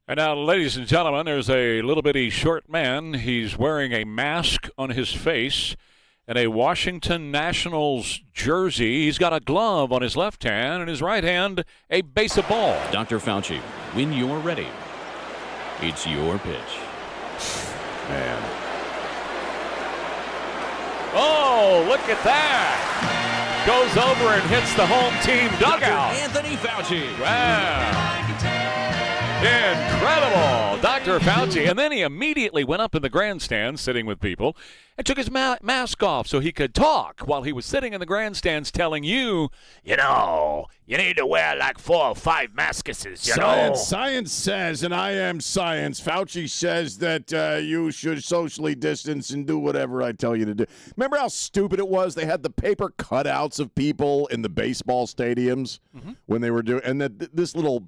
And now, ladies and gentlemen, there's a little bitty short man. He's wearing a mask on his face and a Washington Nationals jersey. He's got a glove on his left hand and his right hand a base of ball. Dr. Fauci, when you're ready, it's your pitch. Man. Oh, look at that. Goes over and hits the home team dugout. Anthony Fauci. Wow. Incredible, Dr. Fauci. And then he immediately went up in the grandstand sitting with people and took his mask off so he could talk while he was sitting in the grandstands telling you, you need to wear like 4 or 5 masks, Science says, and I am science, Fauci says that you should socially distance and do whatever I tell you to do. Remember how stupid it was? They had the paper cutouts of people in the baseball stadiums when they were doing, and that this little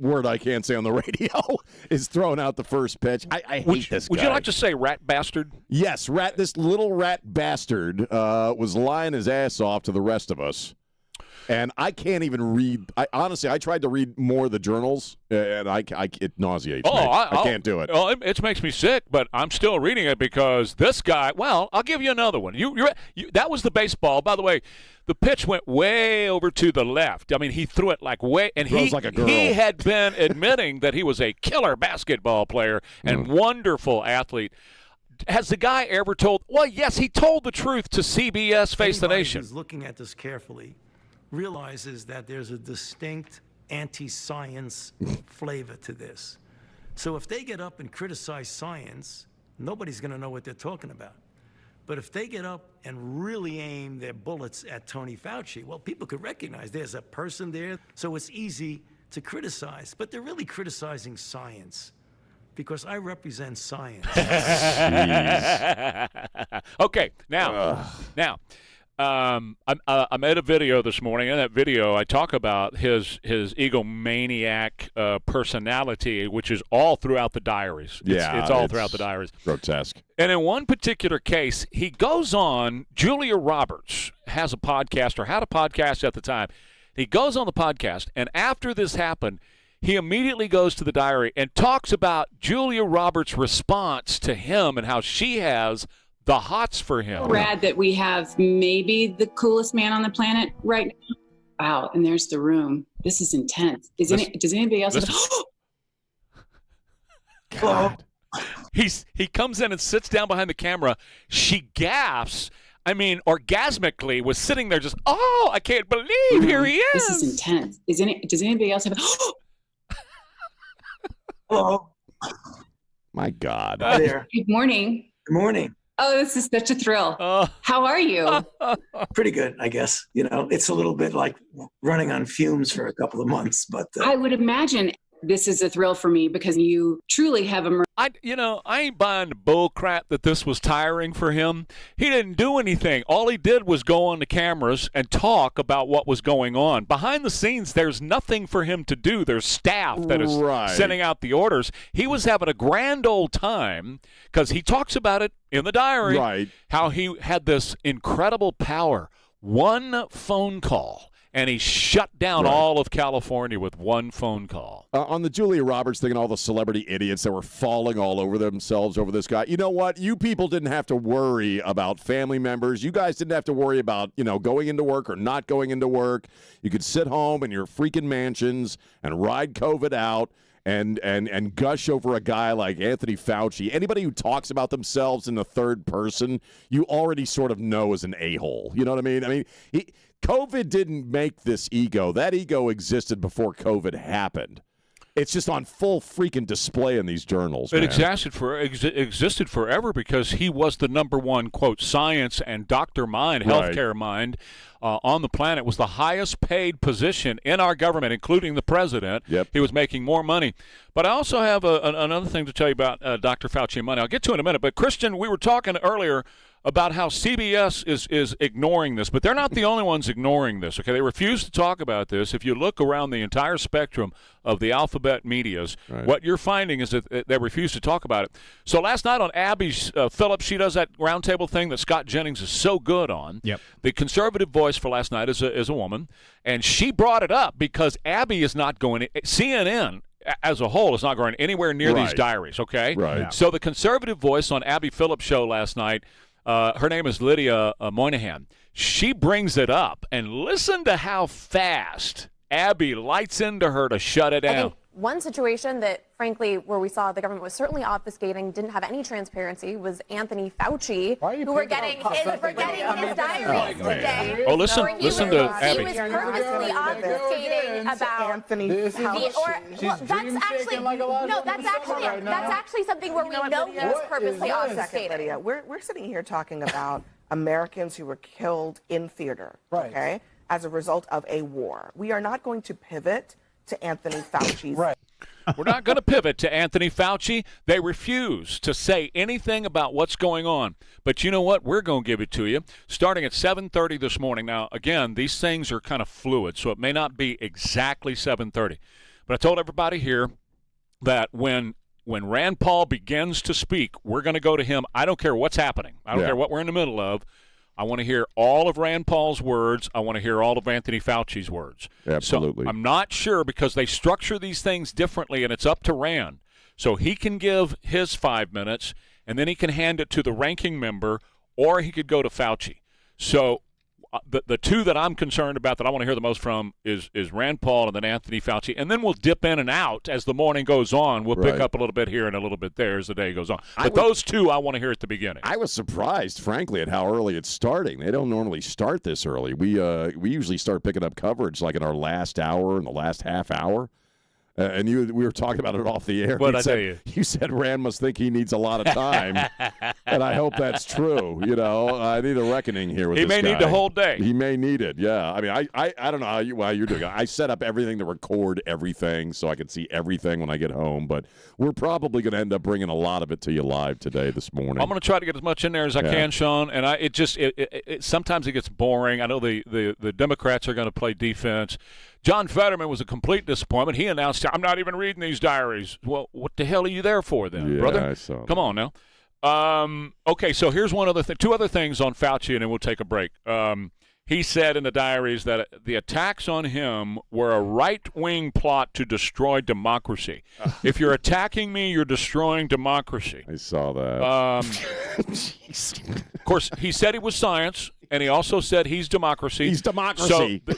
word I can't say on the radio is thrown out the first pitch. I hate this guy. Would you like to say rat bastard? Yes, this little rat bastard was lying his ass off to the rest of us. And I can't even read. Honestly, I tried to read more of the journals, and it nauseates me. I can't do it. Well, it makes me sick, but I'm still reading it because this guy. Well, I'll give you another one. That was the baseball. By the way, the pitch went way over to the left. I mean, he threw it like way, and he had been admitting that he was a killer basketball player and wonderful athlete. Has the guy ever told? Well, yes, he told the truth to CBS Face the Nation. Who's looking at this carefully realizes that there's a distinct anti-science flavor to this. So if they get up and criticize science, nobody's going to know what they're talking about. But if they get up and really aim their bullets at Tony Fauci, well, people could recognize there's a person there, so it's easy to criticize. But they're really criticizing science because I represent science. Okay, now. I made a video this morning. In that video, I talk about his egomaniac personality, which is all throughout the diaries. It's all throughout the diaries. Grotesque. And in one particular case, he goes on. Julia Roberts has a podcast, or had a podcast at the time. He goes on the podcast, and after this happened, he immediately goes to the diary and talks about Julia Roberts' response to him and how she has the hots for him. Rad that we have maybe the coolest man on the planet right now. Wow, and there's the room. This is intense. Does anybody else God. He comes in and sits down behind the camera. She gasps. I mean, orgasmically was sitting there just, I can't believe here he is. This is intense. Does anybody else have Hello. My God. Hi there. Good morning. Good morning. Oh, this is such a thrill. How are you? Pretty good, I guess. It's a little bit like running on fumes for a couple of months, but I would imagine this is a thrill for me because you truly have a. I ain't buying the bull crap that this was tiring for him. He didn't do anything. All he did was go on the cameras and talk about what was going on. Behind the scenes, there's nothing for him to do. There's staff that is sending out the orders. He was having a grand old time because he talks about it in the diary, how he had this incredible power. One phone call. And he shut down all of California with one phone call. On the Julia Roberts thing and all the celebrity idiots that were falling all over themselves over this guy, you know what? You people didn't have to worry about family members. You guys didn't have to worry about, going into work or not going into work. You could sit home in your freaking mansions and ride COVID out and gush over a guy like Anthony Fauci. Anybody who talks about themselves in the third person, you already sort of know is an a-hole. You know what I mean? COVID didn't make this ego. That ego existed before COVID happened. It's just on full freaking display in these journals. It existed forever because he was the number one, quote, science and doctor mind, healthcare mind on the planet. Was the highest paid position in our government, including the president. Yep. He was making more money. But I also have another thing to tell you about Dr. Fauci and money. I'll get to it in a minute. But, Christian, we were talking earlier about how CBS is ignoring this, but they're not the only ones ignoring this, okay? They refuse to talk about this. If you look around the entire spectrum of the alphabet medias, what you're finding is that they refuse to talk about it. So last night on Abby's Phillips, she does that roundtable thing that Scott Jennings is so good on. Yep. The conservative voice for last night is a woman, and she brought it up because Abby is not going – CNN as a whole is not going anywhere near these Right. diaries, okay? Right. Yeah. So the conservative voice on Abby Phillips' show last night, her name is Lydia Moynihan. She brings it up, and listen to how fast Abby lights into her to shut it I down. think one situation that, frankly, where we saw the government was certainly obfuscating, didn't have any transparency, was Anthony Fauci, who we're getting his diaries today. Oh, listen Where he listen was- to Abby. He was purposely obfuscating about Anthony that's actually something where we know he was purposely obfuscating. Lydia. We're sitting here talking about Americans who were killed in theater, okay, as a result of a war. We are not going to pivot to Anthony Fauci's. We're not going to pivot to Anthony Fauci. They refuse to say anything about what's going on. But you know what? We're going to give it to you starting at 7:30 this morning. Now, again, these things are kind of fluid, so it may not be exactly 7:30. But I told everybody here that when Rand Paul begins to speak, we're going to go to him. I don't care what's happening. I don't care what we're in the middle of. I want to hear all of Rand Paul's words. I want to hear all of Anthony Fauci's words. Absolutely. So I'm not sure because they structure these things differently, and it's up to Rand. So he can give his 5 minutes, and then he can hand it to the ranking member, or he could go to Fauci. So the two that I'm concerned about that I want to hear the most from is Rand Paul and then Anthony Fauci. And then we'll dip in and out as the morning goes on. We'll pick up a little bit here and a little bit there as the day goes on. But those two I want to hear at the beginning. I was surprised, frankly, at how early it's starting. They don't normally start this early. We usually start picking up coverage like in our last hour, in the last half hour. And we were talking about it off the air. What'd I tell you? You said Rand must think he needs a lot of time, and I hope that's true. You know, I need a reckoning here with He this may guy. need the whole day. He may need it. Yeah. I mean, I don't know how you're doing it. I set up everything to record everything so I can see everything when I get home. But we're probably going to end up bringing a lot of it to you live today, this morning. I'm going to try to get as much in there as I can, Sean. And sometimes it gets boring. I know the Democrats are going to play defense. John Fetterman was a complete disappointment. He announced, I'm not even reading these diaries. Well, what the hell are you there for then, brother? I saw Come on now. Okay, so here's one other thing. Two other things on Fauci, and then we'll take a break. He said in the diaries that the attacks on him were a right-wing plot to destroy democracy. If you're attacking me, you're destroying democracy. I saw that. Of course, he said he was science, and he also said he's democracy. He's democracy. So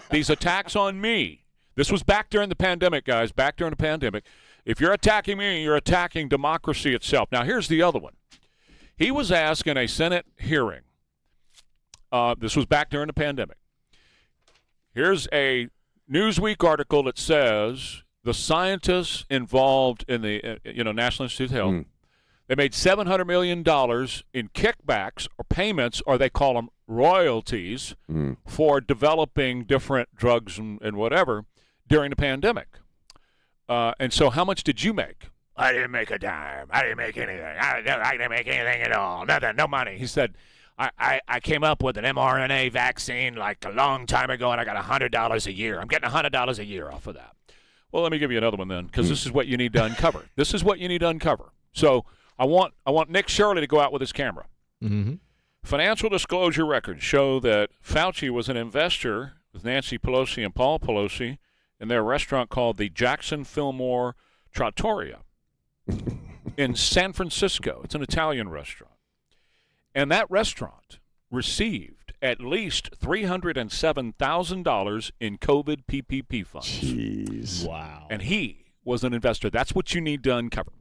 these attacks on me, this was back during the pandemic, guys, back during the pandemic. If you're attacking me, you're attacking democracy itself. Now, here's the other one. He was asked in a Senate hearing, this was back during the pandemic. Here's a Newsweek article that says the scientists involved in the National Institute of Health, they made $700 million in kickbacks or payments, or they call them royalties, for developing different drugs and whatever during the pandemic. And so how much did you make? I didn't make a dime. I didn't make anything. I didn't make anything at all. Nothing, no money. He said, I came up with an mRNA vaccine like a long time ago, and I got $100 a year. I'm getting $100 a year off of that. Well, let me give you another one then, because this is what you need to uncover. This is what you need to uncover. So I want Nick Shirley to go out with his camera. Financial disclosure records show that Fauci was an investor with Nancy Pelosi and Paul Pelosi in their restaurant called the Jackson Fillmore Trattoria in San Francisco. It's an Italian restaurant. And that restaurant received at least $307,000 in COVID PPP funds. Jeez. Wow. And he was an investor. That's what you need to uncover.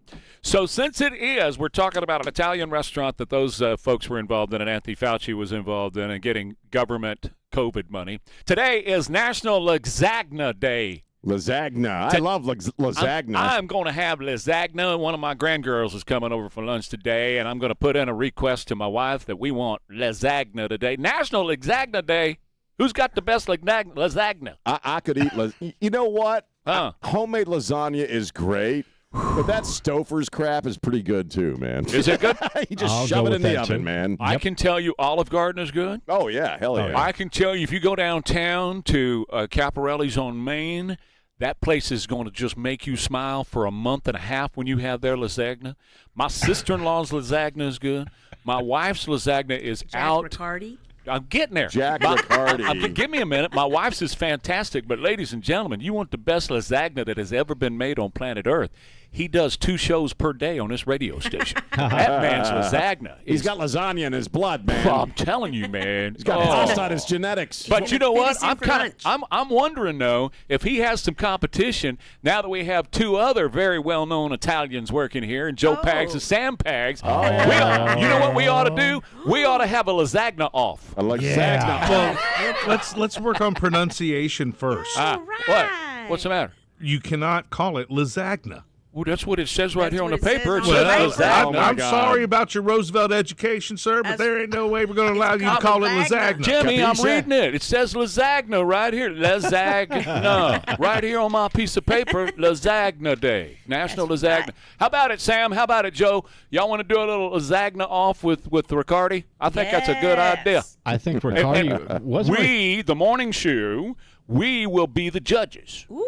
So since we're talking about an Italian restaurant that those folks were involved in and Anthony Fauci was involved in and getting government COVID money, today is National Lasagna Day. Lasagna. I love lasagna. I'm going to have lasagna. One of my grandgirls is coming over for lunch today, and I'm going to put in a request to my wife that we want lasagna today. National Lasagna Day. Who's got the best lasagna? I could eat You know what? Homemade lasagna is great, but that Stouffer's crap is pretty good too, man. Is it good? You just shove it in the oven, man. I can tell you Olive Garden is good. Oh, yeah. Hell yeah. I can tell you if you go downtown to Caparelli's on Main, that place is going to just make you smile for a month and a half when you have their lasagna. My sister-in-law's lasagna is good. My wife's lasagna is Jack out. Riccardi? I'm getting there. Jack Riccardi. Give me a minute. My wife's is fantastic, but ladies and gentlemen, you want the best lasagna that has ever been made on planet Earth. He does 2 shows per day on this radio station. That man's lasagna. He's got lasagna in his blood, man. I'm telling you, man. He's got pasta on his genetics. But you know what? I'm wondering though if he has some competition now that we have 2 other very well-known Italians working here, and Joe Pags and Sam Pags. You know what we ought to do? We ought to have a lasagna off. A lasagna. Well, let's work on pronunciation first. What? What's the matter? You cannot call it lasagna. Well, that's what it says right here on the paper. It Well, says lasagna. I'm sorry about your Roosevelt education, sir, but there ain't no way we're going to allow you to call it lasagna. Jimmy, I'm reading it. It says lasagna right here. Lasagna. Right here on my piece of paper, Lasagna Day. National Lasagna. How about it, Sam? How about it, Joe? Y'all want to do a little lasagna off with Riccardi? I think that's a good idea. I think Riccardi was the morning show, we will be the judges. Ooh.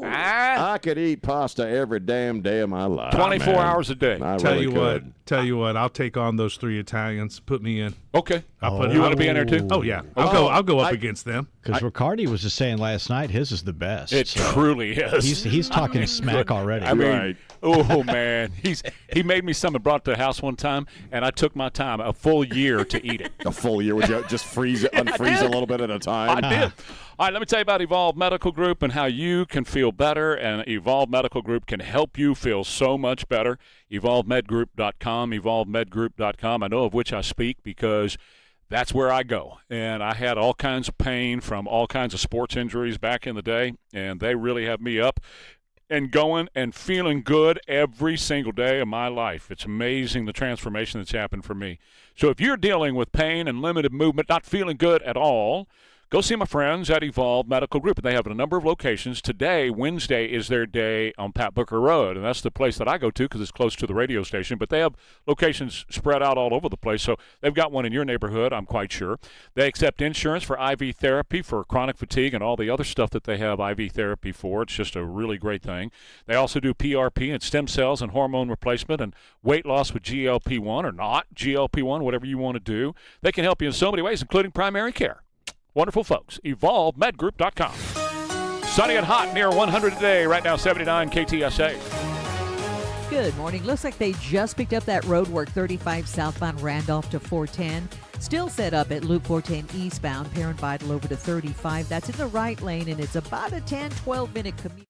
I could eat pasta every damn day of my life. 24 hours a day. I Tell really you could. what, I'll take on those 3 Italians. Put me in. Okay. You want to be in there too? Oh yeah. I'll go up against them. Because Riccardi was just saying last night his is the best. It truly is. He's talking smack already. I mean, oh man, he made me some and brought it to the house one time, and I took my time, a full year to eat it. A full year? Would you just unfreeze a little bit at a time? I did. All right, let me tell you about Evolve Medical Group and how you can feel better, and Evolve Medical Group can help you feel so much better. EvolveMedGroup.com, EvolveMedGroup.com. I know of which I speak because that's where I go. And I had all kinds of pain from all kinds of sports injuries back in the day, and they really have me up and going and feeling good every single day of my life. It's amazing the transformation that's happened for me. So if you're dealing with pain and limited movement, not feeling good at all, go see my friends at Evolve Medical Group. They have a number of locations. Today, Wednesday, is their day on Pat Booker Road, and that's the place that I go to because it's close to the radio station. But they have locations spread out all over the place, so they've got one in your neighborhood, I'm quite sure. They accept insurance for IV therapy for chronic fatigue and all the other stuff that they have IV therapy for. It's just a really great thing. They also do PRP and stem cells and hormone replacement and weight loss with GLP-1 or not GLP-1, whatever you want to do. They can help you in so many ways, including primary care. Wonderful folks. EvolveMedGroup.com. Sunny and hot, near 100 today. Right now, 79 KTSA. Good morning. Looks like they just picked up that road work 35 southbound Randolph to 410. Still set up at Loop 410 eastbound, Parent Vital over to 35. That's in the right lane, and it's about a 10-12-minute commute.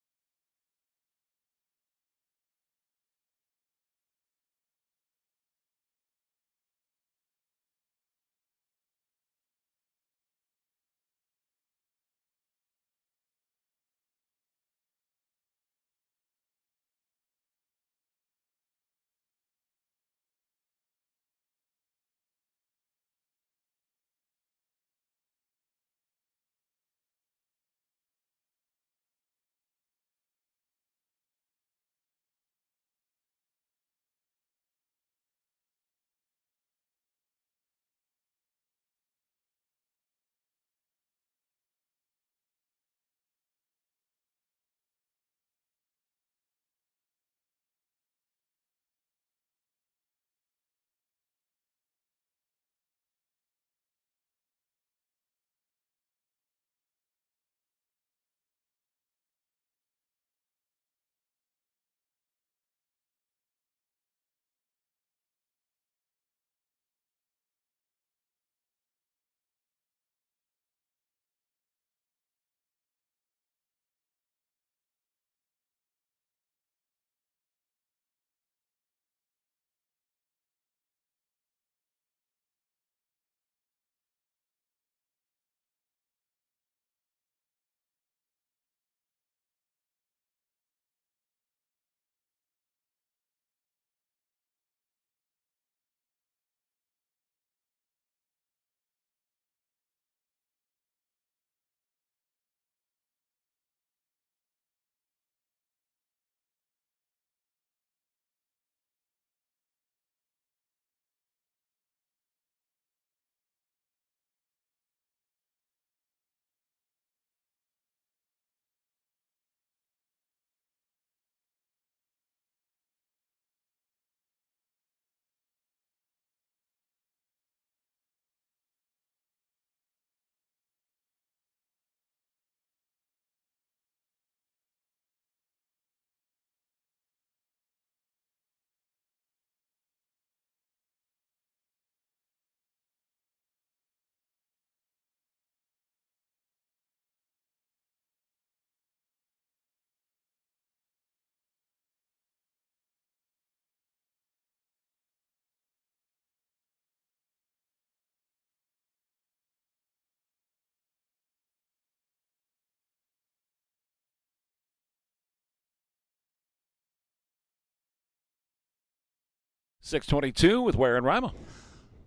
622 with Ware and Rima.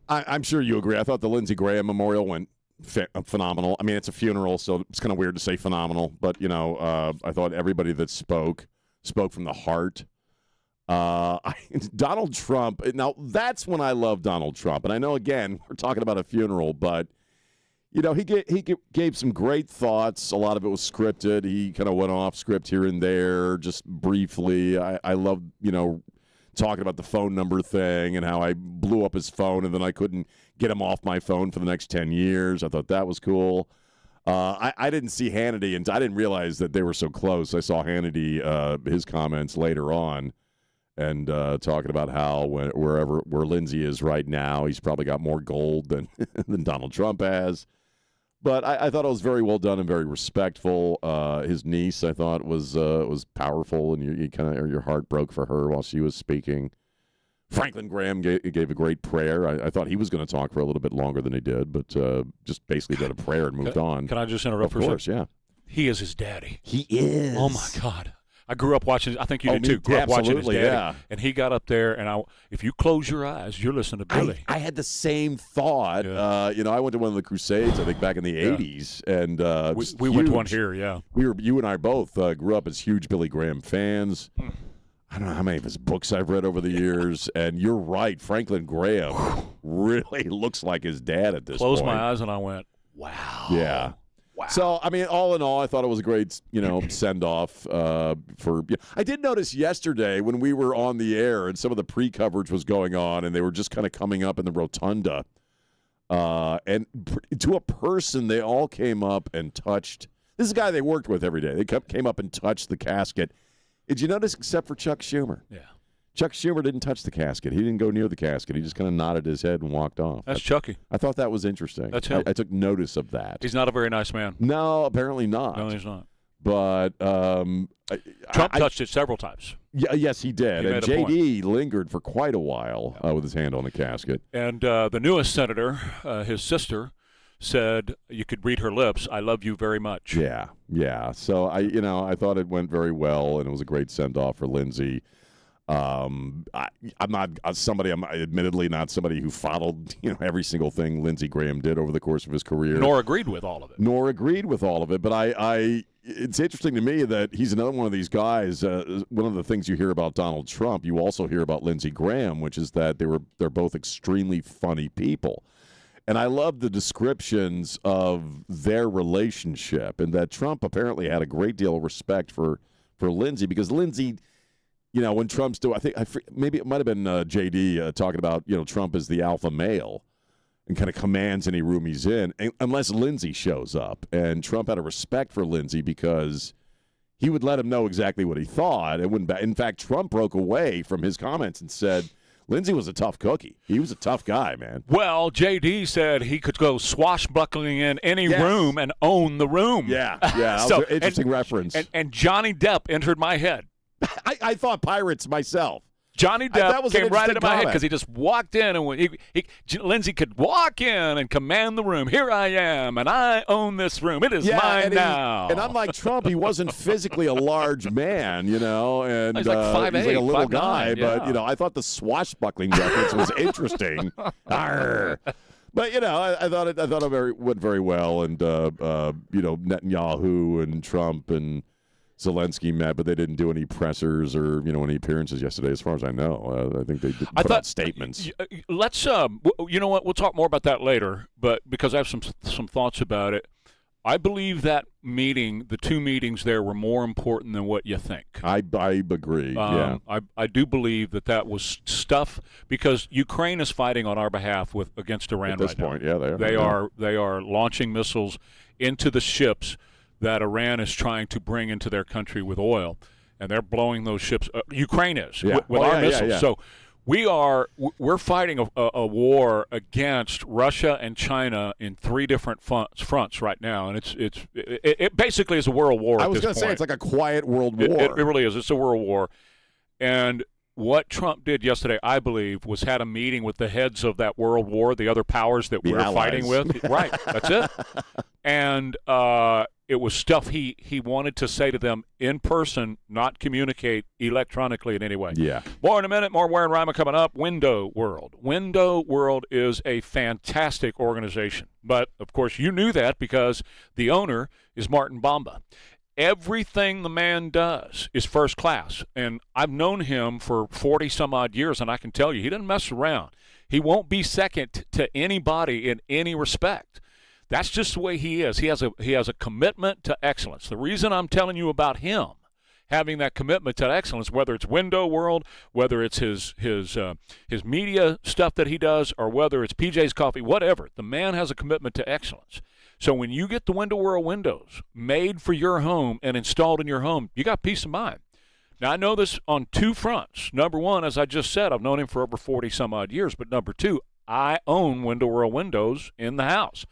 I'm sure you agree. I thought the Lindsey Graham memorial went phenomenal. I mean, it's a funeral, so it's kind of weird to say phenomenal. But, I thought everybody that spoke from the heart. Donald Trump. Now, that's when I love Donald Trump. And I know, again, we're talking about a funeral, but, he gave some great thoughts. A lot of it was scripted. He kind of went off script here and there, just briefly. I love, talking about the phone number thing and how I blew up his phone and then I couldn't get him off my phone for the next 10 years. I thought that was cool. I didn't see Hannity, and I didn't realize that they were so close. I saw Hannity, his comments later on, and talking about how where Lindsey is right now, he's probably got more gold than Donald Trump has. But I thought it was very well done and very respectful. His niece, I thought, was powerful, and you kind of your heart broke for her while she was speaking. Franklin Graham gave a great prayer. I thought he was going to talk for a little bit longer than he did, but just basically did a prayer and moved on. Can I just interrupt for a second? Of course, yeah. He is his daddy. He is. Oh, my God. I grew up watching. I think you did too. Grew up watching his daddy, yeah. And he got up there, and if you close your eyes, you're listening to Billy. I had the same thought. Yeah. I went to one of the Crusades, I think, back in the '80s, and we went to one here. Yeah, you and I both grew up as huge Billy Graham fans. I don't know how many of his books I've read over the years, and you're right. Franklin Graham really looks like his dad at this point. Closed my eyes, and I went, "Wow." Yeah. Wow. So, I mean, all in all, I thought it was a great, send-off for I did notice yesterday when we were on the air and some of the pre-coverage was going on and they were just kind of coming up in the rotunda. And to a person, they all came up and touched. This is a guy they worked with every day. They came up and touched the casket. Did you notice, except for Chuck Schumer? Yeah. Chuck Schumer didn't touch the casket. He didn't go near the casket. He just kind of nodded his head and walked off. That's Chucky. I thought that was interesting. That's him. I took notice of that. He's not a very nice man. No, apparently not. No, he's not. But Trump touched it several times. Yeah, yes, he did. He and JD lingered for quite a while with his hand on the casket. And the newest senator, his sister, said, you could read her lips, "I love you very much." Yeah. So I thought it went very well, and it was a great send-off for Lindsey. I'm admittedly not somebody who followed every single thing Lindsey Graham did over the course of his career, nor agreed with all of it. But it's interesting to me that he's another one of these guys. One of the things you hear about Donald Trump, you also hear about Lindsey Graham, which is that they're both extremely funny people. And I love the descriptions of their relationship, and that Trump apparently had a great deal of respect for Lindsey, because Lindsey, when Trump's doing, maybe it might have been JD talking about, Trump is the alpha male and kind of commands any room he's in, unless Lindsey shows up. And Trump had a respect for Lindsey because he would let him know exactly what he thought. In fact, Trump broke away from his comments and said, Lindsey was a tough cookie. He was a tough guy, man. Well, JD said he could go swashbuckling in any room and own the room. Yeah. That was an interesting reference. And Johnny Depp entered my head. I thought Pirates myself. Johnny Depp came right into my head because he just walked in, and Lindsey could walk in and command the room. Here I am, and I own this room. It is mine now. And unlike Trump, he wasn't physically a large man, and he's like 5'8", he's like a little 5'9", guy. yeah. But I thought the swashbuckling reference was interesting. Arr. But I thought it went very well, and Netanyahu and Trump and Zelensky met, but they didn't do any pressers or any appearances yesterday, as far as I know. I think they put out statements. Let's you know what? We'll talk more about that later, but because I have some thoughts about it. I believe that meeting, the two meetings there, were more important than what you think. I agree. Yeah, I do believe that was stuff, because Ukraine is fighting on our behalf against Iran at this point. Now. Yeah, they are launching missiles into the ships that Iran is trying to bring into their country with oil, and they're blowing those ships. Ukraine is with our missiles. Yeah. So we're fighting a war against Russia and China in three different fronts right now, and it basically is a world war. I was going to say it's like a quiet world war. It really is. It's a world war, and what Trump did yesterday, I believe, was had a meeting with the heads of that world war, the other powers that we're fighting with. Right, that's it. And It was stuff he wanted to say to them in person, not communicate electronically in any way. Yeah. More in a minute. More Ware and Rima coming up. Window World. Window World is a fantastic organization. But, of course, you knew that because the owner is Martin Bamba. Everything the man does is first class. And I've known him for 40-some-odd years, and I can tell you, he doesn't mess around. He won't be second to anybody in any respect. That's just the way he is. He has a commitment to excellence. The reason I'm telling you about him having that commitment to excellence, whether it's Window World, whether it's his media stuff that he does, or whether it's PJ's Coffee, whatever, the man has a commitment to excellence. So when you get the Window World windows made for your home and installed in your home, you got peace of mind. Now, I know this on two fronts. Number one, as I just said, I've known him for over 40-some-odd years. But number two, I own Window World windows in the house.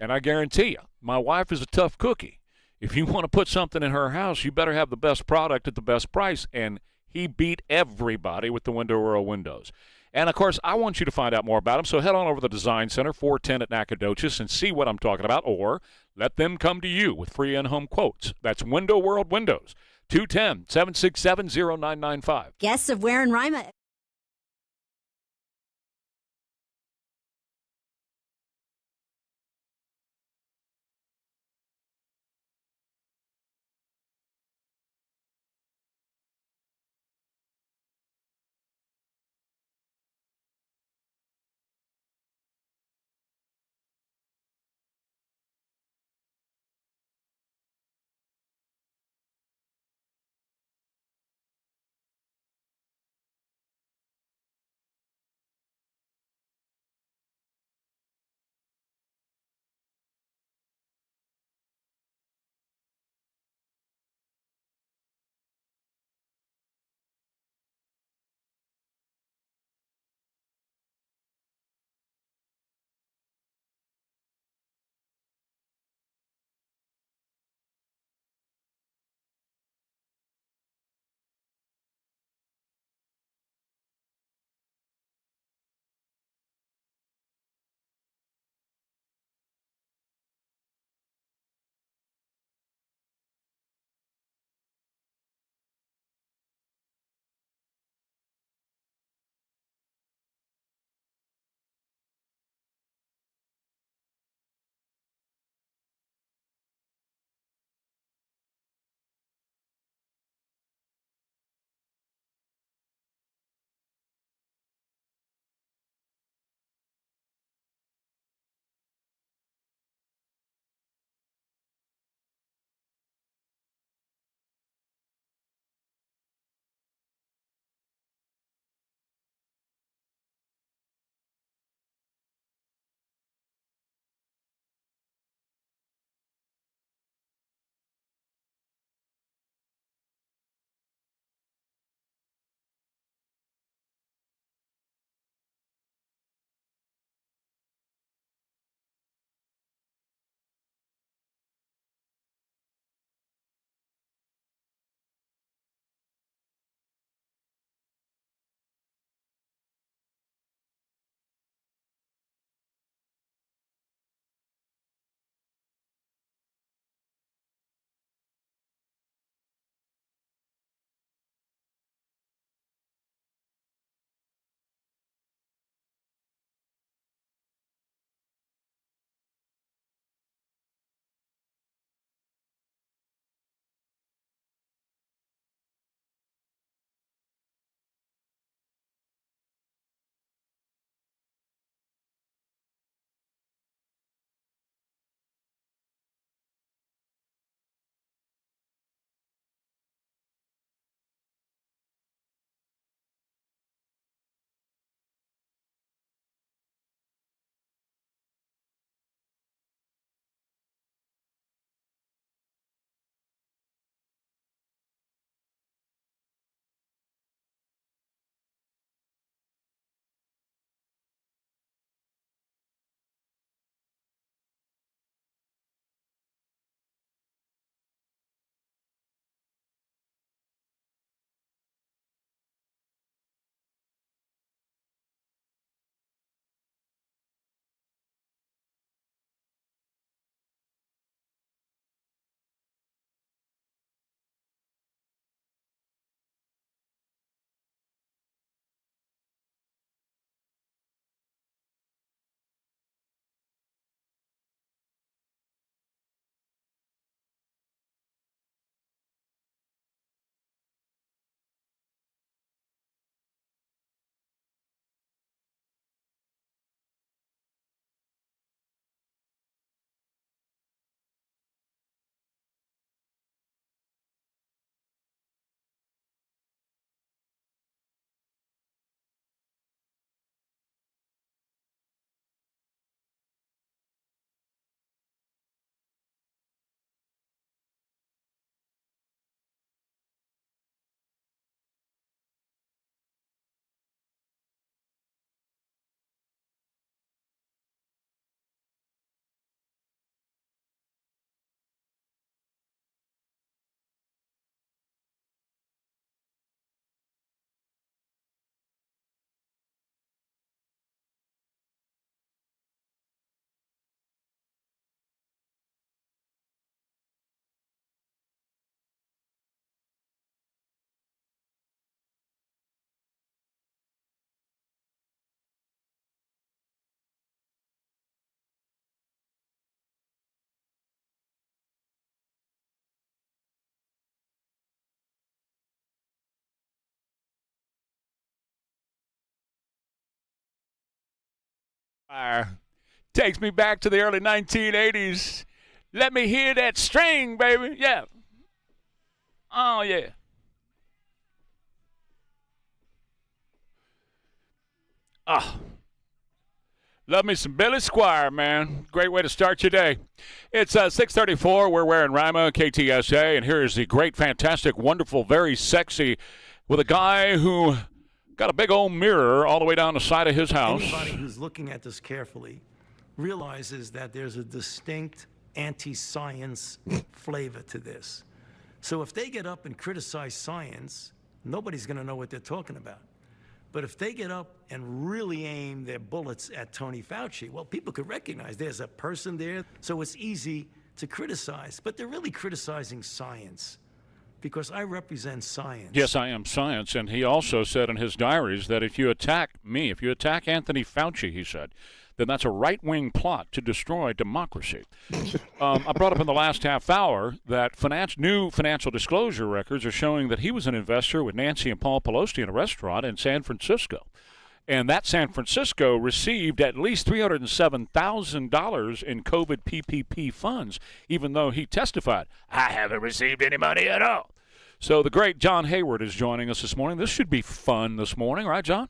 And I guarantee you, my wife is a tough cookie. If you want to put something in her house, you better have the best product at the best price. And he beat everybody with the Window World windows. And, of course, I want you to find out more about him. So head on over to the Design Center, 410 at Nacogdoches, and see what I'm talking about. Or let them come to you with free in-home quotes. That's Window World Windows, 210-767-0995. Guests of Ware and Rima. Takes me back to the early 1980s. Let me hear that string, baby. Yeah. Oh, yeah. Love me some Billy Squire, man. Great way to start your day. It's 6:34. We're Ware and Rima, KTSA, and here is the great, fantastic, wonderful, very sexy, with a guy who got a big old mirror all the way down the side of his house. Anybody who's looking at this carefully realizes that there's a distinct anti-science flavor to this. So if they get up and criticize science, nobody's going to know what they're talking about. But if they get up and really aim their bullets at Tony Fauci, well, people could recognize there's a person there, so it's easy to criticize. But they're really criticizing science, because I represent science. Yes, I am science. And he also said in his diaries that if you attack me, if you attack Anthony Fauci, he said, then that's a right-wing plot to destroy democracy. I brought up in the last half hour that new financial disclosure records are showing that he was an investor with Nancy and Paul Pelosi in a restaurant in San Francisco. And that San Francisco received at least $307,000 in COVID PPP funds, even though he testified, I haven't received any money at all. So the great John Hayward is joining us this morning. This should be fun this morning, right, John?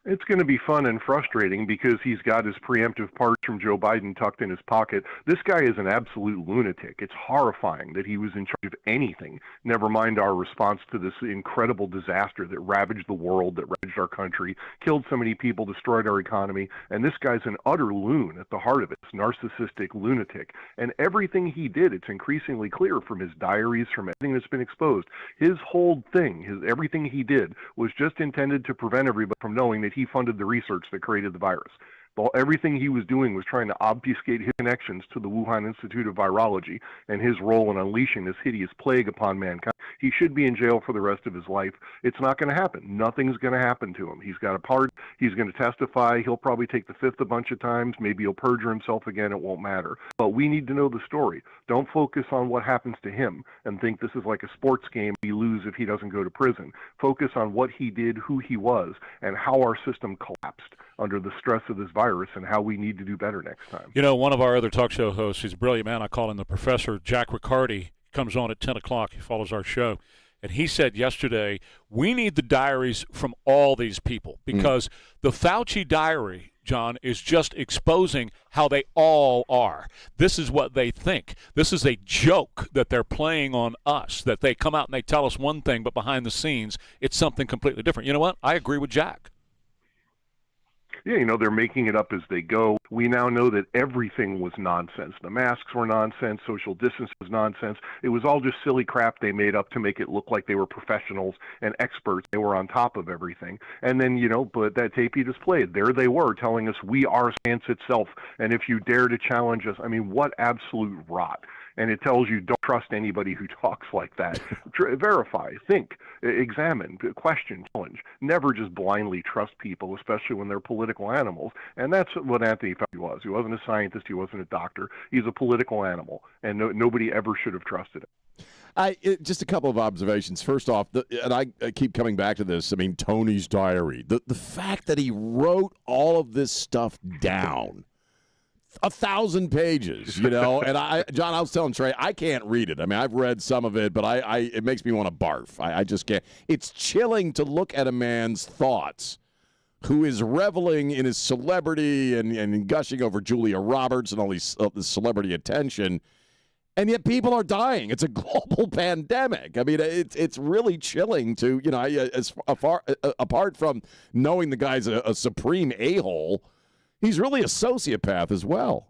It's going to be fun and frustrating because he's got his preemptive parts from Joe Biden tucked in his pocket. This guy is an absolute lunatic. It's horrifying that he was in charge of anything, never mind our response to this incredible disaster that ravaged the world, that ravaged our country, killed so many people, destroyed our economy. And this guy's an utter loon at the heart of it, narcissistic lunatic. And everything he did, it's increasingly clear from his diaries, from everything that's been exposed. His whole thing, everything he did was just intended to prevent everybody from knowing that he funded the research that created the virus. Well, everything he was doing was trying to obfuscate his connections to the Wuhan Institute of Virology and his role in unleashing this hideous plague upon mankind. He should be in jail for the rest of his life. It's not going to happen. Nothing's going to happen to him. He's got a part. He's going to testify. He'll probably take the fifth a bunch of times. Maybe he'll perjure himself again. It won't matter. But we need to know the story. Don't focus on what happens to him and think this is like a sports game we lose if he doesn't go to prison. Focus on what he did, who he was, and how our system collapsed under the stress of this virus and how we need to do better next time. You know, one of our other talk show hosts, he's a brilliant man. I call him the Professor, Jack Riccardi, comes on at 10 o'clock. He follows our show. And he said yesterday, we need the diaries from all these people because the Fauci diary, John, is just exposing how they all are. This is what they think. This is a joke that they're playing on us, that they come out and they tell us one thing, but behind the scenes, it's something completely different. You know what? I agree with Jack. Yeah, you know, they're making it up as they go. We now know that everything was nonsense. The masks were nonsense. Social distance was nonsense. It was all just silly crap they made up to make it look like they were professionals and experts. They were on top of everything. And then, you know, but that tape you just played, there they were telling us we are science itself. And if you dare to challenge us, I mean, what absolute rot. And it tells you don't trust anybody who talks like that. Verify, think, examine, question, challenge. Never just blindly trust people, especially when they're political animals. And that's what Anthony Fauci was. He wasn't a scientist. He wasn't a doctor. He's a political animal, and nobody ever should have trusted him. Just a couple of observations. First off, and I keep coming back to this, I mean, Tony's diary. The fact that he wrote all of this stuff down. 1,000 pages, you know, and John, I was telling Trey, I can't read it. I mean, I've read some of it, but it makes me want to barf. I just can't. It's chilling to look at a man's thoughts who is reveling in his celebrity and gushing over Julia Roberts and all this celebrity attention, and yet people are dying. It's a global pandemic. I mean, it's really chilling to, you know, apart from knowing the guy's a supreme a-hole, he's really a sociopath as well.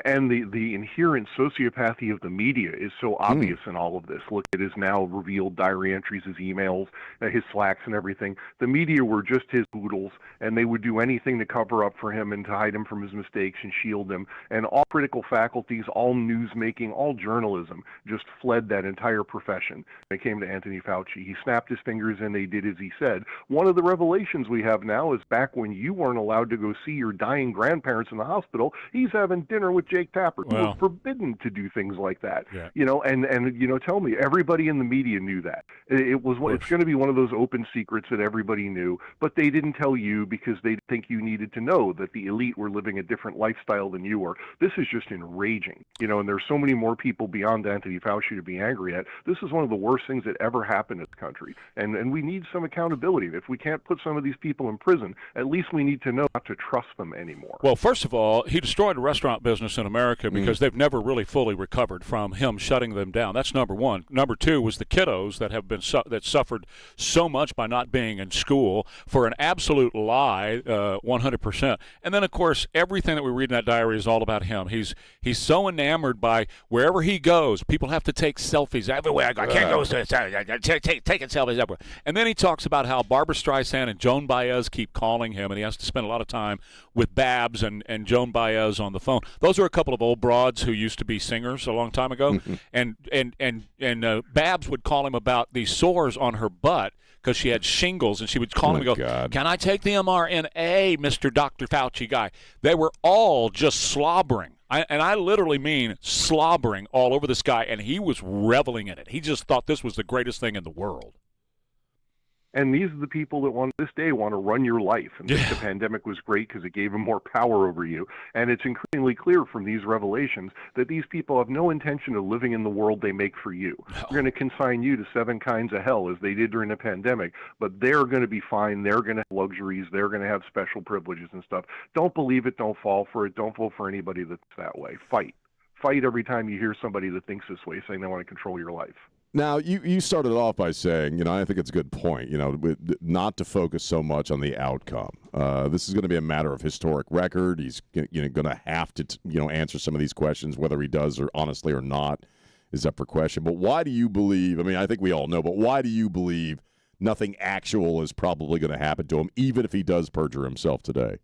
And the inherent sociopathy of the media is so obvious in all of this. Look at his now revealed diary entries, his emails, his Slacks and everything. The media were just his poodles, and they would do anything to cover up for him and to hide him from his mistakes and shield him. And all critical faculties, all newsmaking, all journalism just fled that entire profession. When it came to Anthony Fauci, he snapped his fingers and they did as he said. One of the revelations we have now is back when you weren't allowed to go see your dying grandparents in the hospital, he's having dinner with with Jake Tapper. We were forbidden to do things like that. Yeah. And tell me, everybody in the media knew that. It's going to be one of those open secrets that everybody knew, but they didn't tell you because they think you needed to know that the elite were living a different lifestyle than you were. This is just enraging, and there's so many more people beyond Anthony Fauci to be angry at. This is one of the worst things that ever happened in this country, and we need some accountability. If we can't put some of these people in prison, at least we need to know not to trust them anymore. Well, first of all, he destroyed the restaurant business in America because they've never really fully recovered from him shutting them down. That's number one. Number two was the kiddos that have been that suffered so much by not being in school for an absolute lie, 100%. And then, of course, everything that we read in that diary is all about him. He's so enamored by wherever he goes, people have to take selfies everywhere. I can't go taking selfies everywhere. And then he talks about how Barbara Streisand and Joan Baez keep calling him, and he has to spend a lot of time with Babs and Joan Baez on the phone. Those are a couple of old broads who used to be singers a long time ago, and Babs would call him about these sores on her butt because she had shingles, and she would call him and go, "Can I take the mRNA, Mr. Dr. Fauci guy?" They were all just slobbering. I literally mean slobbering all over this guy, and he was reveling in it. He just thought this was the greatest thing in the world. And these are the people that want to run your life. And the pandemic was great because it gave them more power over you. And it's increasingly clear from these revelations that these people have no intention of living in the world they make for you. They're going to consign you to 7 kinds of hell as they did during the pandemic, but they're going to be fine. They're going to have luxuries. They're going to have special privileges and stuff. Don't believe it. Don't fall for it. Don't vote for anybody that's that way. Fight. Fight every time you hear somebody that thinks this way saying they want to control your life. Now, you started off by saying, I think it's a good point, not to focus so much on the outcome. This is going to be a matter of historic record. He's going to have to, answer some of these questions, whether he does or honestly or not is up for question. But why do you believe, I think we all know, but why do you believe nothing actual is probably going to happen to him, even if he does perjure himself today?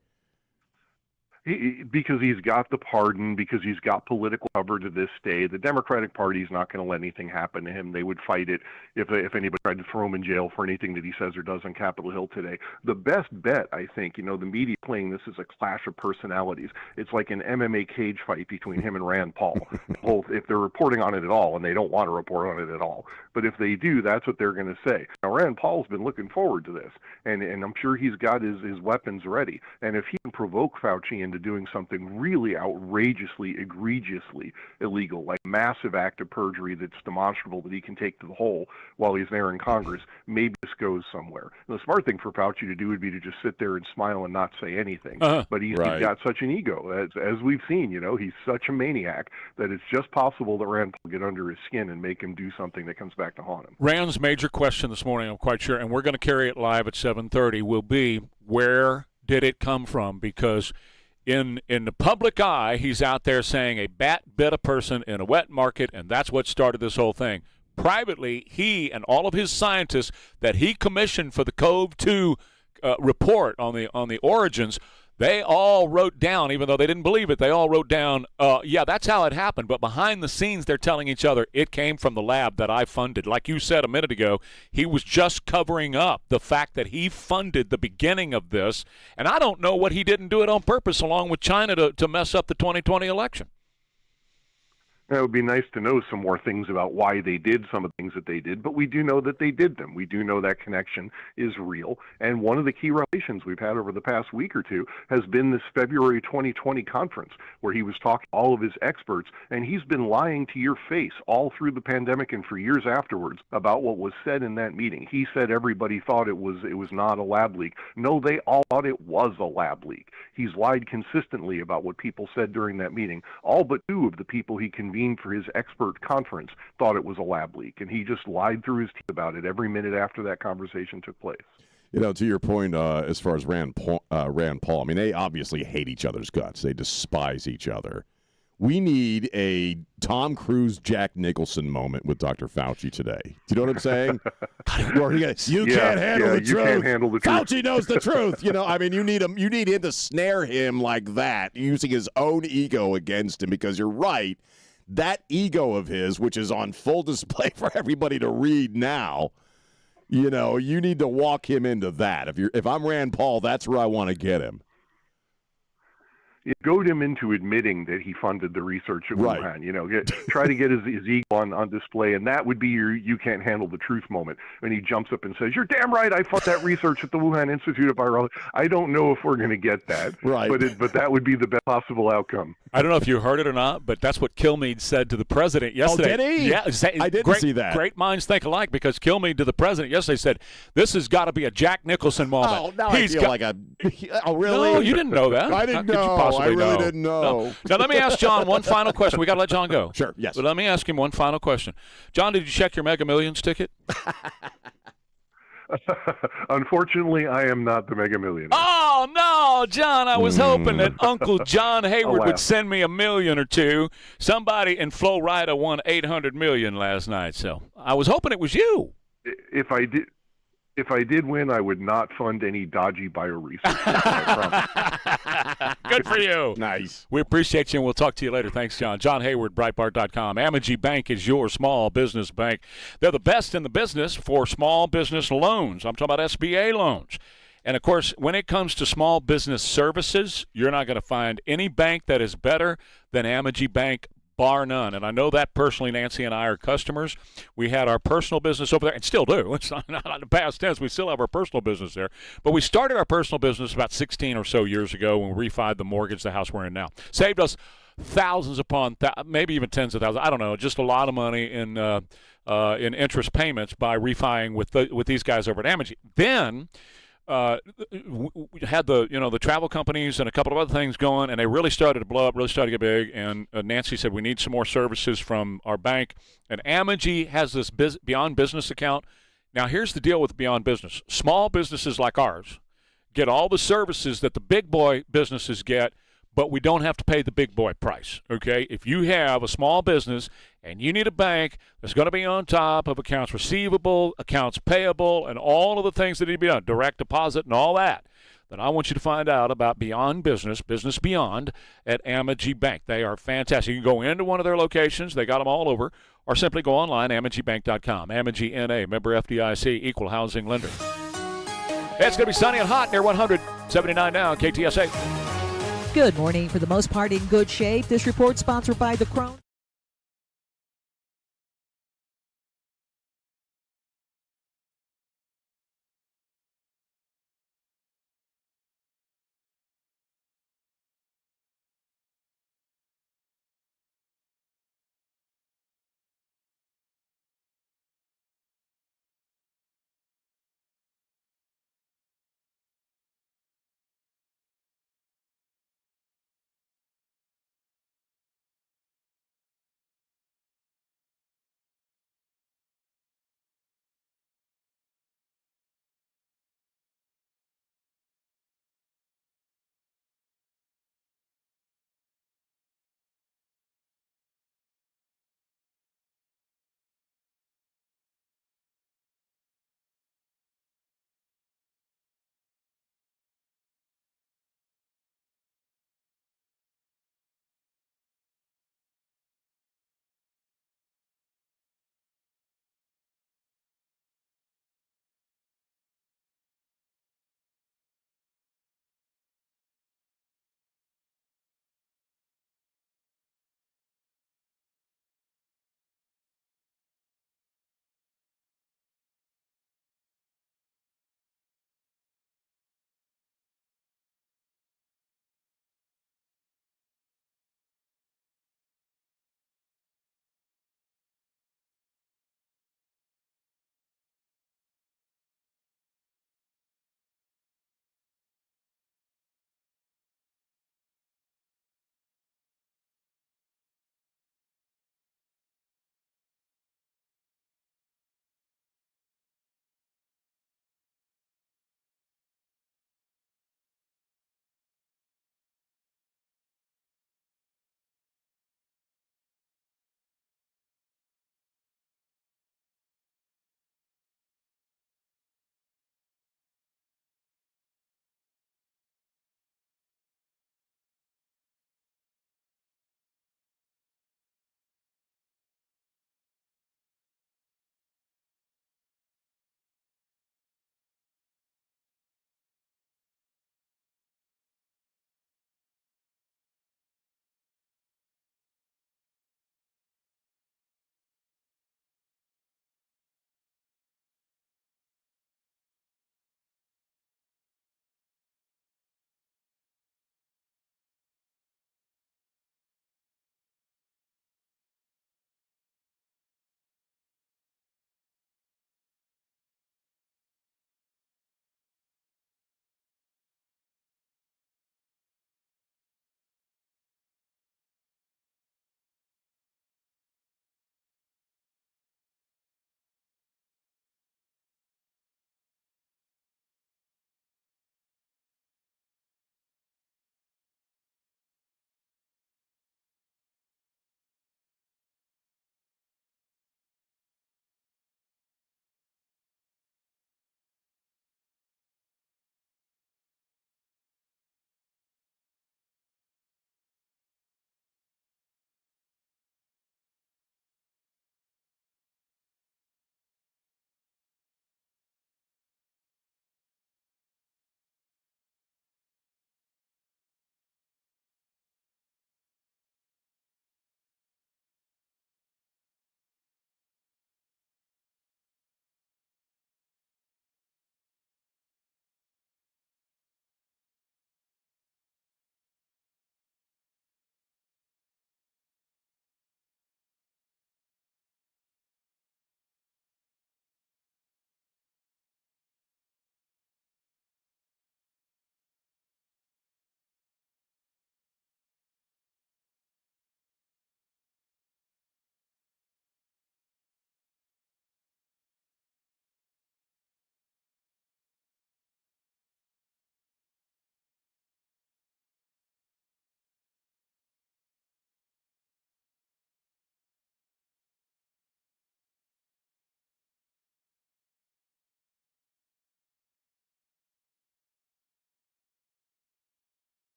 Because he's got the pardon, because he's got political cover to this day. The Democratic Party is not going to let anything happen to him. They would fight it if anybody tried to throw him in jail for anything that he says or does on Capitol Hill today. The best bet, I think, the media playing this as a clash of personalities. It's like an MMA cage fight between him and Rand Paul. Both, if they're reporting on it at all, and they don't want to report on it at all. But if they do, that's what they're going to say. Now, Rand Paul's been looking forward to this, and I'm sure he's got his weapons ready. And if he can provoke Fauci into doing something really outrageously, egregiously illegal, like a massive act of perjury that's demonstrable that he can take to the hole while he's there in Congress, maybe this goes somewhere. And the smart thing for Fauci to do would be to just sit there and smile and not say anything. But he's got such an ego, as we've seen, he's such a maniac that it's just possible that Rand will get under his skin and make him do something that comes back to haunt him. Rand's major question this morning, I'm quite sure, and we're going to carry it live at 7:30, will be, where did it come from? Because in the public eye, he's out there saying a bat bit a person in a wet market, and that's what started this whole thing. Privately, he and all of his scientists that he commissioned for the COV-2 report on the origins, they all wrote down, even though they didn't believe it, they all wrote down, yeah, that's how it happened. But behind the scenes, they're telling each other, it came from the lab that I funded. Like you said a minute ago, he was just covering up the fact that he funded the beginning of this. And I don't know what he didn't do it on purpose, along with China, to mess up the 2020 election. It would be nice to know some more things about why they did some of the things that they did, but we do know that they did them. We do know that connection is real. And one of the key revelations we've had over the past week or two has been this February 2020 conference where he was talking to all of his experts, and he's been lying to your face all through the pandemic and for years afterwards about what was said in that meeting. He said everybody thought it was not a lab leak. No, they all thought it was a lab leak. He's lied consistently about what people said during that meeting. All but 2 of the people he convened for his expert conference thought it was a lab leak, and he just lied through his teeth about it every minute after that conversation took place. To your point, as far as Rand Paul, they obviously hate each other's guts. They despise each other. We need a Tom Cruise, Jack Nicholson moment with Dr. Fauci today. Do you know what I'm saying? You can't handle the truth. Can't handle the truth. Fauci knows the truth. You need him. You need him to snare him like that, using his own ego against him. Because you're right, that ego of his, which is on full display for everybody to read now. You need to walk him into that. If I'm Rand Paul, that's where I want to get him. it goaded him into admitting that he funded the research at Right. Wuhan. Try to get his ego on display, and that would be your "you can't handle the truth" moment when he jumps up and says, "You're damn right, I funded that research at the Wuhan Institute of Virology." I don't know if we're going to get that, right? But that would be the best possible outcome. I don't know if you heard it or not, but that's what Kilmeade said to the president yesterday. Oh, did he? Yeah, I didn't see that. Great minds think alike, because Kilmeade to the president yesterday said, "This has got to be a Jack Nicholson moment." Oh, now I feel like a. Oh, really? No, you didn't know that. I didn't know. I really didn't know. No. Now let me ask John one final question. We got to let John go. Sure. Yes. But let me ask him one final question. John, did you check your Mega Millions ticket? Unfortunately, I am not the Mega Millionaire. Oh, no, John. I was hoping that Uncle John Hayward would send me $1 million or $2 million. Somebody in Florida won $800 million last night, so I was hoping it was you. If I did win, I would not fund any dodgy bioresearch. I promise. Good for you. Nice. We appreciate you, and we'll talk to you later. Thanks, John. John Hayward, Breitbart.com. Amegy Bank is your small business bank. They're the best in the business for small business loans. I'm talking about SBA loans. And, of course, when it comes to small business services, you're not going to find any bank that is better than Amegy Bank, bar none. And I know that personally. Nancy and I are customers. We had our personal business over there, and still do. It's not in the past tense. We still have our personal business there. But we started our personal business about 16 or so years ago when we refied the mortgage, the house we're in now. Saved us thousands upon maybe even tens of thousands. I don't know, just a lot of money in interest payments by refining with these guys over at Amegy. Then we had the travel companies and a couple of other things going, and they really started to blow up, really started to get big. And Nancy said, we need some more services from our bank. And Amegy has this Beyond Business account. Now, here's the deal with Beyond Business. Small businesses like ours get all the services that the big boy businesses get, but we don't have to pay the big boy price, okay? If you have a small business and you need a bank that's going to be on top of accounts receivable, accounts payable, and all of the things that need to be done, direct deposit and all that, then I want you to find out about Beyond Business, Business Beyond, at Amegy Bank. They are fantastic. You can go into one of their locations. They got them all over. Or simply go online, AmegyBank.com. Amegy N.A., member FDIC, equal housing lender. It's going to be sunny and hot near 179 now, KTSA. Good morning. For the most part, in good shape. This report sponsored by the Crone.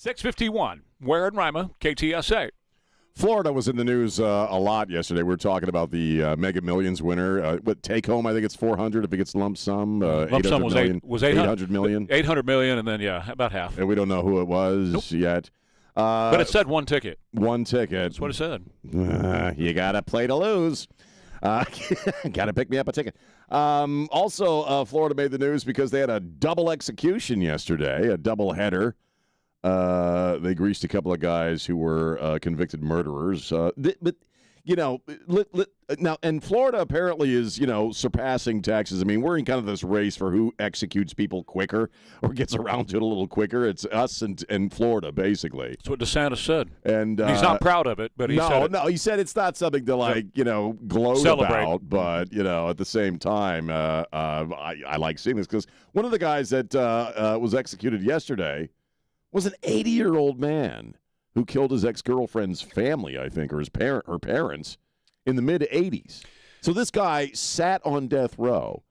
6:51. Ware and Rima, KTSA. Florida was in the news a lot yesterday. We were talking about the Mega Millions winner. What take home? I think it's 400 if he gets lump sum. Lump sum was 800 million. 800 million, and then about half. And we don't know who it was yet. But it said one ticket. One ticket. That's what it said. You got to play to lose. Got to pick me up a ticket. Also, Florida made the news because they had a double execution yesterday, a double header. They greased a couple of guys who were convicted murderers. But, now, and Florida apparently is, surpassing Texas. I mean, we're in kind of this race for who executes people quicker or gets around to it a little quicker. It's us and Florida, basically. That's what DeSantis said. And he's not proud of it, but he said it. No, he said it's not something to, gloat Celebrate about. But, at the same time, I like seeing this because one of the guys that was executed yesterday was an 80-year-old man who killed his ex-girlfriend's family, I think, or her parents, in the mid-'80s. So this guy sat on death row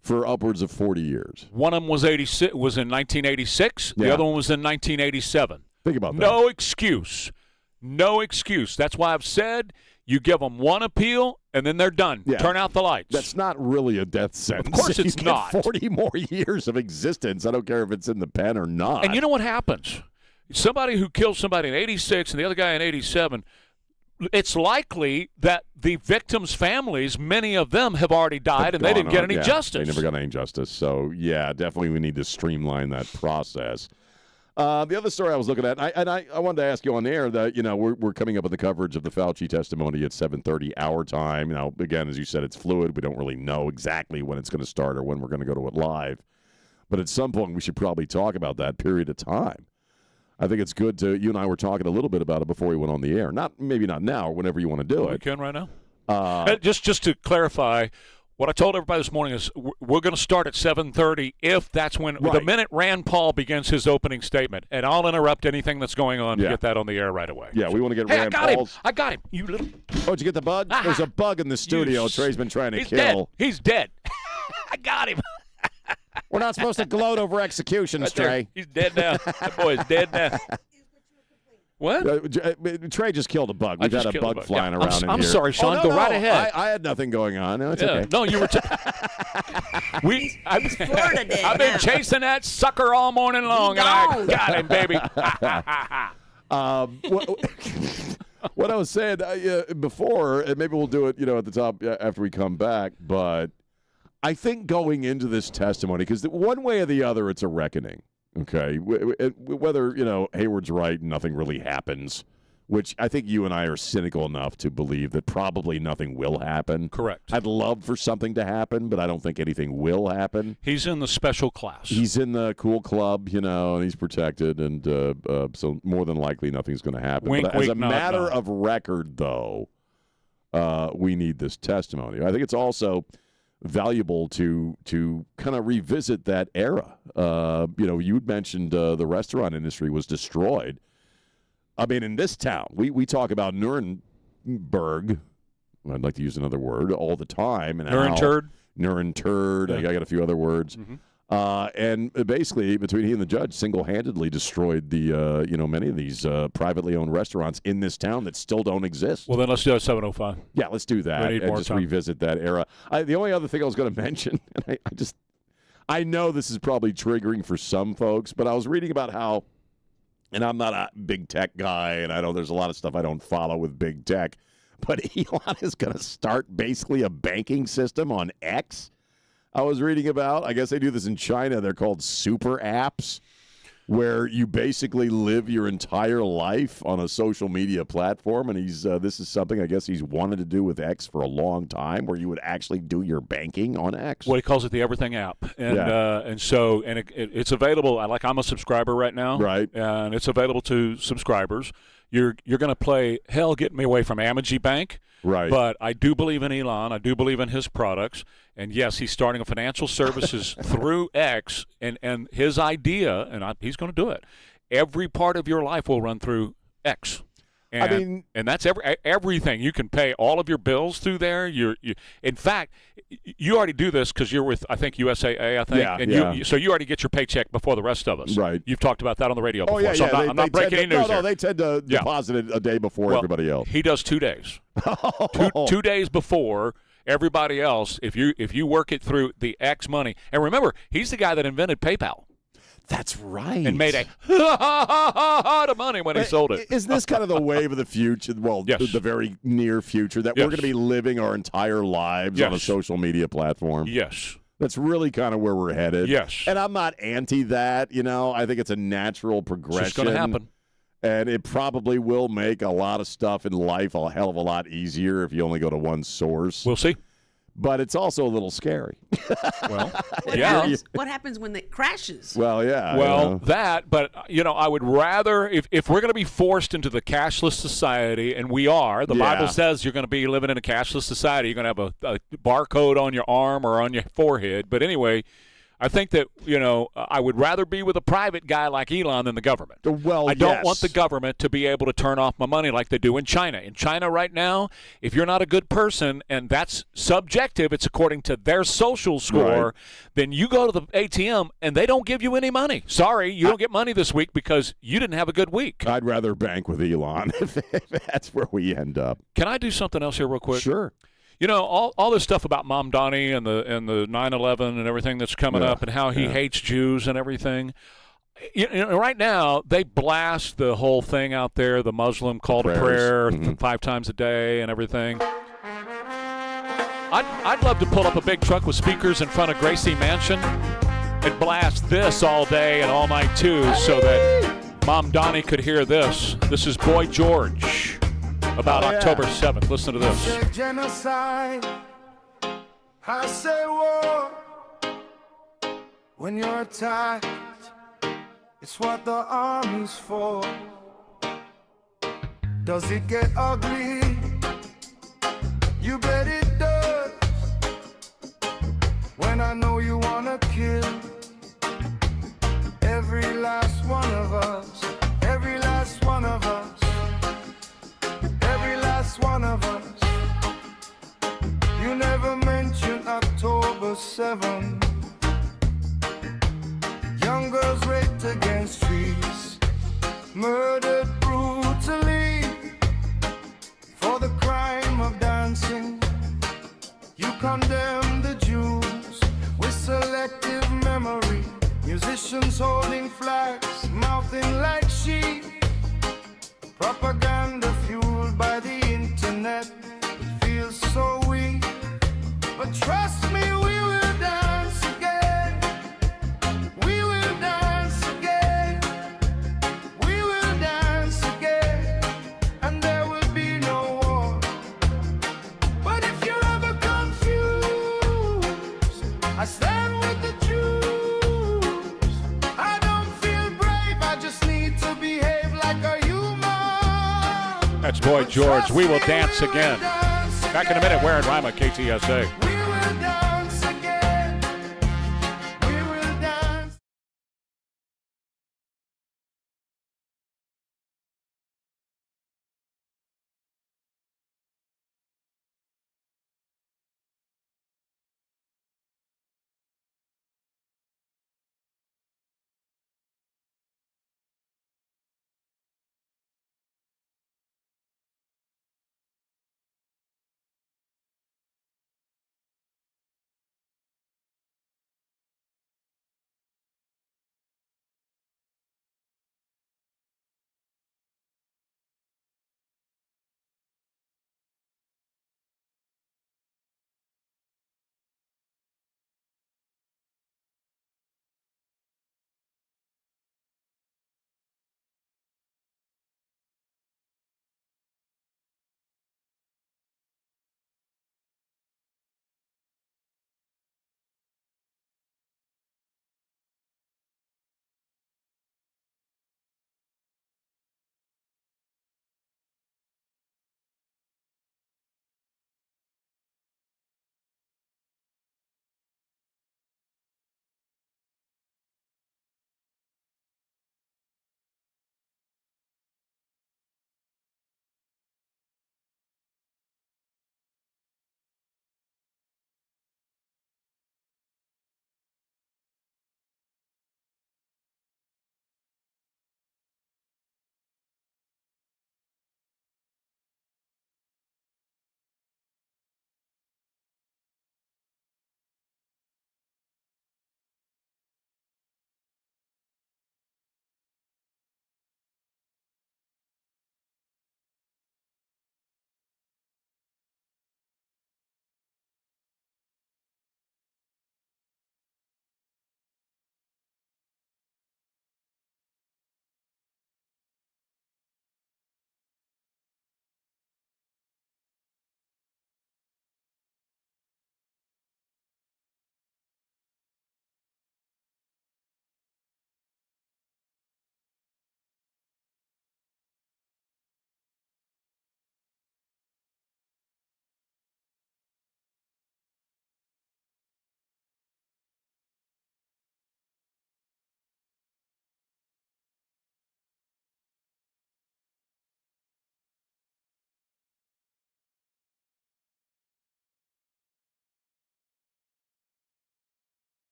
for upwards of 40 years. One of them was in 1986. The other one was in 1987. Think about that. No excuse. No excuse. That's why I've said you give them one appeal, and then they're done. Yeah. Turn out the lights. That's not really a death sentence. Of course it's you not. Get 40 more years of existence. I don't care if it's in the pen or not. And you know what happens? Somebody who kills somebody in 86 and the other guy in 87, it's likely that the victims' families, many of them have already died and they didn't get any justice. They never got any justice. So, yeah, definitely we need to streamline that process. The other story I was looking at, and I wanted to ask you on the air that, we're coming up with the coverage of the Fauci testimony at 7:30 our time. Now, again, as you said, it's fluid. We don't really know exactly when it's going to start or when we're going to go to it live. But at some point, we should probably talk about that period of time. I think it's good to, you and I were talking a little bit about it before we went on the air. Maybe not now or whenever you want to do it. We can right now. Just to clarify, what I told everybody this morning is we're going to start at 7:30 if that's when, the minute Rand Paul begins his opening statement. And I'll interrupt anything that's going on to get that on the air right away. Yeah, we want to get Rand Paul's. I got him. You little. Oh, did you get the bug? There's a bug in the studio. Trey's been trying to kill. He's dead. I got him. We're not supposed to gloat over executions, Trey. He's dead now. That boy's dead now. What? Trey just killed a bug. We've got a bug flying around in here. I'm sorry, Sean. Go right ahead. I had nothing going on. No, it's okay. No, you were. I've been chasing that sucker all morning long, and I got him, baby. What I was saying before, and maybe we'll do it, at the top after we come back, but I think going into this testimony, because one way or the other, it's a reckoning. Okay, whether Hayward's right and nothing really happens, which I think you and I are cynical enough to believe that probably nothing will happen. Correct. I'd love for something to happen, but I don't think anything will happen. He's in the special class. He's in the cool club, and he's protected, and so more than likely nothing's going to happen. Wink, but as wink, a matter nod. of record, though, we need this testimony. I think it's also valuable to kind of revisit that era. You'd mentioned the restaurant industry was destroyed. I mean, in this town, we talk about Nuremberg. I'd like to use another word all the time. And Nuremberg. I got a few other words. Mm-hmm. And basically, between he and the judge, single-handedly destroyed the many of these privately owned restaurants in this town that still don't exist. Well, then let's do it 7:05. Yeah, let's do that and just revisit that era. The only other thing I was going to mention, and I know this is probably triggering for some folks, but I was reading about how, and I'm not a big tech guy, and I know there's a lot of stuff I don't follow with big tech, but Elon is going to start basically a banking system on X. I was reading about, I guess they do this in China, they're called super apps, where you basically live your entire life on a social media platform, and this is something I guess he's wanted to do with X for a long time, where you would actually do your banking on X. What he calls it, the Everything app, and it's available. I'm a subscriber right now, right? And it's available to subscribers. You're going to play hell getting me away from Amegy Bank. Right. But I do believe in Elon. I do believe in his products. And, yes, he's starting a financial services through X. And his idea, and he's going to do it, every part of your life will run through X. And and that's everything. You can pay all of your bills through there. In fact, you already do this because you're with, I think, USAA, I think. Yeah, and so you already get your paycheck before the rest of us. Right. You've talked about that on the radio before. Yeah, so yeah. I'm not breaking any news No, here. they tend to deposit it a day before everybody else. He does 2 days. Two days before everybody else, if you work it through the X money. And remember, he's the guy that invented PayPal. That's right. And made a lot of money when he sold it. Isn't this kind of the wave of the future? Well, Yes. the very near future that we're going to be living our entire lives on a social media platform. Yes. That's really kind of where we're headed. Yes. And I'm not anti that, I think it's a natural progression. It's just going to happen. And it probably will make a lot of stuff in life a hell of a lot easier if you only go to one source. We'll see. But it's also a little scary. Well, What happens when it crashes? Well, yeah. But I would rather, if we're going to be forced into the cashless society, and we are, the Bible says you're going to be living in a cashless society. You're going to have a barcode on your arm or on your forehead. But anyway, I think that, I would rather be with a private guy like Elon than the government. Well, I don't want the government to be able to turn off my money like they do in China. In China right now, if you're not a good person, and that's subjective, it's according to their social score, then you go to the ATM and they don't give you any money. Sorry, you don't get money this week because you didn't have a good week. I'd rather bank with Elon if that's where we end up. Can I do something else here real quick? Sure. All this stuff about Mom Donnie and the 9/11 and everything that's coming up and how he hates Jews and everything. Right now, they blast the whole thing out there, the Muslim call to prayer 5 times a day and everything. I'd love to pull up a big truck with speakers in front of Gracie Mansion and blast this all day and all night, too, so that Mom Donnie could hear this. This is Boy George. About October 7th. Listen to this. I say genocide. I say war. When you're attacked, it's what the army's for. Does it get ugly? You bet it does. When I know you wanna kill every last one of us, every last one of us. One of us. You never mentioned October 7. Young girls raped against trees, murdered brutally for the crime of dancing. You condemn the Jews with selective memory. Musicians holding flags, mouthing like sheep. Propaganda fueled by the internet. It feels so weak, but trust me, we will dance again. We will dance again. We will dance again, and there will be no war. But if you're ever confused, I stand with the Jews. I don't feel brave, I just need to behave like a human. That's Boy George. We will dance again. Back in a minute, Ware and Rima, KTSA.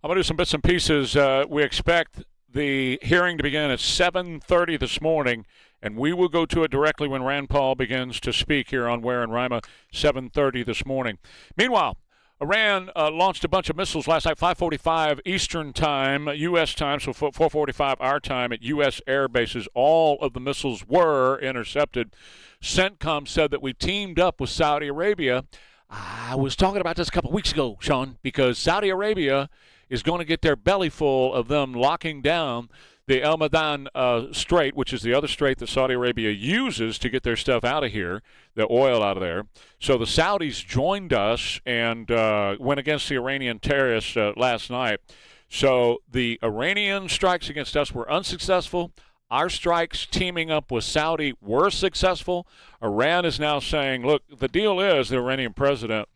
I'm going to do some bits and pieces. We expect the hearing to begin at 7:30 this morning, and we will go to it directly when Rand Paul begins to speak here on Ware and Rima, 7:30 this morning. Meanwhile, Iran launched a bunch of missiles last night, 5:45 Eastern Time, U.S. time, so 4:45 our time at U.S. air bases. All of the missiles were intercepted. CENTCOM said that we teamed up with Saudi Arabia. I was talking about this a couple weeks ago, Sean, because Saudi Arabia is going to get their belly full of them locking down the El Madan Strait, which is the other strait that Saudi Arabia uses to get their stuff out of here, the oil out of there. So the Saudis joined us and went against the Iranian terrorists last night. So the Iranian strikes against us were unsuccessful. Our strikes teaming up with Saudi were successful. Iran is now saying, look, the deal is, the Iranian president,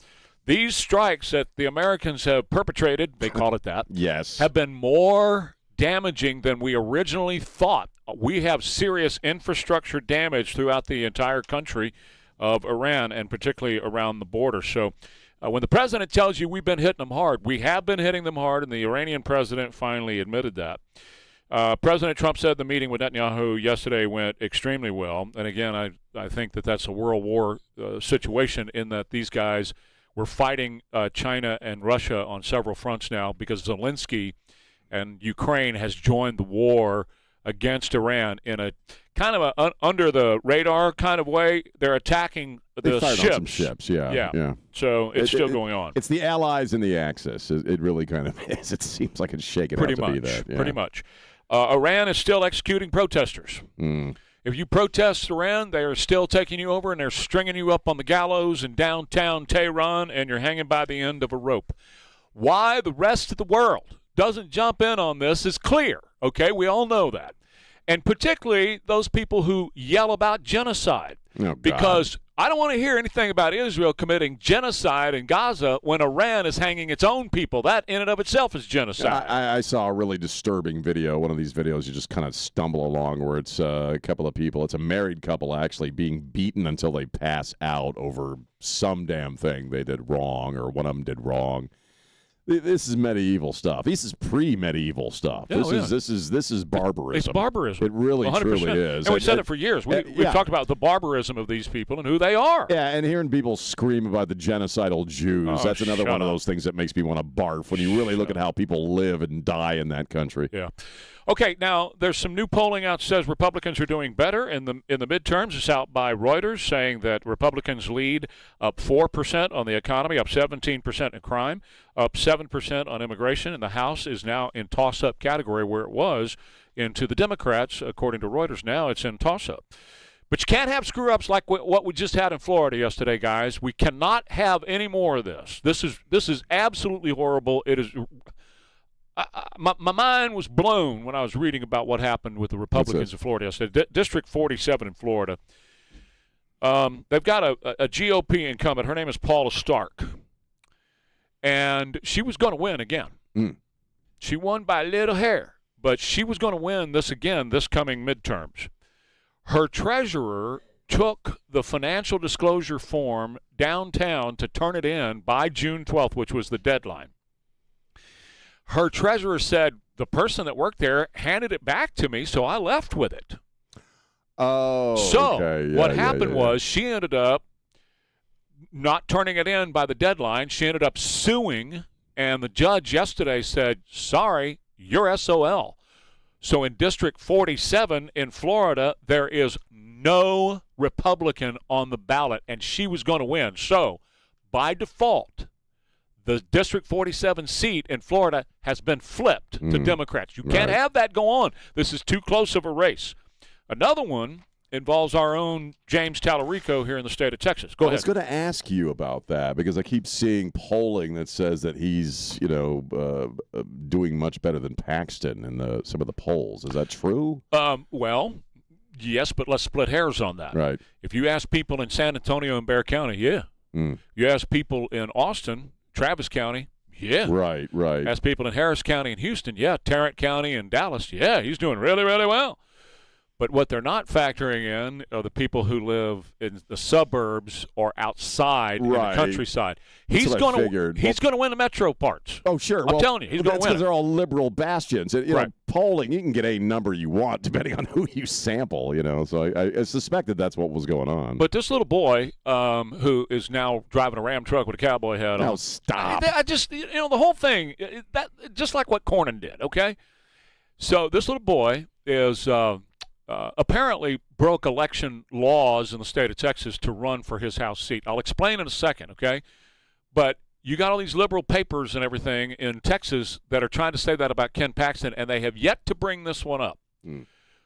these strikes that the Americans have perpetrated, they call it that, yes, have been more damaging than we originally thought. We have serious infrastructure damage throughout the entire country of Iran, and particularly around the border. So when the president tells you we've been hitting them hard, we have been hitting them hard, and the Iranian president finally admitted that. President Trump said the meeting with Netanyahu yesterday went extremely well. And again, I think that that's a World War situation in that these guys were fighting China and Russia on several fronts now because Zelensky and Ukraine has joined the war against Iran in a kind of a under the radar kind of way. They're attacking the ships. On some ships, yeah. So it's still going on. It's the Allies in the Axis. It really kind of is. It seems like it's shaking out to be that. Yeah. Pretty much. Iran is still executing protesters. If you protest Iran, they are still taking you over and they're stringing you up on the gallows in downtown Tehran, and you're hanging by the end of a rope. Why the rest of the world doesn't jump in on this is clear, okay? We all know that. And particularly those people who yell about genocide. Oh, because I don't want to hear anything about Israel committing genocide in Gaza when Iran is hanging its own people. That in and of itself is genocide. I saw a really disturbing video, one of these videos you just kind of stumble along where it's a couple of people, it's a married couple actually being beaten until they pass out over some damn thing they did wrong or one of them did wrong. This is medieval stuff. This is pre-medieval stuff. This is barbarism. It's barbarism. It really 100%. Truly is. And we've said it for years. We've talked about the barbarism of these people and who they are. Yeah, and hearing people scream about the genocidal Jews, that's another one of those things that makes me want to barf when you really look at how people live and die in that country. Yeah. Okay, now there's some new polling out that says Republicans are doing better in the midterms. It's out by Reuters saying that Republicans lead up 4% on the economy, up 17% in crime, up 7% on immigration, and the House is now in toss-up category where it was into the Democrats, according to Reuters. Now it's in toss-up. But you can't have screw-ups like what we just had in Florida yesterday, guys. We cannot have any more of this. This is absolutely horrible. It is. My mind was blown when I was reading about what happened with the Republicans in Florida yesterday. District 47 in Florida. They've got a GOP incumbent. Her name is Paula Stark. And she was going to win again. She won by a little hair, but she was going to win this coming midterms. Her treasurer took the financial disclosure form downtown to turn it in by June 12th, which was the deadline. Her treasurer said the person that worked there handed it back to me, so I left with it. Oh, so okay. What happened was she ended up not turning it in by the deadline. She ended up suing, and the judge yesterday said, sorry, you're SOL. So in District 47 in Florida, there is no Republican on the ballot, and she was going to win. So by default, the District 47 seat in Florida has been flipped to Democrats. You can't have that go on. This is too close of a race. Another one involves our own James Tallarico here in the state of Texas. Go ahead. I was going to ask you about that because I keep seeing polling that says that he's, doing much better than Paxton in some of the polls. Is that true? Well, yes, but let's split hairs on that. Right. If you ask people in San Antonio and Bexar County, yeah. You ask people in Austin, Travis County, yeah. Right. Ask people in Harris County and Houston, yeah. Tarrant County and Dallas, yeah. He's doing really, really well. But what they're not factoring in are the people who live in the suburbs or outside in the countryside. He's going to win the metro parts. Oh, sure. I'm telling you, he's going to win. Because they're all liberal bastions. You know, polling, you can get a number you want depending on who you sample. You know, so I suspected that's what was going on. But this little boy who is now driving a Ram truck with a cowboy hat on. Now stop. I just, the whole thing, that just like what Cornyn did. Okay, so this little boy is. Apparently broke election laws in the state of Texas to run for his House seat. I'll explain in a second, okay? But you got all these liberal papers and everything in Texas that are trying to say that about Ken Paxton, and they have yet to bring this one up.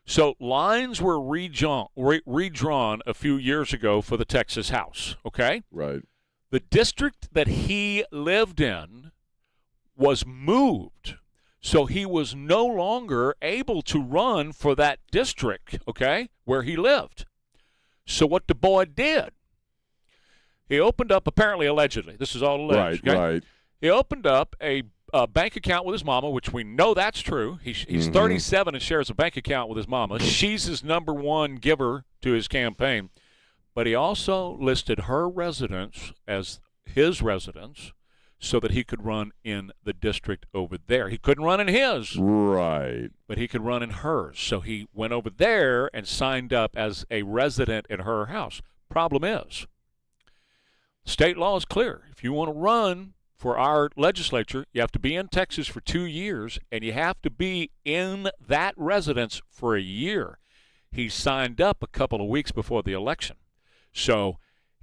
So lines were redrawn a few years ago for the Texas House, okay? Right. The district that he lived in was moved. So he was no longer able to run for that district, okay, where he lived. So what the boy did, he opened up, apparently allegedly, this is all alleged. Right. He opened up a bank account with his mama, which we know that's true. He's 37 and shares a bank account with his mama. She's his number one giver to his campaign. But he also listed her residence as his residence, so that he could run in the district over there. He couldn't run in his. Right. But he could run in hers. So he went over there and signed up as a resident in her house. Problem is, state law is clear. If you want to run for our legislature, you have to be in Texas for 2 years, and you have to be in that residence for a year. He signed up a couple of weeks before the election. So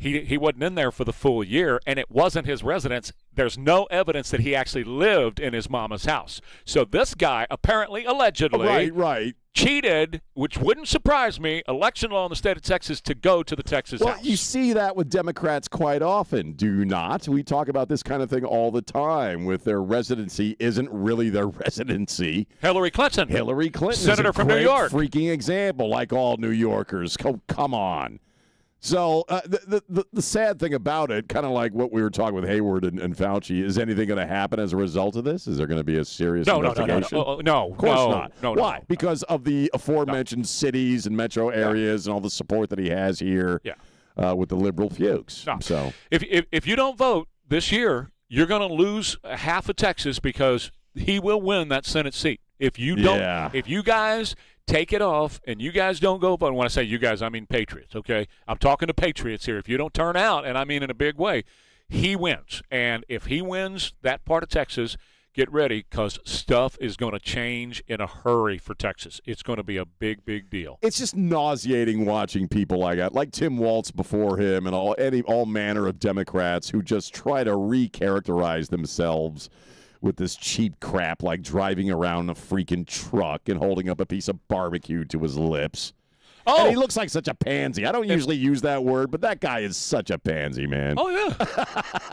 he wasn't in there for the full year, and it wasn't his residence. There's no evidence that he actually lived in his mama's house. So this guy apparently, allegedly, cheated, which wouldn't surprise me, election law in the state of Texas to go to the Texas House. Well, you see that with Democrats quite often, do you not? We talk about this kind of thing all the time with their residency isn't really their residency. Hillary Clinton, senator from New York. Freaking example, like all New Yorkers. Come on. So the sad thing about it, kind of like what we were talking with Hayward and Fauci, is anything going to happen as a result of this? Is there going to be a serious investigation? No, of course not. No. Why? Because of the aforementioned cities and metro areas and all the support that he has here with the liberal fuchs. No. So if you don't vote this year, you're going to lose half of Texas because he will win that Senate seat. If you don't, if you guys take it off, and you guys don't go vote. And when I say you guys, I mean Patriots, okay? I'm talking to Patriots here. If you don't turn out, and I mean in a big way, he wins. And if he wins that part of Texas, get ready because stuff is going to change in a hurry for Texas. It's going to be a big, big deal. It's just nauseating watching people like Tim Walz before him and all manner of Democrats who just try to recharacterize themselves with this cheap crap like driving around a freaking truck and holding up a piece of barbecue to his lips. Oh, and he looks like such a pansy. I don't usually use that word, but that guy is such a pansy, man. Oh, yeah.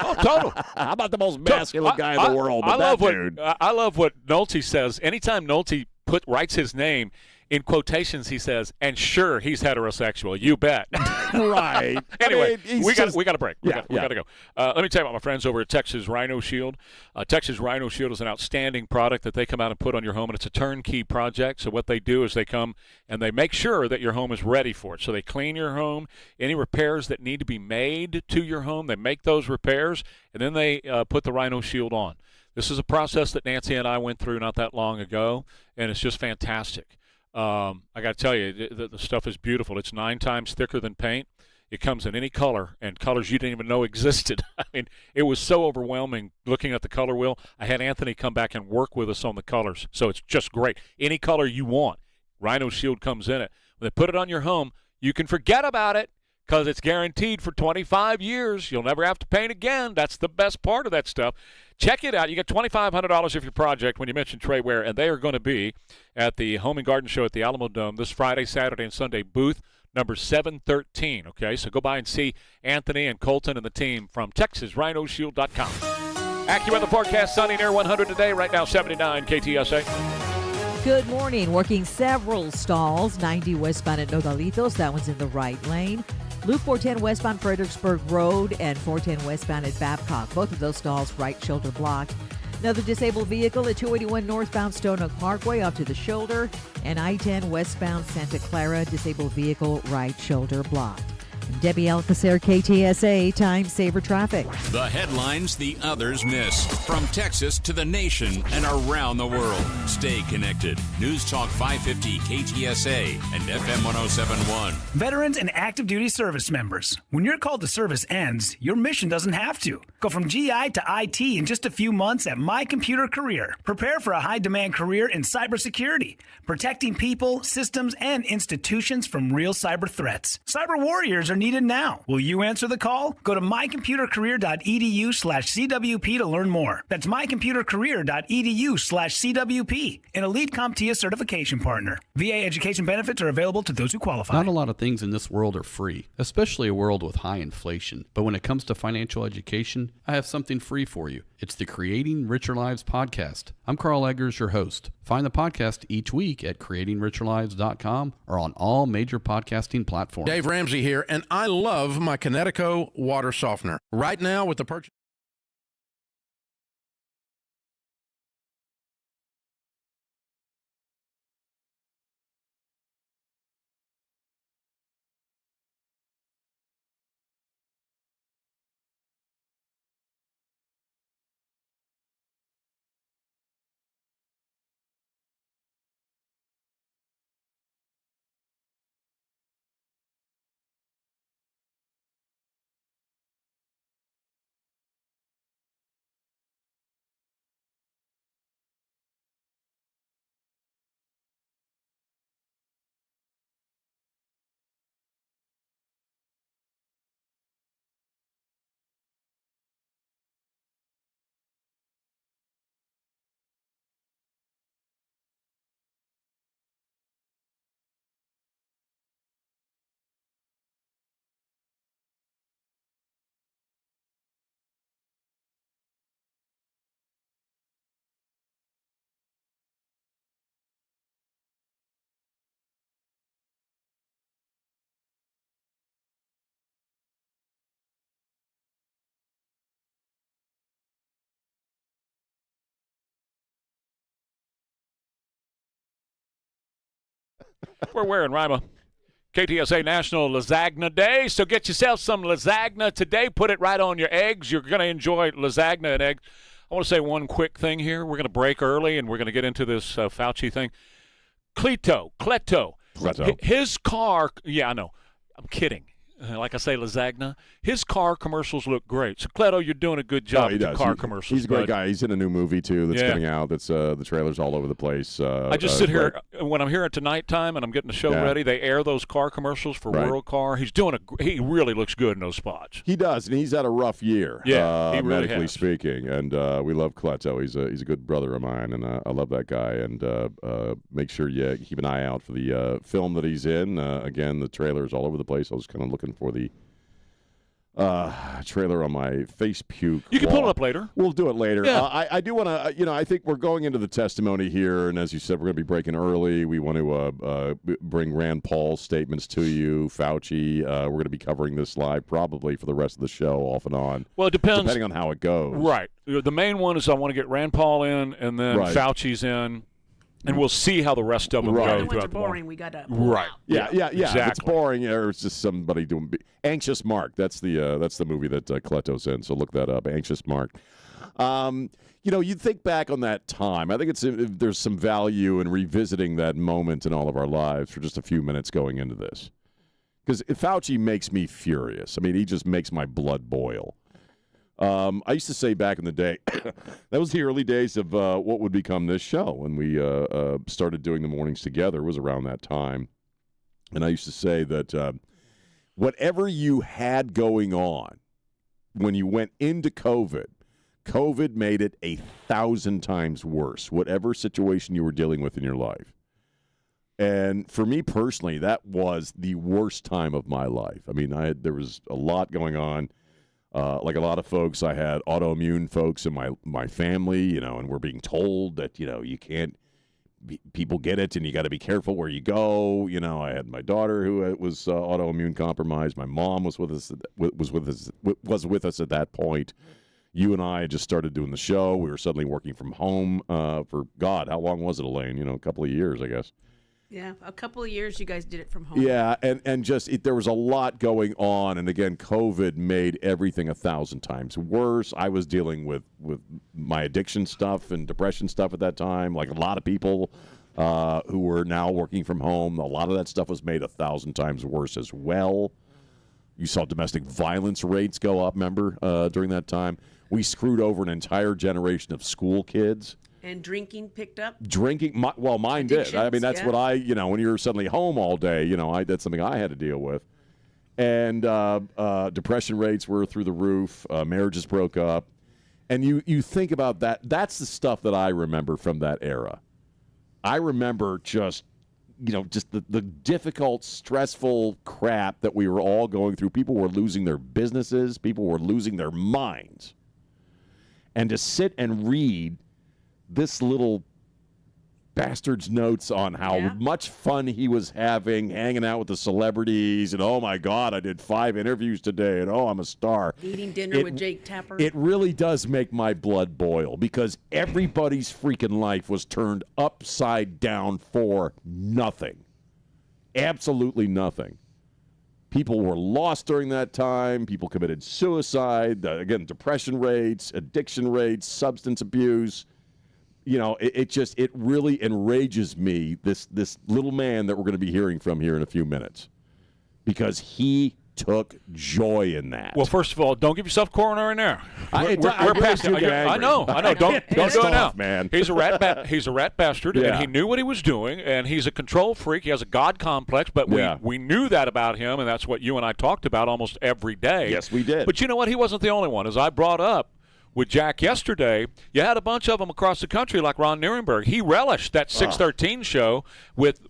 Oh, total. How about the most masculine guy in the world? I love what Nolte says. Anytime Nolte writes his name, in quotations, he says, and sure, he's heterosexual. You bet. Right. Anyway, we got a break. We got to go. Let me tell you about my friends over at Texas Rhino Shield. Texas Rhino Shield is an outstanding product that they come out and put on your home, and it's a turnkey project. So what they do is they come and they make sure that your home is ready for it. So they clean your home. Any repairs that need to be made to your home, they make those repairs, and then they put the Rhino Shield on. This is a process that Nancy and I went through not that long ago, and it's just fantastic. I got to tell you, the stuff is beautiful. It's 9 times thicker than paint. It comes in any color, and colors you didn't even know existed. I mean, it was so overwhelming looking at the color wheel. I had Anthony come back and work with us on the colors, so it's just great. Any color you want, Rhino Shield comes in it. When they put it on your home, you can forget about it because it's guaranteed for 25 years. You'll never have to paint again. That's the best part of that stuff. Check it out. You get $2,500 off your project when you mention Trey Ware, and they are going to be at the Home and Garden Show at the Alamo Dome this Friday, Saturday, and Sunday, booth number 713. Okay, so go by and see Anthony and Colton and the team from TexasRhinoShield.com. AccuWeather forecast, sunny near 100 today. Right now, 79 KTSA. Good morning. Working several stalls. 90 westbound at Nogalitos. That one's in the right lane. Loop 410 westbound Fredericksburg Road and 410 westbound at Babcock. Both of those stalls right shoulder blocked. Another disabled vehicle at 281 northbound Stone Oak Parkway off to the shoulder, and I-10 westbound Santa Clara, disabled vehicle right shoulder blocked. I'm Debbie Alcacer, KTSA, Time Saver Traffic. The headlines the others miss. From Texas to the nation and around the world. Stay connected. News Talk 550 KTSA and FM 1071. Veterans and active duty service members. When your call to service ends, your mission doesn't have to. Go from GI to IT in just a few months at My Computer Career. Prepare for a high-demand career in cybersecurity, protecting people, systems, and institutions from real cyber threats. Cyber warriors are needed now. Will you answer the call? Go to mycomputercareer.edu/CWP to learn more. That's mycomputercareer.edu/CWP, an elite CompTIA certification partner. VA education benefits are available to those who qualify. Not a lot of things in this world are free, especially a world with high inflation. But when it comes to financial education, I have something free for you. It's the Creating Richer Lives podcast. I'm Carl Eggers, your host. Find the podcast each week at creatingricherlives.com or on all major podcasting platforms. Dave Ramsey here, and I love my Connecticut water softener. Right now with the purchase. We're wearing Rima. KTSA National Lasagna Day. So get yourself some lasagna today. Put it right on your eggs. You're going to enjoy lasagna and eggs. I want to say one quick thing here. We're going to break early, and we're going to get into this Fauci thing. Cleto. His car, yeah, I know. I'm kidding. Like I say, lasagna. His car commercials look great. So, Cleto, you're doing a good job with your car commercials. He's a great guy. He's in a new movie, too, that's coming out. That's the trailer's all over the place. I just sit here, when I'm here at nighttime and I'm getting the show ready, they air those car commercials for World Car. He really looks good in those spots. He does, and he's had a rough year, he really medically has. speaking. And we love Cleto. He's a good brother of mine, and I love that guy. And make sure you keep an eye out for the film that he's in. Again, the trailer's all over the place. I was kind of looking for the trailer on my face puke. You can pull it up later. We'll do it later. Yeah. I do want to, I think we're going into the testimony here, and as you said, we're going to be breaking early. We want to bring Rand Paul's statements to you, Fauci. We're going to be covering this live probably for the rest of the show, off and on. Well, it depends. Depending on how it goes. Right. The main one is I want to get Rand Paul in, and then Fauci's in. And we'll see how the rest of them go The throughout ones are the morning. boring. We got to Right. Yeah. If it's Exactly. boring, or it's just somebody doing Anxious Mark. That's the movie that Cleto's in. So look that up, Anxious Mark. You think back on that time. I think there's some value in revisiting that moment in all of our lives for just a few minutes going into this, because Fauci makes me furious. I mean, he just makes my blood boil. I used to say back in the day, that was the early days of what would become this show when we started doing the mornings together. It was around that time. And I used to say that whatever you had going on when you went into COVID made it 1,000 times worse, whatever situation you were dealing with in your life. And for me personally, that was the worst time of my life. I mean, there was a lot going on. Like a lot of folks, I had autoimmune folks in my family, and we're being told that, you can't, people get it and you got to be careful where you go. I had my daughter who was autoimmune compromised. My mom was with us at that point. You and I had just started doing the show. We were suddenly working from home for, God, how long was it, Elaine? A couple of years, I guess. Yeah, a couple of years you guys did it from home. Yeah, and just there was a lot going on, and again, COVID made everything 1,000 times worse. I was dealing with my addiction stuff and depression stuff at that time, like a lot of people who were now working from home. A lot of that stuff was made 1,000 times worse as well. You saw domestic violence rates go up, remember, during that time. We screwed over an entire generation of school kids. And drinking picked up? Mine did. I mean, that's yeah. what when you're suddenly home all day, that's something I had to deal with. And depression rates were through the roof. Marriages broke up. And you think about that. That's the stuff that I remember from that era. I remember just the difficult, stressful crap that we were all going through. People were losing their businesses. People were losing their minds. And to sit and read this little bastard's notes on how much fun he was having, hanging out with the celebrities, and oh my God, I did 5 interviews today, and oh, I'm a star. Eating dinner with Jake Tapper. It really does make my blood boil because everybody's freaking life was turned upside down for nothing. Absolutely nothing. People were lost during that time. People committed suicide. Again, depression rates, addiction rates, substance abuse. It really enrages me, this little man that we're going to be hearing from here in a few minutes, because he took joy in that. Well, first of all, don't give yourself coronary now. We're past it. I know. Don't do it now, man. He's a rat bastard, and he knew what he was doing, and he's a control freak. He has a God complex, but we knew that about him, and that's what you and I talked about almost every day. Yes, we did. But you know what? He wasn't the only one. As I brought up with Jack yesterday, you had a bunch of them across the country like Ron Nirenberg. He relished that 613 show with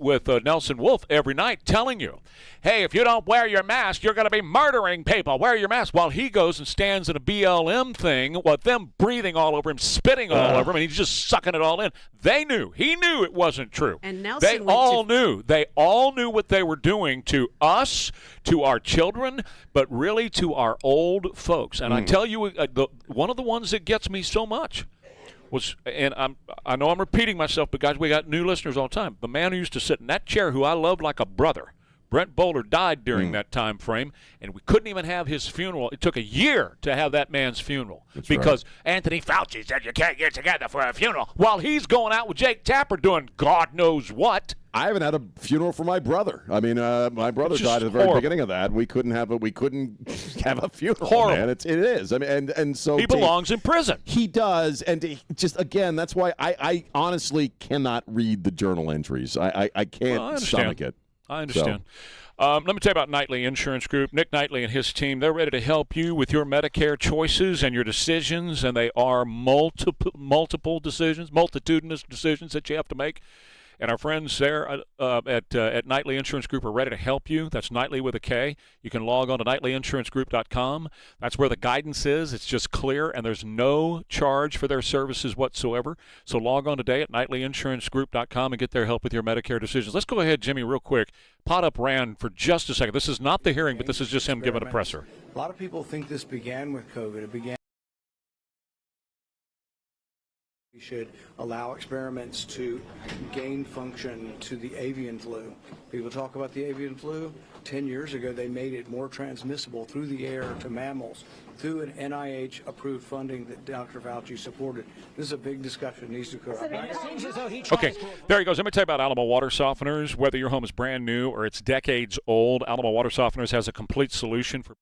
Nelson Wolf every night, telling you, hey, if you don't wear your mask, you're going to be murdering people. Wear your mask. While he goes and stands in a BLM thing with them breathing all over him, spitting all over him, and he's just sucking it all in. They knew. He knew it wasn't true. And Nelson They all knew. They all knew what they were doing to us, to our children, but really to our old folks. And I tell you, one of the ones that gets me so much was, and I know I'm repeating myself, but guys, we got new listeners all the time. The man who used to sit in that chair, who I loved like a brother, Brent Bowler, died during that time frame, and we couldn't even have his funeral. It took a year to have that man's funeral because Anthony Fauci said you can't get together for a funeral while he's going out with Jake Tapper doing God knows what. I haven't had a funeral for my brother. I mean, my brother died at the very beginning of that. We couldn't have a funeral. Horrible. Man. It is. I mean, and so he belongs in prison. He does, and just again, that's why I honestly cannot read the journal entries. I can't stomach it. I understand. Let me tell you about Knightley Insurance Group. Nick Knightley and his team, they're ready to help you with your Medicare choices and your decisions, and they are multiple decisions, multitudinous decisions that you have to make. And our friends there at Knightley Insurance Group are ready to help you. That's Knightley with a K. You can log on to KnightleyInsuranceGroup.com. That's where the guidance is. It's just clear, and there's no charge for their services whatsoever. So log on today at KnightleyInsuranceGroup.com and get their help with your Medicare decisions. Let's go ahead, Jimmy, real quick. Pot up Rand for just a second. This is not the hearing, but this is just him giving a presser. A lot of people think this began with COVID. It began. We should allow experiments to gain function to the avian flu. People talk about the avian flu. 10 years ago, they made it more transmissible through the air to mammals through an NIH-approved funding that Dr. Fauci supported. This is a big discussion. It needs to occur. Okay, there he goes. Let me tell you about Alamo Water Softeners. Whether your home is brand new or it's decades old, Alamo Water Softeners has a complete solution for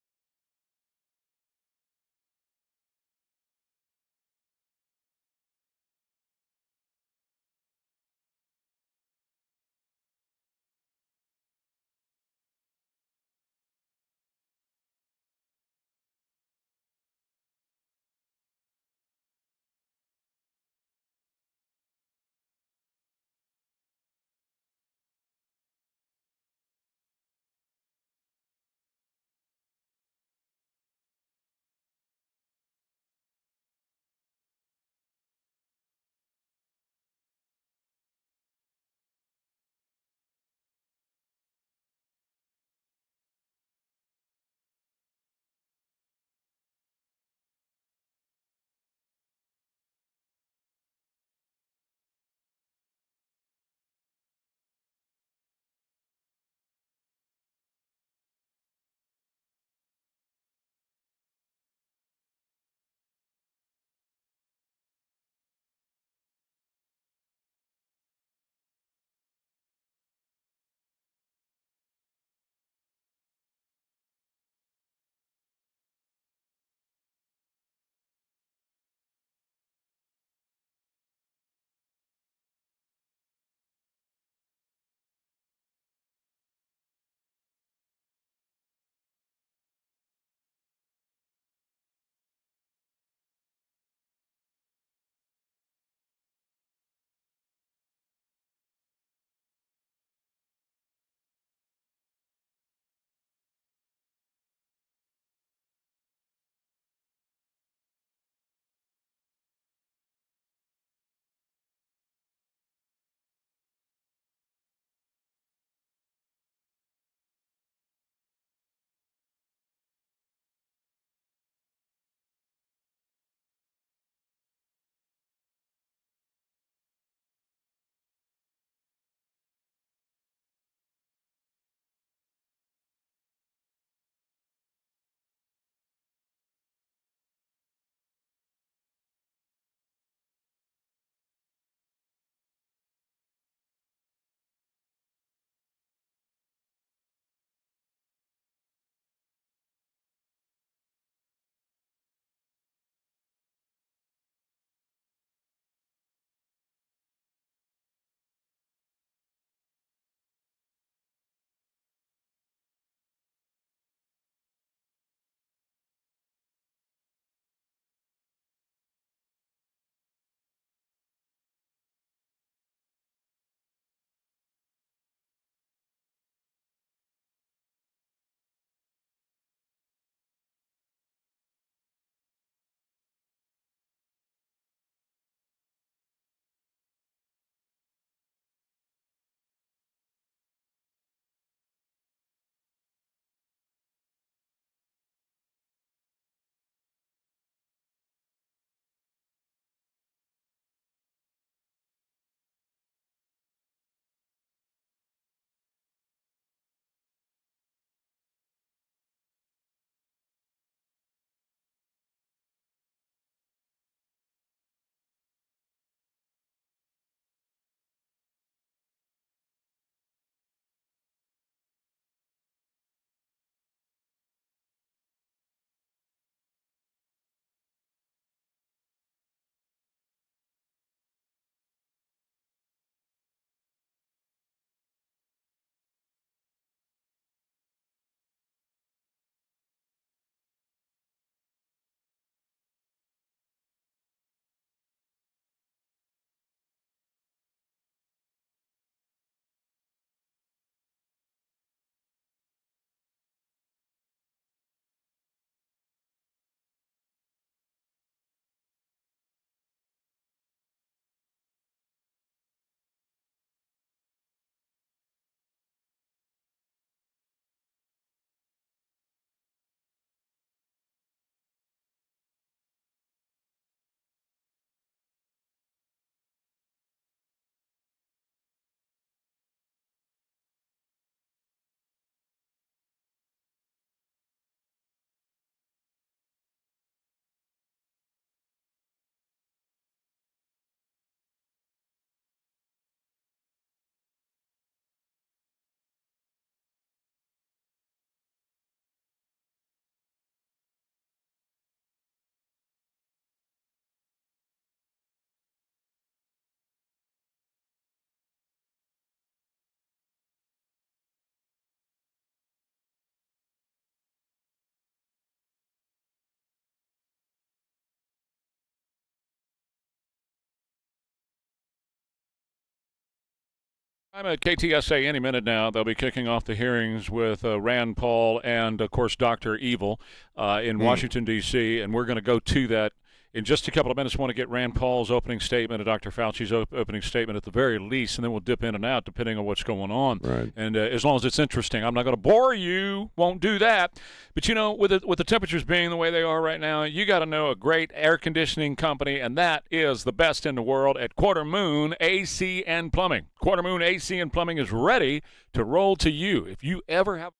I'm at KTSA any minute now. They'll be kicking off the hearings with Rand Paul and, of course, Dr. Evil in Washington, D.C., and we're going to go to that in just a couple of minutes. I want to get Rand Paul's opening statement and Dr. Fauci's opening statement at the very least, and then we'll dip in and out depending on what's going on. Right. And as long as it's interesting, I'm not going to bore you. Won't do that. But, with the temperatures being the way they are right now, you got to know a great air conditioning company, and that is the best in the world at Quarter Moon AC and Plumbing. Quarter Moon AC and Plumbing is ready to roll to you. If you ever have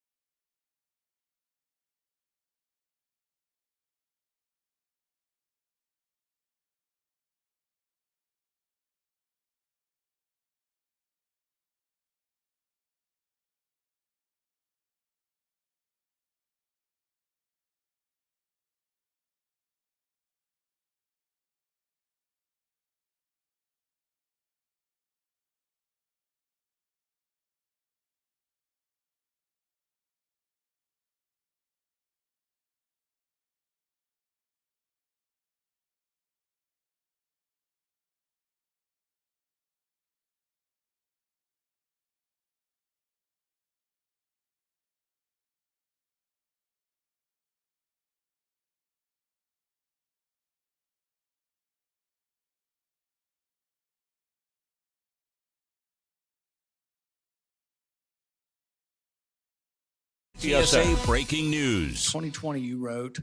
KTSA breaking news. 2020, you wrote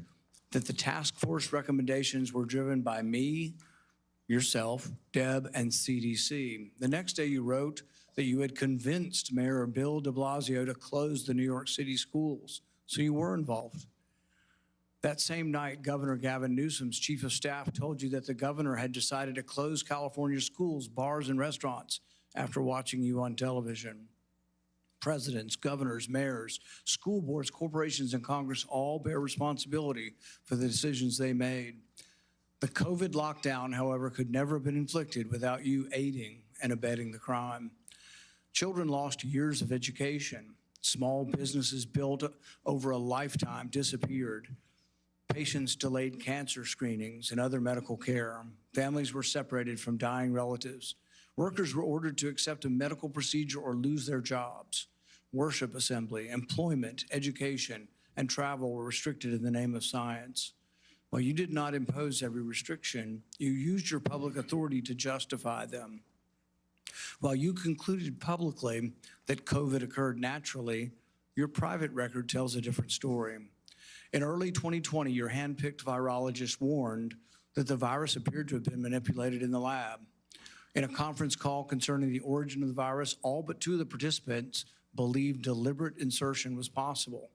that the task force recommendations were driven by me, yourself, Deb, and CDC. The next day, you wrote that you had convinced Mayor Bill de Blasio to close the New York City schools, so you were involved. That same night, Governor Gavin Newsom's chief of staff told you that the governor had decided to close California schools, bars, and restaurants after watching you on television. Presidents, governors, mayors, school boards, corporations, and Congress all bear responsibility for the decisions they made. The COVID lockdown, however, could never have been inflicted without you aiding and abetting the crime. Children lost years of education. Small businesses built over a lifetime disappeared. Patients delayed cancer screenings and other medical care. Families were separated from dying relatives. Workers were ordered to accept a medical procedure or lose their jobs. Worship assembly, employment, education, and travel were restricted in the name of science. While you did not impose every restriction, you used your public authority to justify them. While you concluded publicly that COVID occurred naturally, your private record tells a different story. In early 2020, your hand-picked virologist warned that the virus appeared to have been manipulated in the lab. In a conference call concerning the origin of the virus, all but two of the participants believed deliberate insertion was possible.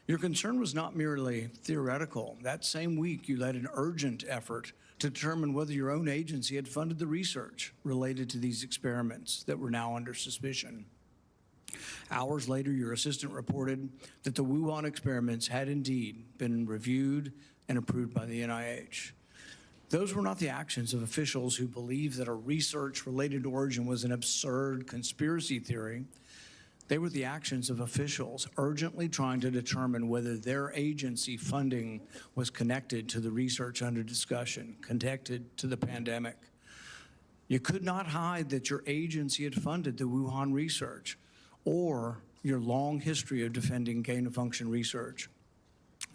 Your concern was not merely theoretical. That same week, you led an urgent effort to determine whether your own agency had funded the research related to these experiments that were now under suspicion. Hours later, your assistant reported that the Wuhan experiments had indeed been reviewed and approved by the NIH. Those were not the actions of officials who believed that a research-related origin was an absurd conspiracy theory. They were the actions of officials urgently trying to determine whether their agency funding was connected to the research under discussion, connected to the pandemic. You could not hide that your agency had funded the Wuhan research or your long history of defending gain-of-function research.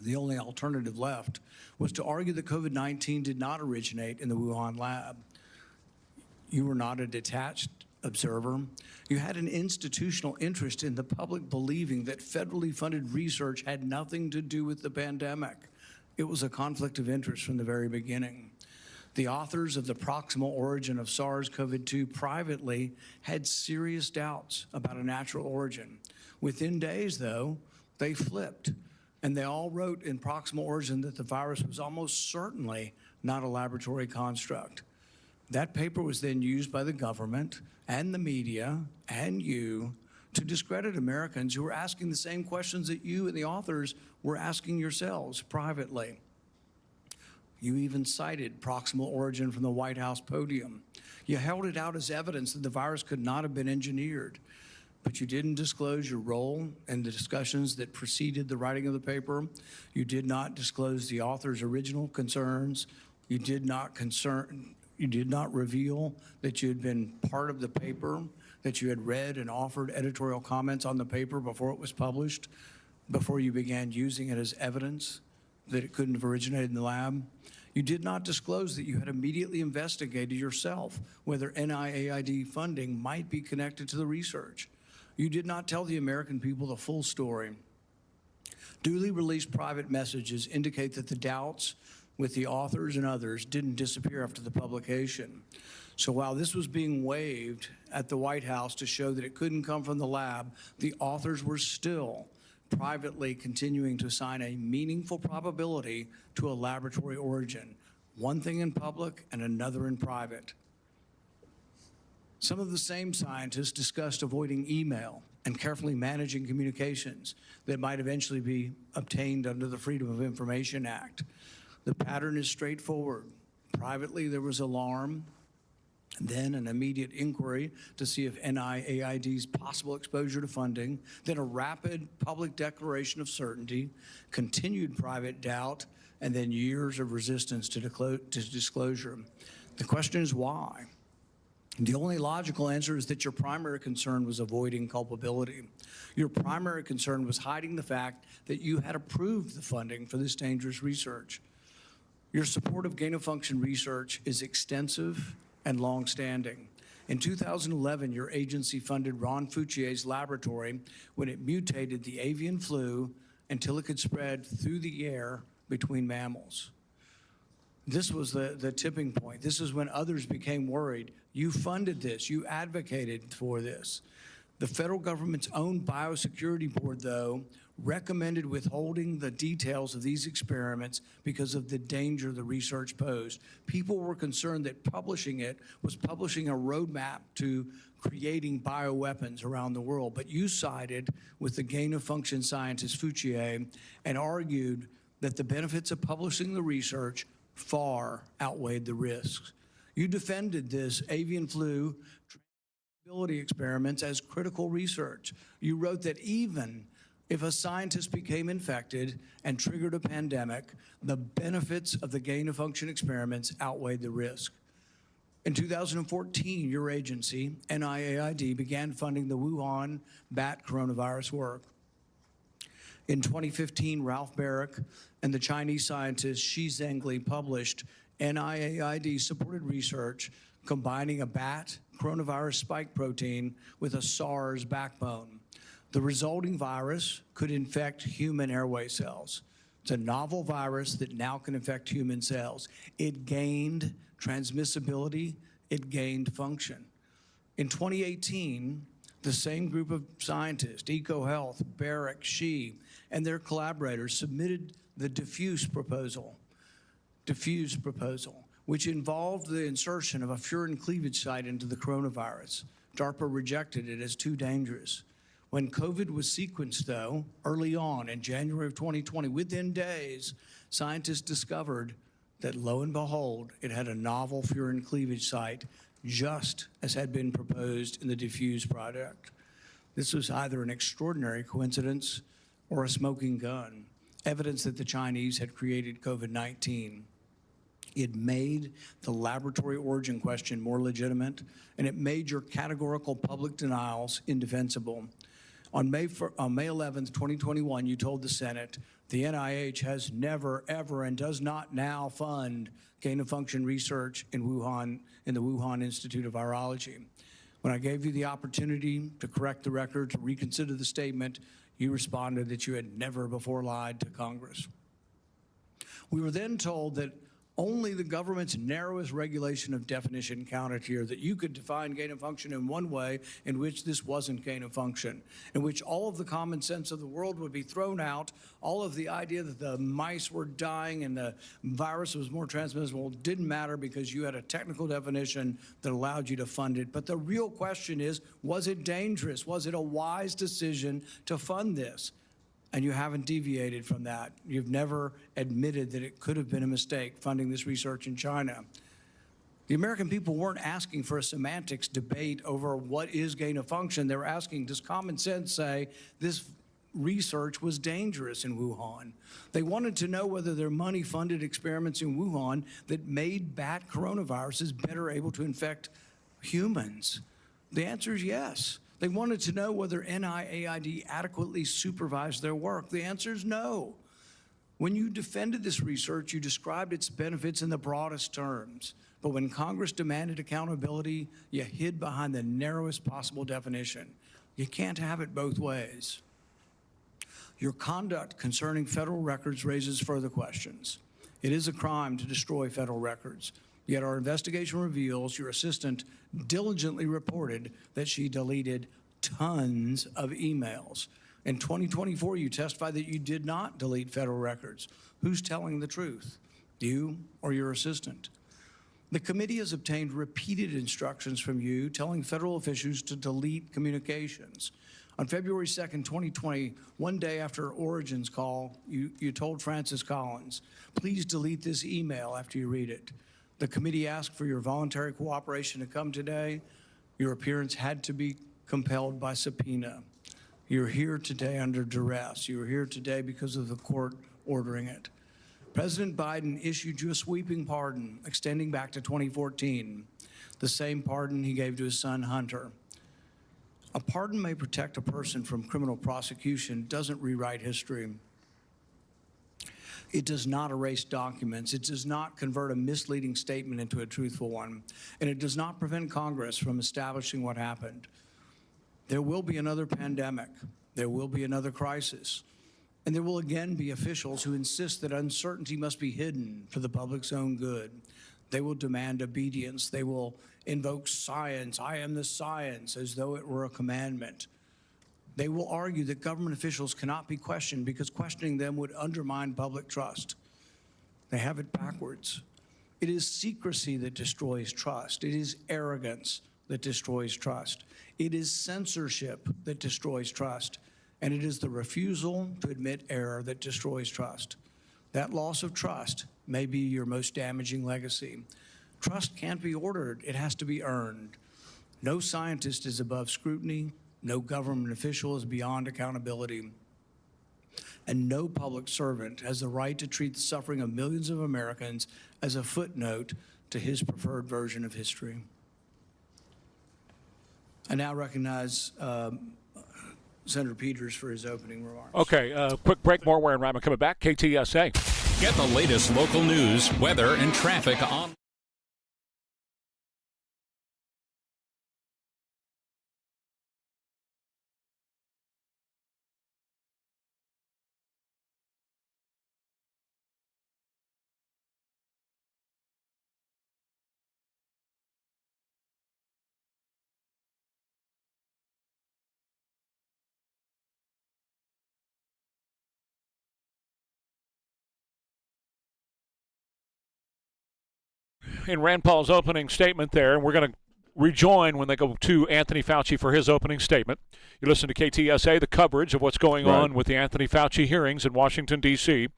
The only alternative left was to argue that COVID-19 did not originate in the Wuhan lab. You were not a detached observer. You had an institutional interest in the public believing that federally funded research had nothing to do with the pandemic. It was a conflict of interest from the very beginning. The authors of the proximal origin of SARS-CoV-2 privately had serious doubts about a natural origin. Within days, though, they flipped, and they all wrote in proximal origin that the virus was almost certainly not a laboratory construct. That paper was then used by the government and the media and you to discredit Americans who were asking the same questions that you and the authors were asking yourselves privately. You even cited proximal origin from the White House podium. You held it out as evidence that the virus could not have been engineered, but you didn't disclose your role in the discussions that preceded the writing of the paper. You did not disclose the author's original concerns. You did not reveal that you had been part of the paper that you had read and offered editorial comments on the paper before it was published, before you began using it as evidence that it couldn't have originated in the lab. You did not disclose that you had immediately investigated yourself whether NIAID funding might be connected to the research. You did not tell the American people the full story. Duly released private messages indicate that the doubts with the authors and others didn't disappear after the publication. So while this was being waived at the White House to show that it couldn't come from the lab, the authors were still privately continuing to assign a meaningful probability to a laboratory origin, one thing in public and another in private. Some of the same scientists discussed avoiding email and carefully managing communications that might eventually be obtained under the Freedom of Information Act. The pattern is straightforward. Privately, there was alarm, then an immediate inquiry to see if NIAID's possible exposure to funding, then a rapid public declaration of certainty, continued private doubt, and then years of resistance to disclosure. The question is why? The only logical answer is that your primary concern was avoiding culpability. Your primary concern was hiding the fact that you had approved the funding for this dangerous research. Your support of gain-of-function research is extensive and long-standing. In 2011, your agency funded Ron Fauci's laboratory when it mutated the avian flu until it could spread through the air between mammals. This was the tipping point. This is when others became worried. You funded this. You advocated for this. The federal government's own biosecurity board, though, recommended withholding the details of these experiments because of the danger the research posed. People were concerned that publishing it was publishing a roadmap to creating bioweapons around the world. But you sided with the gain-of-function scientist Fauci and argued that the benefits of publishing the research far outweighed the risks. You defended this avian flu transmissibility experiments as critical research. You wrote that even if a scientist became infected and triggered a pandemic, the benefits of the gain-of-function experiments outweighed the risk. In 2014, your agency, NIAID, began funding the Wuhan bat coronavirus work. In 2015, Ralph Barrick and the Chinese scientist Shi Zhengli published NIAID-supported research combining a bat coronavirus spike protein with a SARS backbone. The resulting virus could infect human airway cells. It's a novel virus that now can infect human cells. It gained transmissibility, it gained function. In 2018, the same group of scientists, EcoHealth, Barrick, Shi, and their collaborators submitted the diffuse proposal, which involved the insertion of a furin cleavage site into the coronavirus. DARPA rejected it as too dangerous. When COVID was sequenced, though, early on in January of 2020, within days, scientists discovered that, lo and behold, it had a novel furin cleavage site, just as had been proposed in the diffuse product. This was either an extraordinary coincidence or a smoking gun, evidence that the Chinese had created COVID-19. It made the laboratory origin question more legitimate, and it made your categorical public denials indefensible. On May 11th, 2021, you told the Senate, the NIH has never, ever, and does not now fund gain-of-function research in Wuhan, in the Wuhan Institute of Virology. When I gave you the opportunity to correct the record, to reconsider the statement, you responded that you had never before lied to Congress. We were then told that only the government's narrowest regulation of definition counted here, that you could define gain of function in one way in which this wasn't gain of function, in which all of the common sense of the world would be thrown out, all of the idea that the mice were dying and the virus was more transmissible didn't matter because you had a technical definition that allowed you to fund it. But the real question is, was it dangerous? Was it a wise decision to fund this? And you haven't deviated from that. You've never admitted that it could have been a mistake funding this research in China. The American people weren't asking for a semantics debate over what is gain of function. They were asking, does common sense say this research was dangerous in Wuhan? They wanted to know whether their money funded experiments in Wuhan that made bat coronaviruses better able to infect humans. The answer is yes. They wanted to know whether NIAID adequately supervised their work. The answer is no. When you defended this research, you described its benefits in the broadest terms. But when Congress demanded accountability, you hid behind the narrowest possible definition. You can't have it both ways. Your conduct concerning federal records raises further questions. It is a crime to destroy federal records. Yet our investigation reveals your assistant diligently reported that she deleted tons of emails. In 2024, you testified that you did not delete federal records. Who's telling the truth, you or your assistant? The committee has obtained repeated instructions from you telling federal officials to delete communications. On February 2nd, 2020, one day after Origin's call, you told Francis Collins, please delete this email after you read it. The committee asked for your voluntary cooperation to come today. Your appearance had to be compelled by subpoena. You're here today under duress. You're here today because of the court ordering it. President Biden issued you a sweeping pardon extending back to 2014, the same pardon he gave to his son Hunter. A pardon may protect a person from criminal prosecution, doesn't rewrite history. It does not erase documents. It does not convert a misleading statement into a truthful one. And it does not prevent Congress from establishing what happened. There will be another pandemic. There will be another crisis. And there will again be officials who insist that uncertainty must be hidden for the public's own good. They will demand obedience. They will invoke science. I am the science, as though it were a commandment. They will argue that government officials cannot be questioned because questioning them would undermine public trust. They have it backwards. It is secrecy that destroys trust. It is arrogance that destroys trust. It is censorship that destroys trust. And it is the refusal to admit error that destroys trust. That loss of trust may be your most damaging legacy. Trust can't be ordered. It has to be earned. No scientist is above scrutiny. No government official is beyond accountability. And no public servant has the right to treat the suffering of millions of Americans as a footnote to his preferred version of history. I now recognize Senator Peters for his opening remarks. Okay, quick break. More Ware and Rima coming back. KTSA. Get the latest local news, weather, and traffic on. In Rand Paul's opening statement there, and we're going to rejoin when they go to Anthony Fauci for his opening statement. You listen to KTSA, the coverage of what's going on with the Anthony Fauci hearings in Washington, D.C.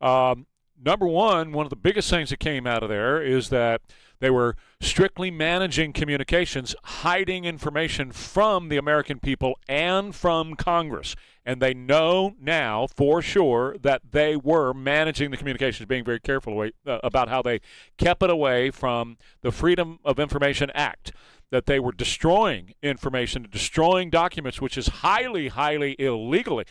Number one of the biggest things that came out of there is that they were strictly managing communications, hiding information from the American people and from Congress. And they know now for sure that they were managing the communications, being very careful about how they kept it away from the Freedom of Information Act, that they were destroying information, destroying documents, which is highly, highly illegal.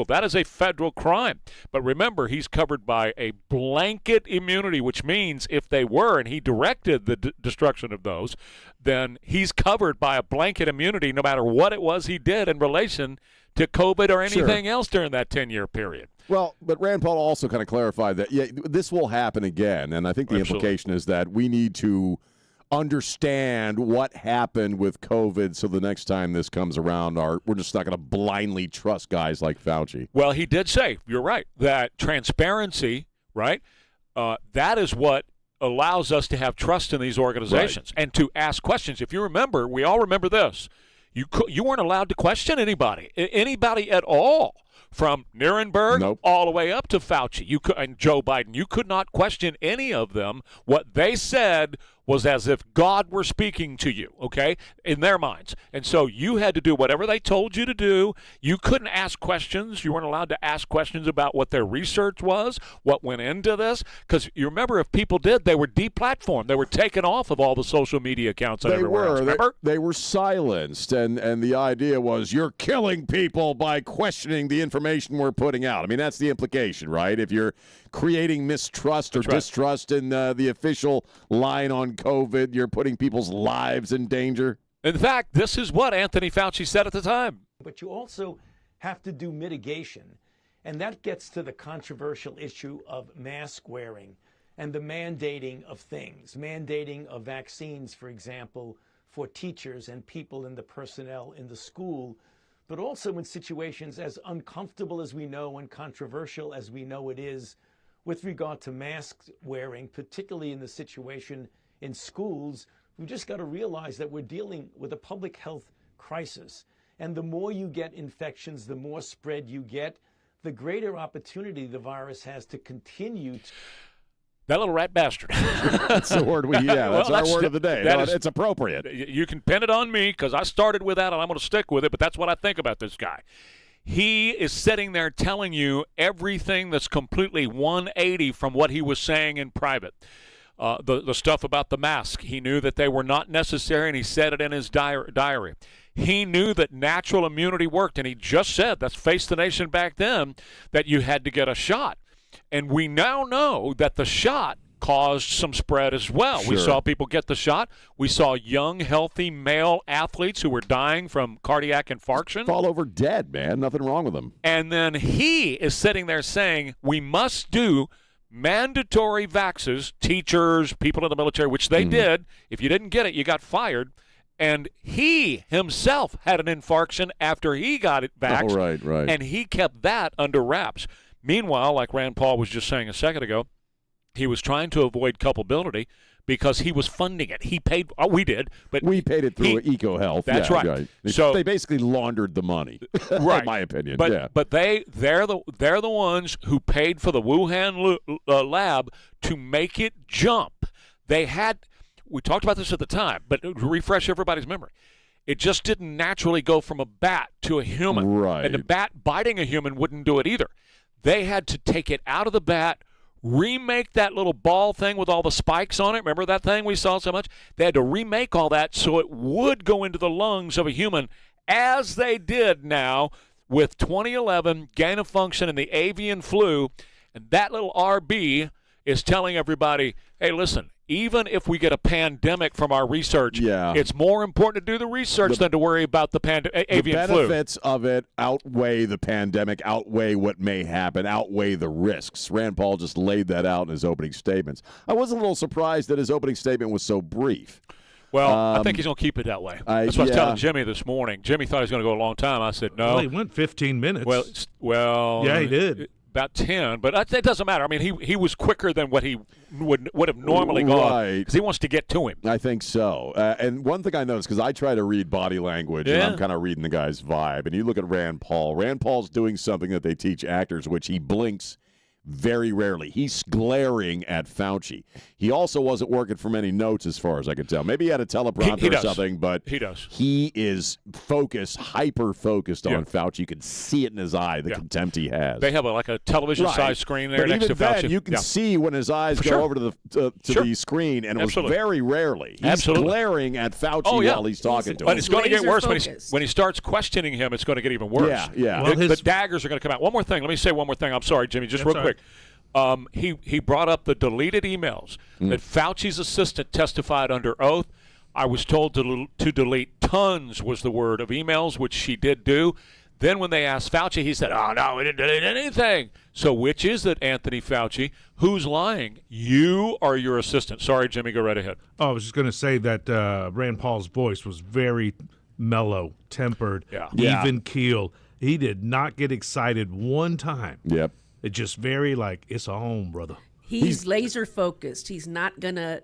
That is a federal crime. But remember, he's covered by a blanket immunity, which means if they were, and he directed the destruction of those, then he's covered by a blanket immunity no matter what it was he did in relation to COVID or anything else during that 10-year period. Well, but Rand Paul also kind of clarified that, this will happen again. And I think the implication is that we need to understand what happened with COVID so the next time this comes around, we're just not going to blindly trust guys like Fauci. Well, he did say, you're right, that transparency, right, that is what allows us to have trust in these organizations and to ask questions. If you remember, we all remember this. You weren't allowed to question anybody at all, from Nuremberg all the way up to Fauci and Joe Biden. You could not question any of them. What they said was as if God were speaking to you, okay, in their minds. And so you had to do whatever they told you to do. You couldn't ask questions. You weren't allowed to ask questions about what their research was, what went into this. Because you remember, if people did, they were deplatformed. They were taken off of all the social media accounts and everywhere else. Remember? They were silenced, and the idea was you're killing people by questioning the information we're putting out. I mean, that's the implication, right? If you're creating mistrust or distrust in the official line on COVID, you're putting people's lives in danger. In fact, this is what Anthony Fauci said at the time. But you also have to do mitigation, and that gets to the controversial issue of mask wearing and the mandating of things, mandating of vaccines, for example, for teachers and people in the personnel in the school, but also in situations as uncomfortable as we know and controversial as we know it is with regard to mask wearing, particularly in the situation in schools. We've just got to realize that we're dealing with a public health crisis. And the more you get infections, the more spread you get, the greater opportunity the virus has to continue to... That little rat bastard. That's the word that's our word of the day. It's appropriate. You can pin it on me because I started with that and I'm going to stick with it, but that's what I think about this guy. He is sitting there telling you everything that's completely 180 from what he was saying in private. The stuff about the mask, he knew that they were not necessary, and he said it in his diary. He knew that natural immunity worked, and he just said, that's Face the Nation back then, that you had to get a shot. And we now know that the shot caused some spread as well. Sure. We saw people get the shot. We saw young, healthy male athletes who were dying from cardiac infarction. Fall over dead, man. Nothing wrong with them. And then he is sitting there saying, we must do mandatory vaxes, teachers, people in the military, which they did. If you didn't get it, you got fired. And he himself had an infarction after he got it vaxxed. Oh, right. And he kept that under wraps. Meanwhile, like Rand Paul was just saying a second ago, he was trying to avoid culpability because he was funding it. He paid. We did, but we paid it through EcoHealth. That's right. So they basically laundered the money, right? In my opinion. But they're the ones who paid for the Wuhan lab to make it jump. They had. We talked about this at the time, but to refresh everybody's memory, it just didn't naturally go from a bat to a human. Right. And the bat biting a human wouldn't do it either. They had to take it out of the bat, remake that little ball thing with all the spikes on it. Remember that thing we saw so much? They had to remake all that so it would go into the lungs of a human, as they did now with 2011 gain of function in the avian flu. And that little RB is telling everybody, hey, listen, even if we get a pandemic from our research, it's more important to do the research than to worry about the avian flu. The benefits of it outweigh the pandemic, outweigh what may happen, outweigh the risks. Rand Paul just laid that out in his opening statements. I was a little surprised that his opening statement was so brief. Well, I think he's going to keep it that way. That's what I was telling Jimmy this morning. Jimmy thought he was going to go a long time. I said, no. Well, he went 15 minutes. Well, yeah, he did. About 10, but it doesn't matter. I mean, he was quicker than what he would have normally gone because he wants to get to him. I think so. And one thing I noticed, because I try to read body language, and I'm kind of reading the guy's vibe, and you look at Rand Paul. Rand Paul's doing something that they teach actors, which he blinks very rarely. He's glaring at Fauci. He also wasn't working from any notes as far as I could tell. Maybe he had a teleprompter or something, but he is focused, hyper-focused on Fauci. You can see it in his eye, the contempt he has. They have like a television-sized screen there next to Fauci. Then, you can see when his eyes go over to the screen, and it was very rarely. He's glaring at Fauci while he's talking to him. But it's going to get worse when he starts questioning him. It's going to get even worse. Yeah. Well, the daggers are going to come out. One more thing. Let me say one more thing. I'm sorry, Jimmy, just real quick. He brought up the deleted emails that Fauci's assistant testified under oath. I was told to delete tons was the word of emails, which she did do. Then when they asked Fauci, he said, oh, no, we didn't delete anything. So which is it, Anthony Fauci? Who's lying? You or your assistant? Sorry, Jimmy, go right ahead. Oh, I was just going to say that Rand Paul's voice was very mellow, tempered, even keel. He did not get excited one time. Yep. It's just very like, it's a home, brother. He's laser focused. He's not going to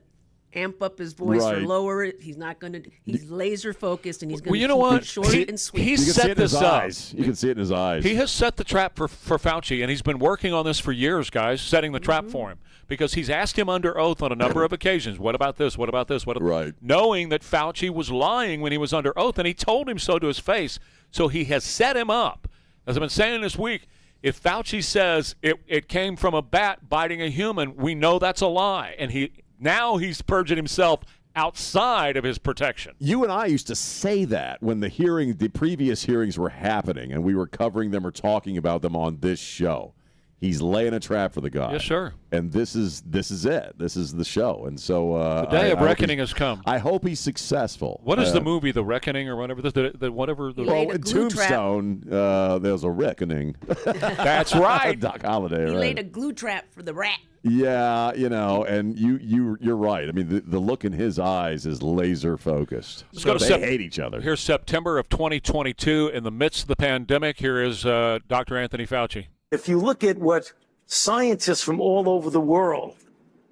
amp up his voice or Right. lower it. He's not going to. He's laser focused, and he's going to you know keep what? it short and sweet. He You can see set it in his this up. eyes. You can see it in his eyes. He has set the trap for Fauci, and he's been working on this for years, guys, setting the trap for him. Because he's asked him under oath on a number of occasions, what about this, what about this, right. knowing that Fauci was lying when he was under oath, and he told him so to his face. So he has set him up. As I've been saying this week, if Fauci says it came from a bat biting a human, we know that's a lie. And he's purging himself outside of his protection. You and I used to say that when the previous hearings were happening, and we were covering them or talking about them on this show. He's laying a trap for the guy. Yes, sir. And this is it. This is the show. And so the day of reckoning has come. I hope he's successful. What is the movie, The Reckoning, or whatever? Well, in Tombstone, there's a reckoning. That's right. Doc Holliday. He right. laid a glue trap for the rat. Yeah, and you're right. I mean, the look in his eyes is laser focused. Let's go to they hate each other. Here's September of 2022. In the midst of the pandemic, here is Dr. Anthony Fauci. If you look at what scientists from all over the world,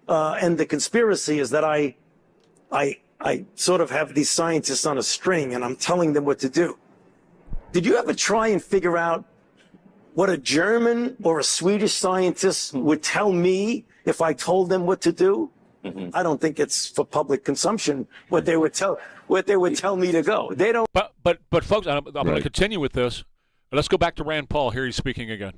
and the conspiracy is that I sort of have these scientists on a string and I'm telling them what to do. Did you ever try and figure out what a German or a Swedish scientist would tell me if I told them what to do? I don't think it's for public consumption what they would tell me to go. They don't. But folks, I'm going to continue with this. Let's go back to Rand Paul. Here he's speaking again.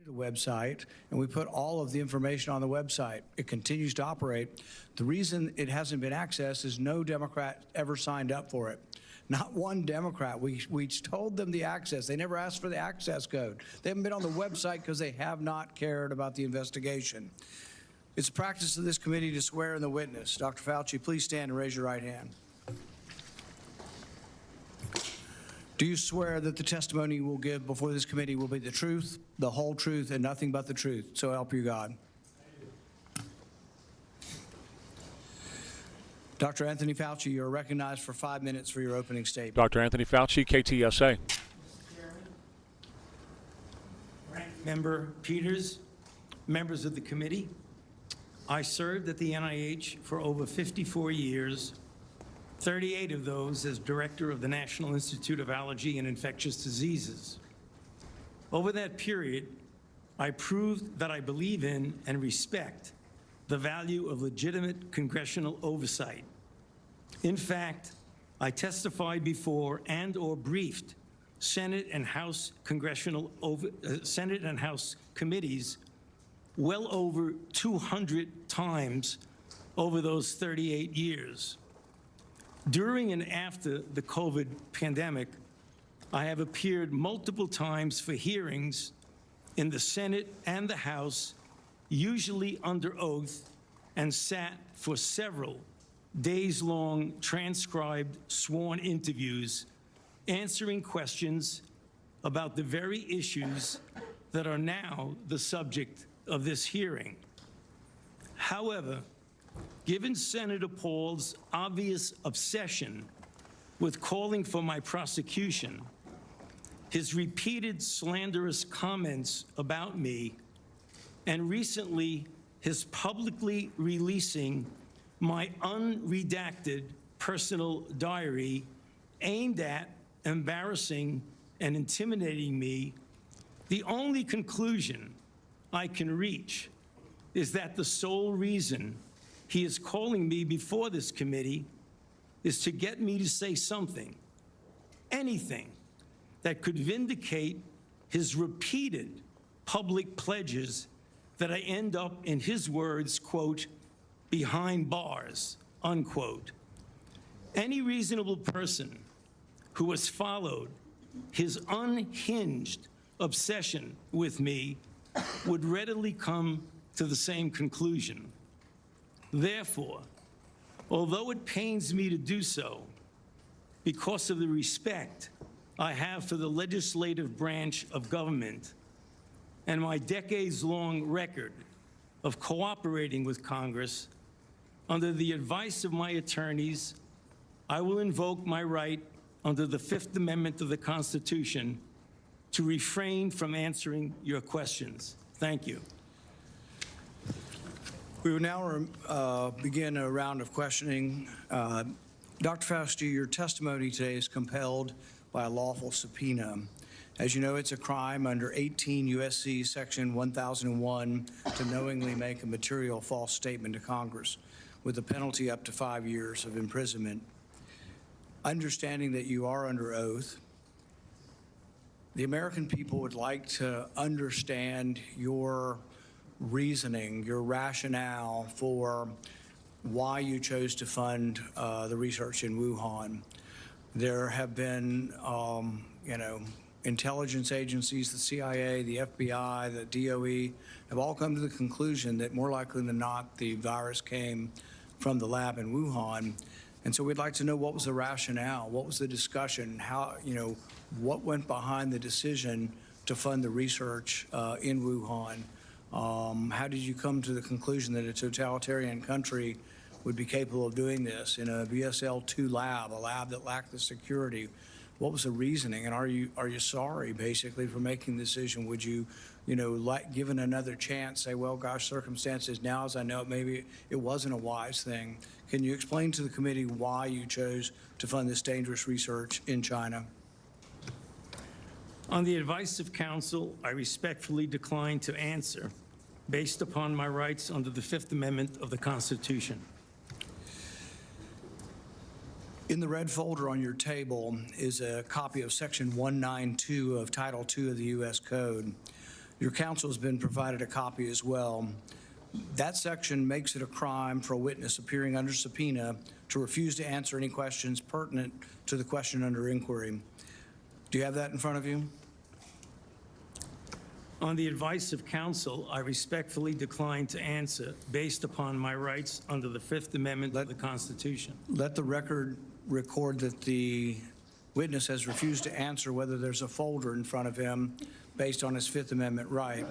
A website, and we put all of the information on the website. It continues to operate. The reason it hasn't been accessed is no Democrat ever signed up for it. Not one Democrat. We told them the access. They never asked for the access code. They haven't been on the website because they have not cared about the investigation. It's a practice of this committee to swear in the witness. Dr. Fauci, please stand and raise your right hand. Do you swear that the testimony you will give before this committee will be the truth, the whole truth, and nothing but the truth? So help you God. Dr. Anthony Fauci, you are recognized for 5 minutes for your opening statement. Dr. Anthony Fauci, KTSA. Member Peters, members of the committee, I served at the NIH for over 54 years, 38 of those as director of the National Institute of Allergy and Infectious Diseases. Over that period, I proved that I believe in and respect the value of legitimate congressional oversight. In fact, I testified before and/or briefed Senate and House Senate and House committees well over 200 times over those 38 years. During and after the COVID pandemic, I have appeared multiple times for hearings in the Senate and the House, usually under oath, and sat for several days-long transcribed sworn interviews, answering questions about the very issues that are now the subject of this hearing. However, given Senator Paul's obvious obsession with calling for my prosecution, his repeated slanderous comments about me, and recently his publicly releasing my unredacted personal diary aimed at embarrassing and intimidating me, the only conclusion I can reach is that the sole reason he is calling me before this committee is to get me to say something, anything, that could vindicate his repeated public pledges that I end up, in his words, quote, behind bars, unquote. Any reasonable person who has followed his unhinged obsession with me would readily come to the same conclusion. Therefore, although it pains me to do so, because of the respect I have for the legislative branch of government and my decades-long record of cooperating with Congress, under the advice of my attorneys, I will invoke my right under the Fifth Amendment of the Constitution to refrain from answering your questions. Thank you. We will now begin a round of questioning. Dr. Fauci, your testimony today is compelled by a lawful subpoena. As you know, it's a crime under 18 U.S.C. Section 1001 to knowingly make a material false statement to Congress, with a penalty up to 5 years of imprisonment. Understanding that you are under oath, the American people would like to understand your reasoning, your rationale for why you chose to fund the research in Wuhan. There have been, intelligence agencies, the CIA, the FBI, the DOE, have all come to the conclusion that more likely than not, the virus came from the lab in Wuhan. And so we'd like to know what was the rationale, what was the discussion, how, what went behind the decision to fund the research in Wuhan. How did you come to the conclusion that a totalitarian country would be capable of doing this in a BSL-2 lab, a lab that lacked the security? What was the reasoning, and are you sorry, basically, for making the decision? Would you, given another chance, say, well, gosh, circumstances now, as I know it, maybe it wasn't a wise thing. Can you explain to the committee why you chose to fund this dangerous research in China? On the advice of counsel, I respectfully decline to answer based upon my rights under the Fifth Amendment of the Constitution. In the red folder on your table is a copy of Section 192 of Title II of the U.S. Code. Your counsel has been provided a copy as well. That section makes it a crime for a witness appearing under subpoena to refuse to answer any questions pertinent to the question under inquiry. Do you have that in front of you? On the advice of counsel, I respectfully decline to answer based upon my rights under the Fifth Amendment of the Constitution. Let the record record that the witness has refused to answer whether there's a folder in front of him based on his Fifth Amendment right.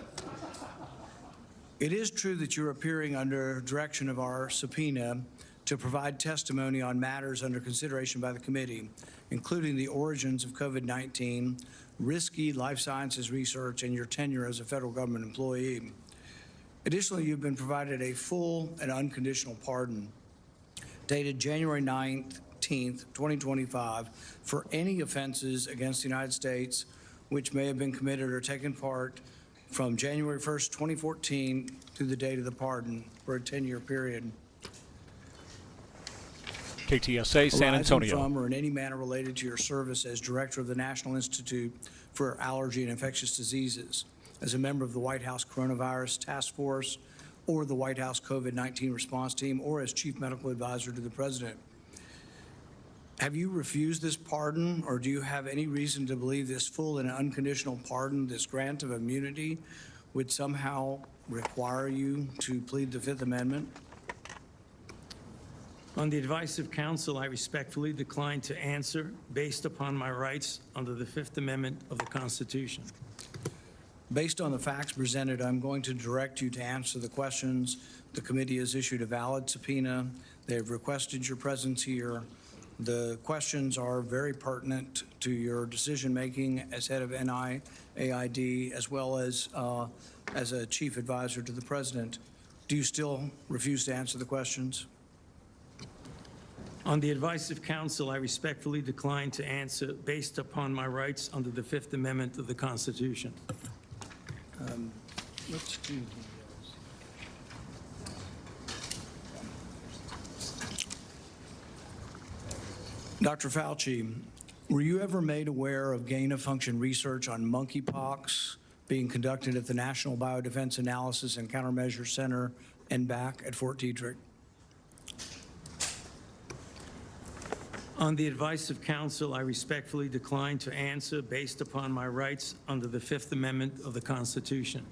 It is true that you're appearing under direction of our subpoena to provide testimony on matters under consideration by the committee, including the origins of COVID-19, risky life sciences research, and your tenure as a federal government employee. Additionally, you've been provided a full and unconditional pardon dated January 19th, 2025, for any offenses against the United States which may have been committed or taken part from January 1st, 2014 through the date of the pardon for a 10-year period. KTSA, San Antonio. Arising from or in any manner related to your service as Director of the National Institute for Allergy and Infectious Diseases, as a member of the White House Coronavirus Task Force, or the White House COVID-19 Response Team, or as Chief Medical Advisor to the President. Have you refused this pardon, or do you have any reason to believe this full and unconditional pardon, this grant of immunity, would somehow require you to plead the Fifth Amendment? On the advice of counsel, I respectfully decline to answer based upon my rights under the Fifth Amendment of the Constitution. Based on the facts presented, I'm going to direct you to answer the questions. The committee has issued a valid subpoena. They have requested your presence here. The questions are very pertinent to your decision-making as head of NIAID, as well as a chief advisor to the president. Do you still refuse to answer the questions? On the advice of counsel, I respectfully decline to answer based upon my rights under the Fifth Amendment of the Constitution. Let's do Dr. Fauci, were you ever made aware of gain-of-function research on monkeypox being conducted at the National Biodefense Analysis and Countermeasure Center and back at Fort Detrick? On the advice of counsel, I respectfully decline to answer based upon my rights under the Fifth Amendment of the Constitution.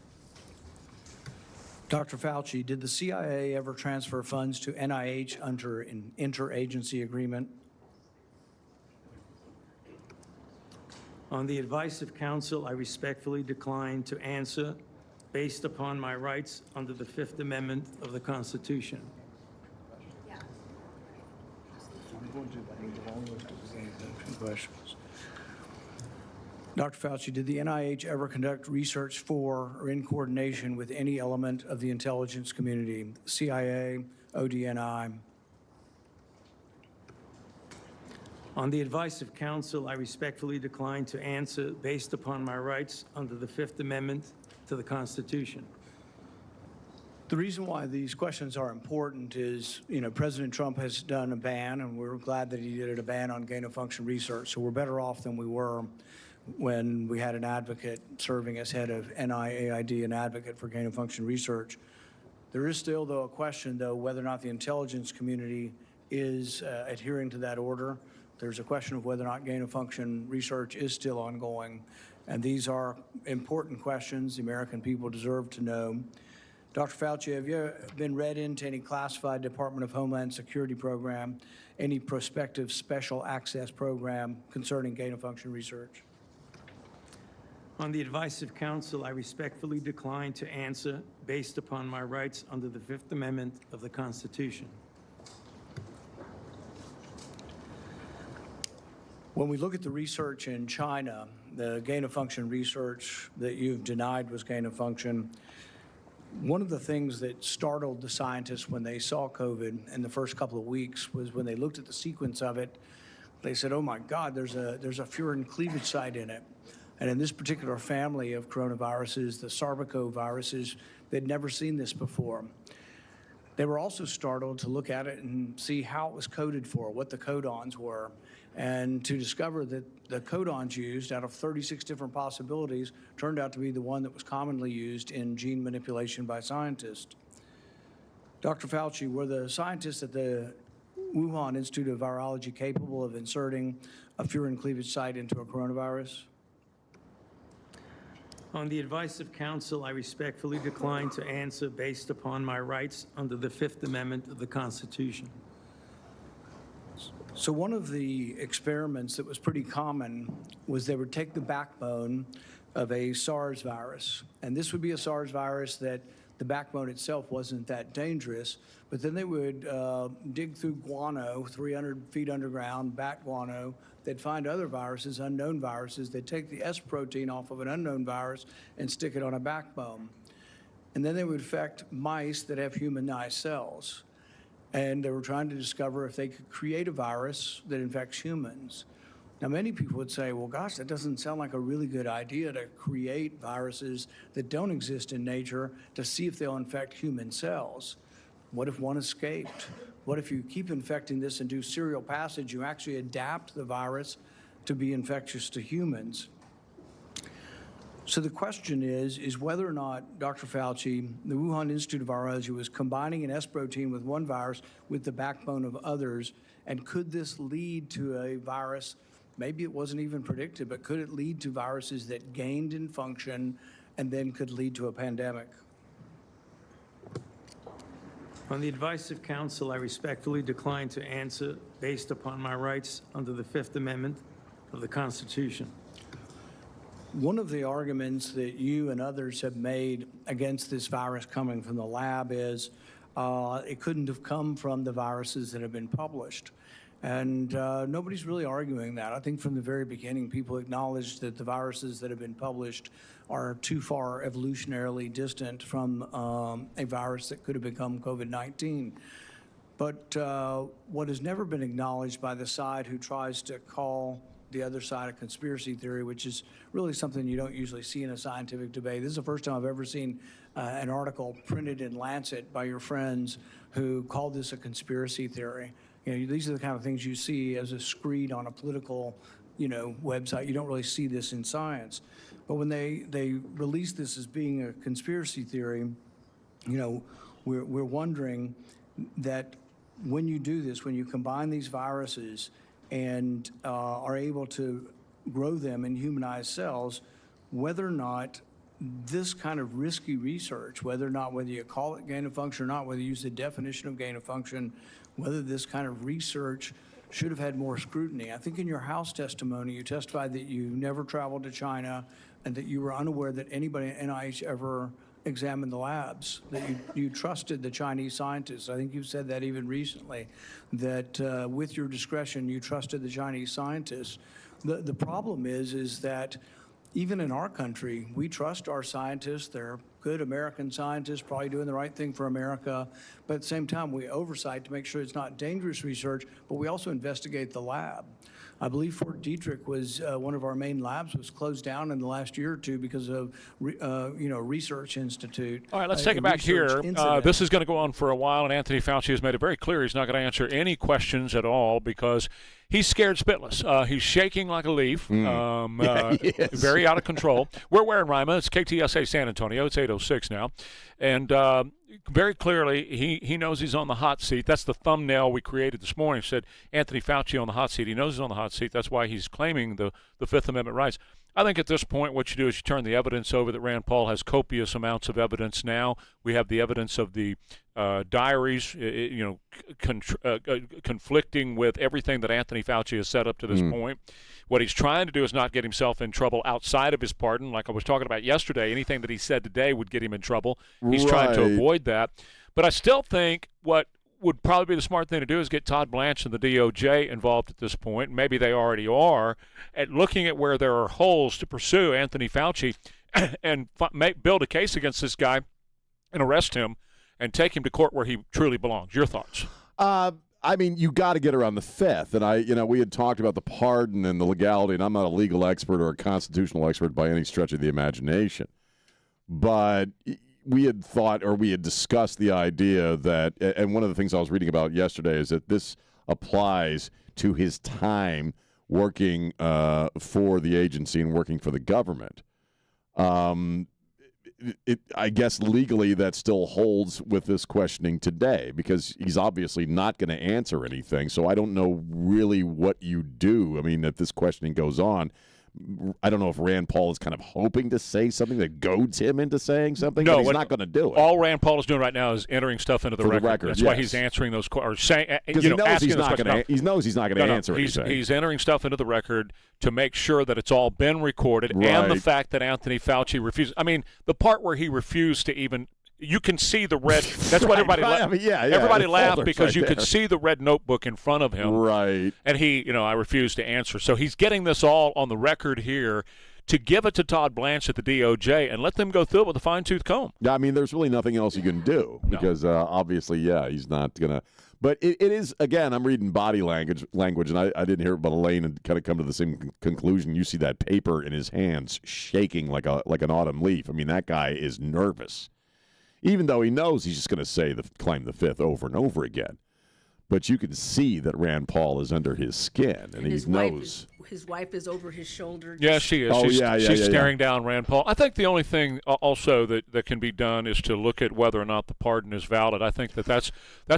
Dr. Fauci, did the CIA ever transfer funds to NIH under an interagency agreement? On the advice of counsel, I respectfully decline to answer based upon my rights under the Fifth Amendment of the Constitution. Questions. Dr. Fauci, did the NIH ever conduct research for or in coordination with any element of the intelligence community, CIA, ODNI? On the advice of counsel, I respectfully decline to answer based upon my rights under the Fifth Amendment to the Constitution. The reason why these questions are important is, President Trump has done a ban, and we're glad that he did a ban on gain-of-function research. So we're better off than we were when we had an advocate serving as head of NIAID, an advocate for gain-of-function research. There is still, though, a question, though, whether or not the intelligence community is adhering to that order. There's a question of whether or not gain-of-function research is still ongoing. And these are important questions the American people deserve to know. Dr. Fauci, have you been read into any classified Department of Homeland Security program, any prospective special access program concerning gain-of-function research? On the advice of counsel, I respectfully decline to answer based upon my rights under the Fifth Amendment of the Constitution. When we look at the research in China, the gain-of-function research that you've denied was gain-of-function, one of the things that startled the scientists when they saw COVID in the first couple of weeks was when they looked at the sequence of it, they said, oh my God, there's a furin cleavage site in it. And in this particular family of coronaviruses, the sarbecoviruses, they'd never seen this before. They were also startled to look at it and see how it was coded for, what the codons were, and to discover that the codons used out of 36 different possibilities turned out to be the one that was commonly used in gene manipulation by scientists. Dr. Fauci, were the scientists at the Wuhan Institute of Virology capable of inserting a furin cleavage site into a coronavirus? On the advice of counsel, I respectfully decline to answer based upon my rights under the Fifth Amendment of the Constitution. So one of the experiments that was pretty common was they would take the backbone of a SARS virus, and this would be a SARS virus that the backbone itself wasn't that dangerous, but then they would dig through guano, 300 feet underground, bat guano. They'd find other viruses, unknown viruses. They'd take the S protein off of an unknown virus and stick it on a backbone. And then they would infect mice that have humanized cells. And they were trying to discover if they could create a virus that infects humans. Now, many people would say, well, gosh, that doesn't sound like a really good idea to create viruses that don't exist in nature to see if they'll infect human cells. What if one escaped? What if you keep infecting this and do serial passage, you actually adapt the virus to be infectious to humans? So the question is whether or not, Dr. Fauci, the Wuhan Institute of Virology was combining an S protein with one virus with the backbone of others, and could this lead to a virus, maybe it wasn't even predicted, but could it lead to viruses that gained in function and then could lead to a pandemic? On the advice of counsel, I respectfully decline to answer based upon my rights under the Fifth Amendment of the Constitution. One of the arguments that you and others have made against this virus coming from the lab is it couldn't have come from the viruses that have been published. And nobody's really arguing that. I think from the very beginning, people acknowledged that the viruses that have been published are too far evolutionarily distant from a virus that could have become COVID-19. But what has never been acknowledged by the side who tries to call the other side of conspiracy theory, which is really something you don't usually see in a scientific debate. This is the first time I've ever seen an article printed in Lancet by your friends who called this a conspiracy theory. These are the kind of things you see as a screed on a political, website. You don't really see this in science. But when they release this as being a conspiracy theory, we're wondering that when you do this, when you combine these viruses and are able to grow them in humanized cells, whether or not this kind of risky research, whether you call it gain of function or not, whether you use the definition of gain of function, whether this kind of research should have had more scrutiny. I think in your House testimony, you testified that you never traveled to China and that you were unaware that anybody at NIH ever examined the labs, that you trusted the Chinese scientists. I think you've said that even recently, that with your discretion, you trusted the Chinese scientists. The problem is that even in our country, we trust our scientists. They're good American scientists, probably doing the right thing for America. But at the same time, we oversight to make sure it's not dangerous research, but we also investigate the lab. I believe Fort Detrick was one of our main labs, was closed down in the last year or two because of, Research Institute. All right, let's take it back here. This is going to go on for a while, and Anthony Fauci has made it very clear he's not going to answer any questions at all because he's scared spitless. He's shaking like a leaf, very out of control. We're Ware and Rima. It's KTSA San Antonio. It's 8:06 now. And very clearly, he knows he's on the hot seat. That's the thumbnail we created this morning. It said Anthony Fauci on the hot seat. He knows he's on the hot seat. That's why he's claiming the Fifth Amendment rights. I think at this point what you do is you turn the evidence over that Rand Paul has copious amounts of evidence now. We have the evidence of the diaries, conflicting with everything that Anthony Fauci has said up to this point. What he's trying to do is not get himself in trouble outside of his pardon. Like I was talking about yesterday, anything that he said today would get him in trouble. He's trying to avoid that. But I still think what would probably be the smart thing to do is get Todd Blanche and the DOJ involved at this point. Maybe they already are, at looking at where there are holes to pursue Anthony Fauci and build a case against this guy and arrest him and take him to court where he truly belongs. Your thoughts? I mean, you got to get around the Fifth. And we had talked about the pardon and the legality, and I'm not a legal expert or a constitutional expert by any stretch of the imagination. But we had thought, or we had discussed the idea that, and one of the things I was reading about yesterday is that this applies to his time working for the agency and working for the government. I guess legally that still holds with this questioning today because he's obviously not going to answer anything. So I don't know really what you do. I mean, if this questioning goes on, I don't know if Rand Paul is kind of hoping to say something that goads him into saying something. No, but he's not going to do it. All Rand Paul is doing right now is entering stuff into the record. That's why he's answering those or saying. Because he knows he's not going to. He knows he's not going to answer anything. He's entering stuff into the record to make sure that it's all been recorded, and the fact that Anthony Fauci refused. I mean, the part where he refused to even. You can see the red. That's what everybody. Everybody laughed because you could see the red notebook in front of him. Right. And he, I refused to answer. So he's getting this all on the record here to give it to Todd Blanche at the DOJ and let them go through it with a fine-tooth comb. Yeah, I mean, there's really nothing else you can do because obviously, he's not gonna. But it is again. I'm reading body language, and I didn't hear it, but Elaine and kind of come to the same conclusion. You see that paper in his hands shaking like an autumn leaf. I mean, that guy is nervous. Even though he knows he's just going to claim the Fifth over and over again. But you can see that Rand Paul is under his skin, and he knows. His wife is over his shoulder. Yeah, she is. She's staring down Rand Paul. I think the only thing also that can be done is to look at whether or not the pardon is valid. I think that's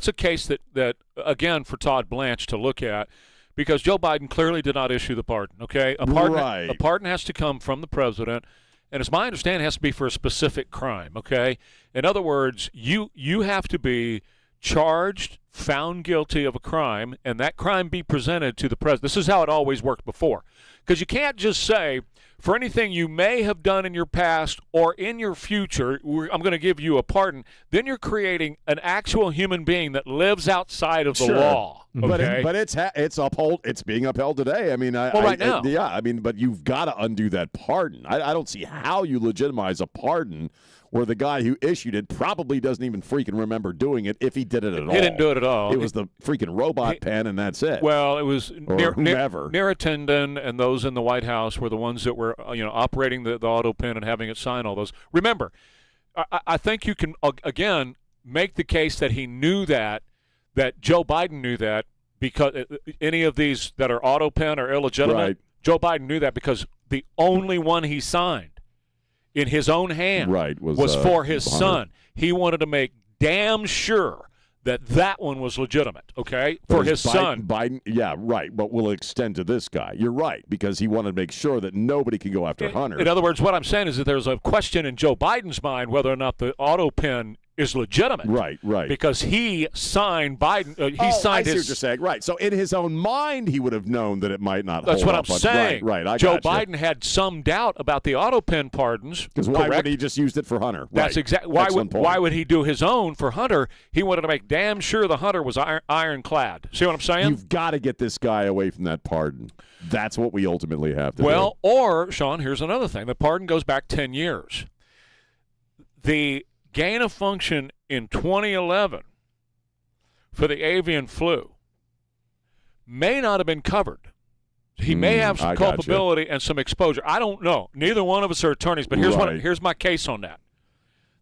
a case that again, for Todd Blanche to look at, because Joe Biden clearly did not issue the pardon, okay? A pardon has to come from the president. And it's my understanding it has to be for a specific crime, okay? In other words, you have to be charged, found guilty of a crime, and that crime be presented to the president. This is how it always worked before. Because you can't just say, for anything you may have done in your past or in your future, I'm going to give you a pardon. Then you're creating an actual human being that lives outside of the law. Okay? But it's being upheld today. I mean, right now. But you've got to undo that pardon. I don't see how you legitimize a pardon where the guy who issued it probably doesn't even freaking remember doing it if he did it at all. He didn't do it at all. It was the freaking robot pen, and that's it. Well, it was whomever. Tenden and those in the White House were the ones that were operating the auto pen and having it sign all those. Remember, I think you can, again, make the case that he knew that Joe Biden knew that because any of these that are auto pen or illegitimate, Joe Biden knew that because the only one he signed in his own hand was for his son. He wanted to make damn sure that one was legitimate, okay, for his son. Biden, but will extend to this guy. You're right, because he wanted to make sure that nobody can go after Hunter. In other words, what I'm saying is that there's a question in Joe Biden's mind whether or not the auto pen is legitimate. Right. Because he signed Biden. He signed I see his. what you're saying. Right. So in his own mind, he would have known that it might not. That's hold what up, I'm saying. Right. I Joe gotcha. Biden had some doubt about the auto pen pardons. Because why would he just used it for Hunter? That's right. exactly why would he do his own for Hunter? He wanted to make damn sure the Hunter was ironclad. See what I'm saying? You've got to get this guy away from that pardon. That's what we ultimately have to do. Well, or Sean, here's another thing: the pardon goes back 10 years. The gain of function in 2011 for the avian flu may not have been covered. He may have some culpability and some exposure. I don't know. Neither one of us are attorneys, but here's my case on that.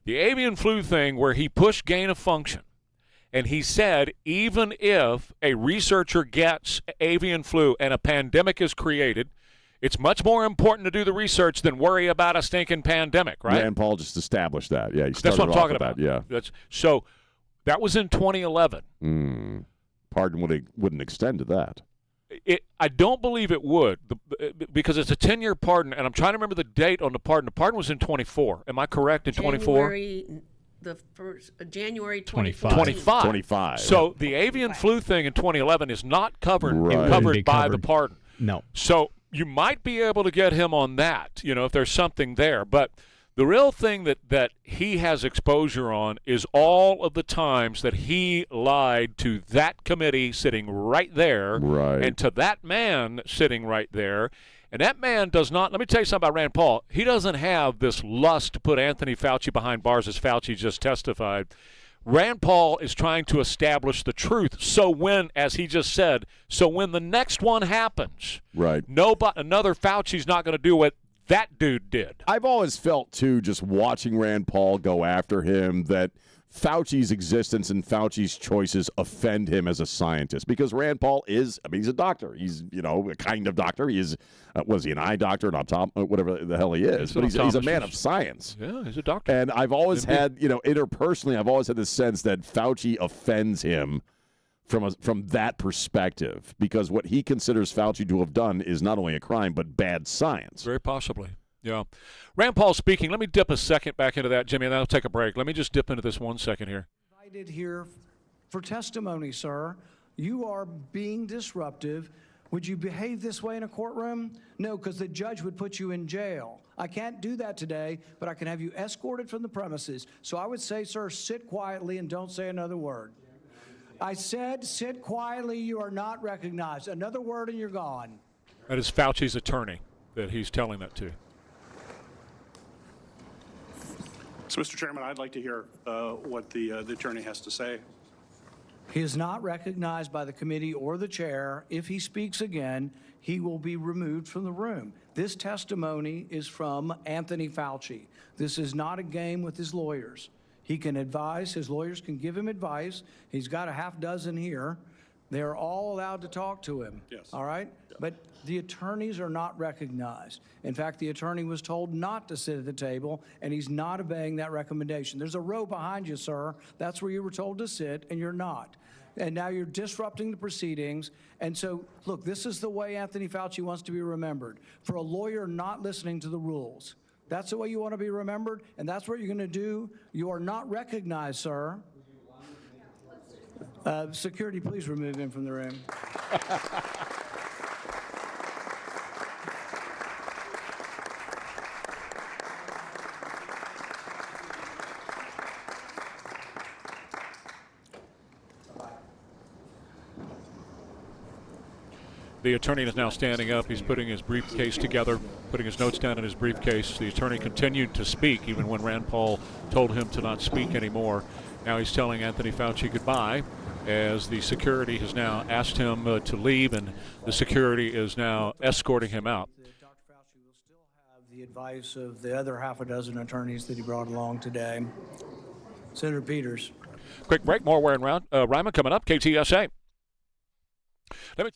The avian flu thing where he pushed gain of function, and he said even if a researcher gets avian flu and a pandemic is created, it's much more important to do the research than worry about a stinking pandemic, right? Rand Paul just established that. Yeah, that's what I'm talking about. That, yeah. So that was in 2011. Pardon wouldn't extend to that. I don't believe it would because it's a 10-year pardon, and I'm trying to remember the date on the pardon. The pardon was in 24. Am I correct in 24? January 25. So the avian flu thing in 2011 is not covered by the pardon. No. So you might be able to get him on that, if there's something there. But the real thing that he has exposure on is all of the times that he lied to that committee sitting right there and to that man sitting right there. And that man does not – let me tell you something about Rand Paul. He doesn't have this lust to put Anthony Fauci behind bars, as Fauci just testified. Rand Paul is trying to establish the truth. So when, as he just said, when the next one happens, another Fauci's not going to do what that dude did. I've always felt, too, just watching Rand Paul go after him, that Fauci's existence and Fauci's choices offend him as a scientist, because Rand Paul he's a doctor. He's, a kind of doctor. He is, was he an eye doctor, an whatever the hell he is, but he's a man of science. Yeah, he's a doctor. And I've always had, interpersonally, I've always had this sense that Fauci offends him from that perspective, because what he considers Fauci to have done is not only a crime, but bad science. Very possibly. Yeah. Rand Paul speaking. Let me dip a second back into that, Jimmy, and then I'll take a break. Let me just dip into this 1 second here. Invited here for testimony, sir. You are being disruptive. Would you behave this way in a courtroom? No, because the judge would put you in jail. I can't do that today, but I can have you escorted from the premises. So I would say, sir, sit quietly and don't say another word. I said sit quietly. You are not recognized. Another word and you're gone. That is Fauci's attorney that he's telling that to. So, Mr. Chairman, I'd like to hear what the attorney has to say. He is not recognized by the committee or the chair. If he speaks again, he will be removed from the room. This testimony is from Anthony Fauci. This is not a game with his lawyers. He can advise. His lawyers can give him advice. He's got a half dozen here. They're all allowed to talk to him. Yes. All right? Yeah. But the attorneys are not recognized. In fact, the attorney was told not to sit at the table, and he's not obeying that recommendation. There's a row behind you, sir. That's where you were told to sit, and you're not. And now you're disrupting the proceedings. And so, look, this is the way Anthony Fauci wants to be remembered, for a lawyer not listening to the rules. That's the way you want to be remembered, and that's what you're going to do. You are not recognized, sir. Security, please remove him from the room. The attorney is now standing up. He's putting his briefcase together, putting his notes down in his briefcase. The attorney continued to speak even when Rand Paul told him to not speak anymore. Now he's telling Anthony Fauci goodbye, as the security has now asked him to leave, and the security is now escorting him out. Dr. Fauci will still have the advice of the other half a dozen attorneys that he brought along today. Senator Peters. Quick break, more Ware and Rima coming up, KTSA. Let me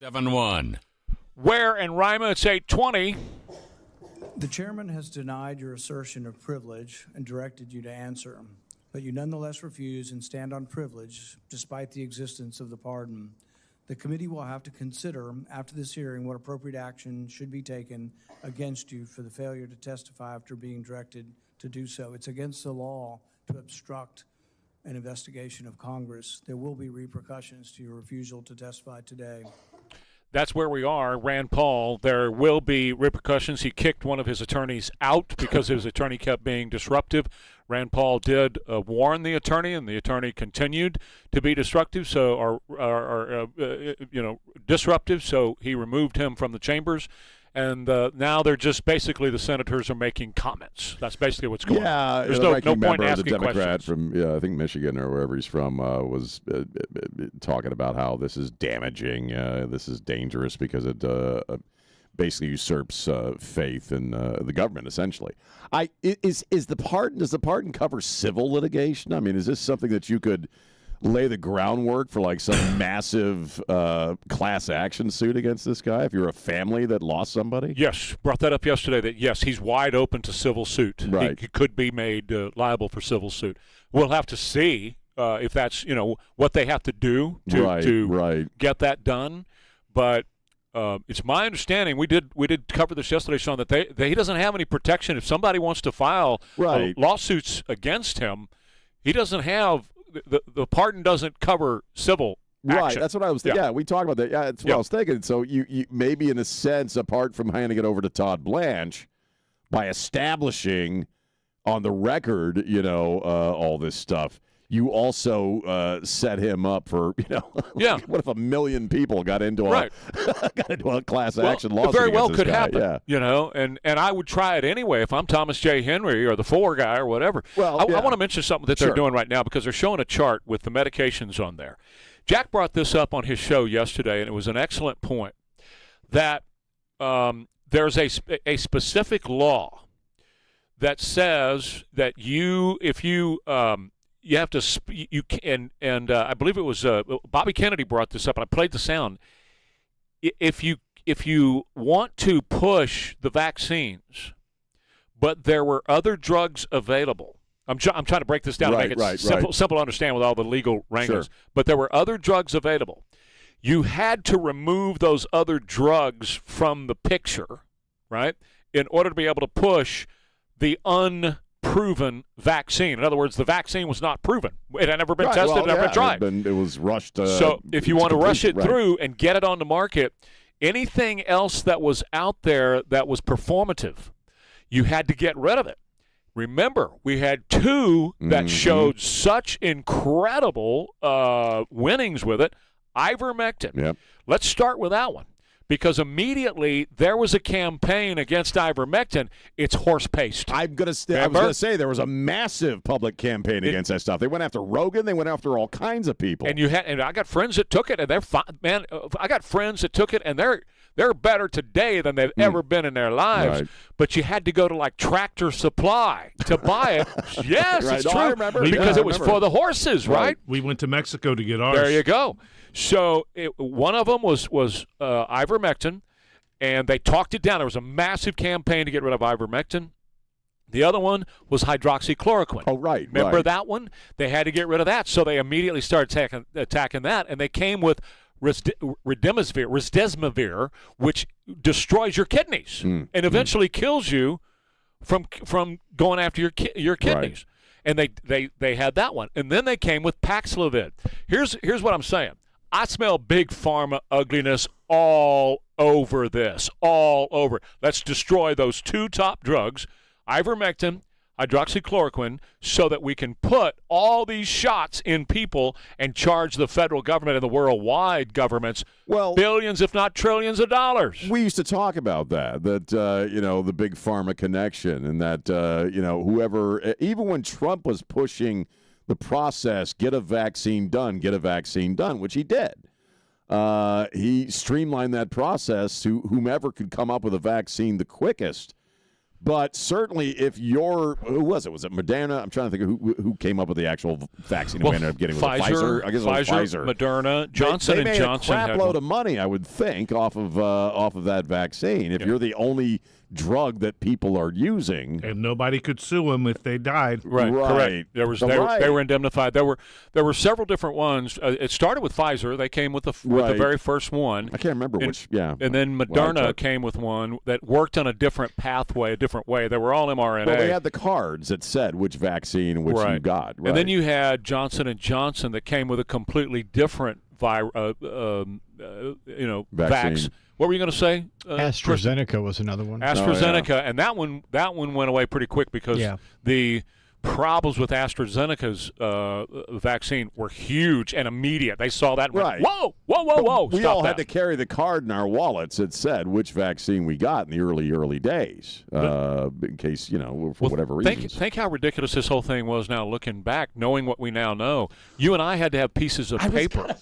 7-1. Ware and Rima, it's 8:20. The chairman has denied your assertion of privilege and directed you to answer, but you nonetheless refuse and stand on privilege despite the existence of the pardon. The committee will have to consider after this hearing what appropriate action should be taken against you for the failure to testify after being directed to do so. It's against the law to obstruct an investigation of Congress. There will be repercussions to your refusal to testify today. That's where we are. Rand Paul, there will be repercussions. He kicked one of his attorneys out because his attorney kept being disruptive. Rand Paul did warn the attorney, and the attorney continued to be disruptive, disruptive. So he removed him from the chambers. And now they're just basically the senators are making comments. That's basically what's going on. There's no point member, asking the Democrat questions. from I think Michigan or wherever he's from was talking about how this is damaging, this is dangerous because it basically usurps faith in the government. Essentially, does the pardon cover civil litigation? I mean, is this something that you could lay the groundwork for like some massive class action suit against this guy if you're a family that lost somebody? Yes, brought that up yesterday that, yes, he's wide open to civil suit. Right. He could be made liable for civil suit. We'll have to see if that's, what they have to do to get that done. But it's my understanding, we did cover this yesterday, Sean, that he doesn't have any protection. If somebody wants to file lawsuits against him, he doesn't have the pardon doesn't cover civil action. Right, that's what I was thinking. Yeah, we talked about that. Yeah, that's what I was thinking. So you maybe in a sense, apart from handing it over to Todd Blanche, by establishing on the record, all this stuff, you also set him up for, what if 1 million people got into a class action lawsuit? It very well against could this guy? happen, and I would try it anyway if I'm Thomas J. Henry or the Fore guy or whatever. Well, I want to mention something that they're doing right now because they're showing a chart with the medications on there. Jack brought this up on his show yesterday, and it was an excellent point that there's a specific law that says that if you have to I believe it was Bobby Kennedy brought this up, and I played the sound. If you want to push the vaccines, but there were other drugs available. I'm trying to break this down to make it simple to understand with all the legal wranglings. Sure. But there were other drugs available. You had to remove those other drugs from the picture, right, in order to be able to push the unproven vaccine. In other words, the vaccine was not proven. It had never been tested, never been tried. It was rushed. So if you want to rush it through and get it on the market, anything else that was out there that was performative, you had to get rid of it. Remember, we had two that showed such incredible winnings with it. Ivermectin. Yep. Let's start with that one. Because immediately there was a campaign against ivermectin. It's horse paste. I was going to say there was a massive public campaign against that stuff. They went after Rogan. They went after all kinds of people. And I got friends that took it, and they're fine. Man, I got friends that took it, and they're better today than they've ever been in their lives. Right. But you had to go to like Tractor Supply to buy it. Yes, right. it's true. I remember. Because it was for the horses, right? We went to Mexico to get ours. There you go. So one of them was ivermectin, and they talked it down. There was a massive campaign to get rid of ivermectin. The other one was hydroxychloroquine. Oh, right. Remember that one? They had to get rid of that, so they immediately started attacking that, and they came with Remdesivir, which destroys your kidneys and eventually kills you from going after your kidneys. And they had that one, and then they came with Paxlovid. Here's what I'm saying. I smell big pharma ugliness all over this, all over. Let's destroy those two top drugs, ivermectin, hydroxychloroquine, so that we can put all these shots in people and charge the federal government and the worldwide governments billions, if not trillions of dollars. We used to talk about that the big pharma connection, and that, whoever, even when Trump was pushing the process, get a vaccine done, which he did. He streamlined that process to whomever could come up with a vaccine the quickest. But certainly, if you're who was it? Was it Moderna? I'm trying to think of who came up with the actual vaccine we ended up getting. Was it Pfizer? I guess it was Pfizer. Moderna, Johnson they and Johnson made a crap had load one. of money, I would think, off of that vaccine. If you're the only drug that people are using, and nobody could sue them if they died. Right. Correct. They were indemnified. There were several different ones. It started with Pfizer. They came with the very first one. I can't remember which. Yeah. And then Moderna came with one that worked on a different pathway, a different way. They were all mRNA. Well, they had the cards that said which vaccine you got. Right. And then you had Johnson and Johnson that came with a completely different vaccine. What were you going to say? AstraZeneca was another one. AstraZeneca, and that one went away pretty quick because the problems with AstraZeneca's vaccine were huge and immediate. They saw that and went, whoa. We all had to carry the card in our wallets that said which vaccine we got in the early days, in case, for whatever reason. Think how ridiculous this whole thing was now looking back, knowing what we now know. You and I had to have pieces of paper.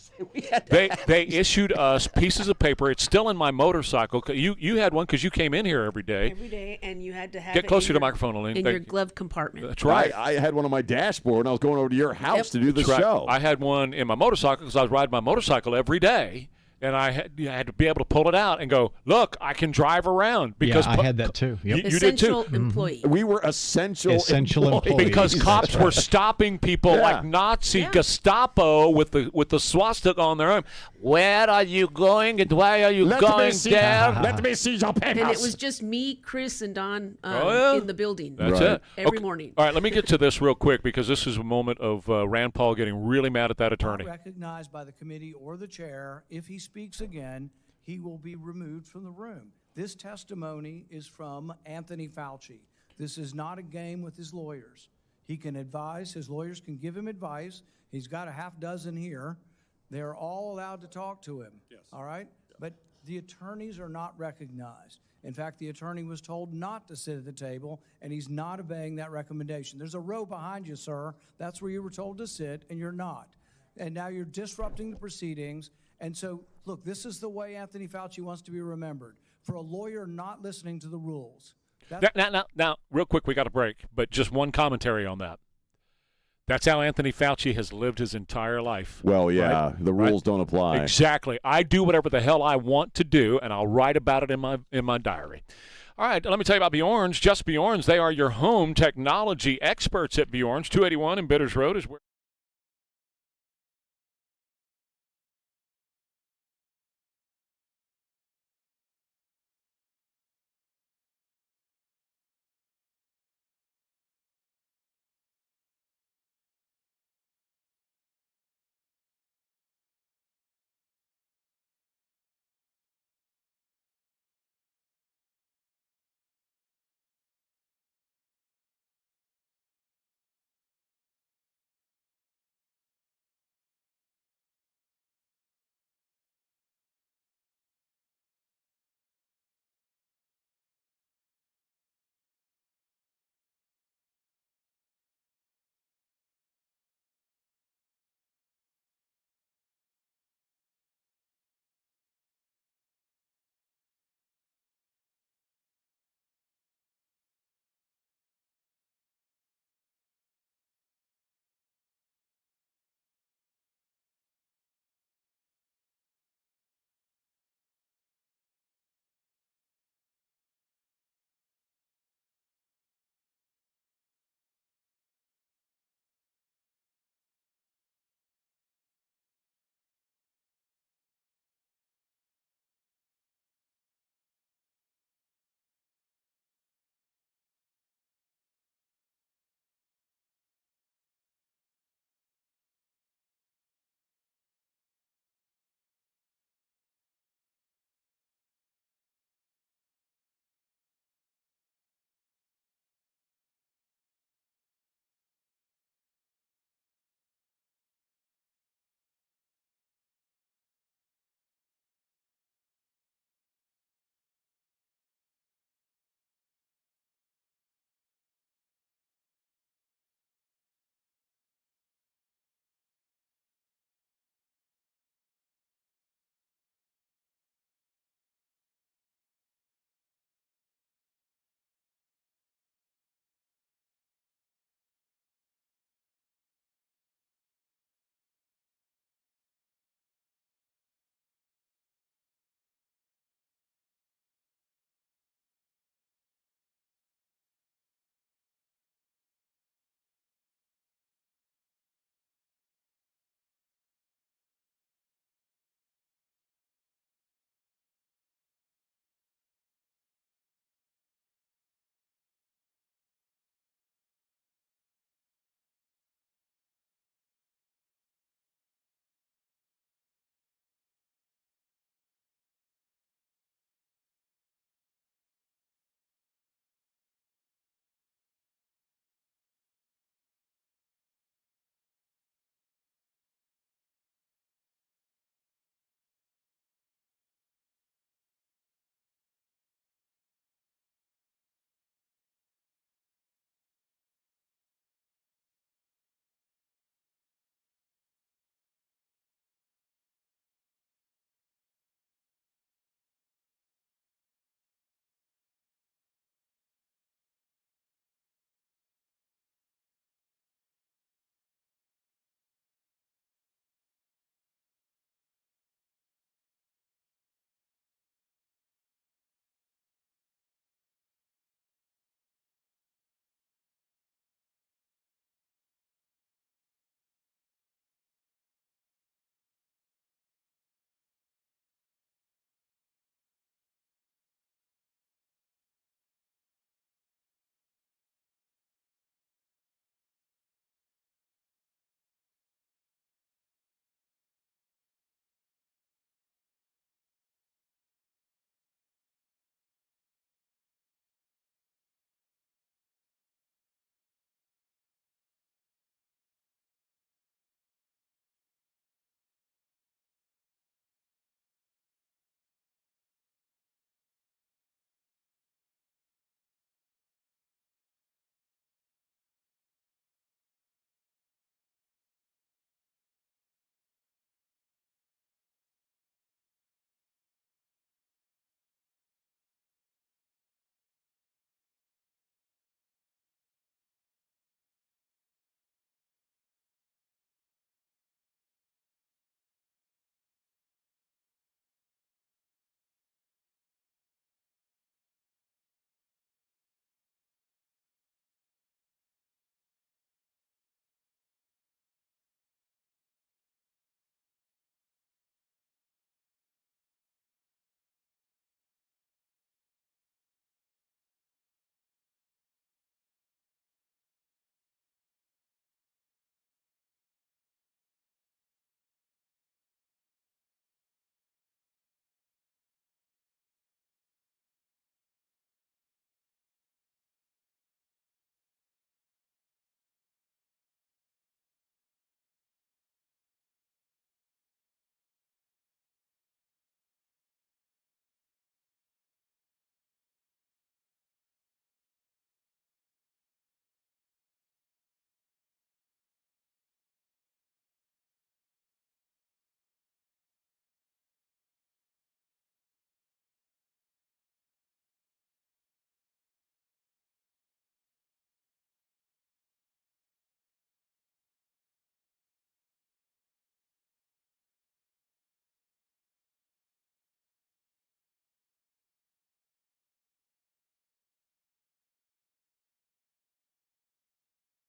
They issued us pieces of paper. It's still in my motorcycle. You had one because you came in here every day. Every day, and you had to have Get closer to the microphone, Elaine. In your glove compartment. That's right. I had one on my dashboard, and I was going over to your house to do the show. I had one in my motorcycle because I was riding my motorcycle every day, and I had to be able to pull it out and go, look, I can drive around. Because I had that too. Yep. You did too. Employee. We were essential employees. Because cops were stopping people like Nazi Gestapo with the swastika on their arm. Where are you going and why are you going there? Let me see your papers. And it was just me, Chris, and Don in the building. That's it. Every morning. All right, let me get to this real quick because this is a moment of Rand Paul getting really mad at that attorney. Not recognized by the committee or the chair. If he speaks again, he will be removed from the room. This testimony is from Anthony Fauci. This is not a game with his lawyers. He can advise. His lawyers can give him advice. He's got a half dozen here. They're all allowed to talk to him. Yes. All right? Yes. But the attorneys are not recognized. In fact, the attorney was told not to sit at the table, and he's not obeying that recommendation. There's a row behind you, sir. That's where you were told to sit, and you're not. And now you're disrupting the proceedings. And so, look, this is the way Anthony Fauci wants to be remembered, for a lawyer not listening to the rules. Now, real quick, we got a break, but just one commentary on that. That's how Anthony Fauci has lived his entire life. Well, yeah, right? The rules don't apply. Exactly. I do whatever the hell I want to do, and I'll write about it in my diary. All right, let me tell you about Bjorn's. Just Bjorn's. They are your home technology experts at Bjorn's. 281 in Bitters Road is where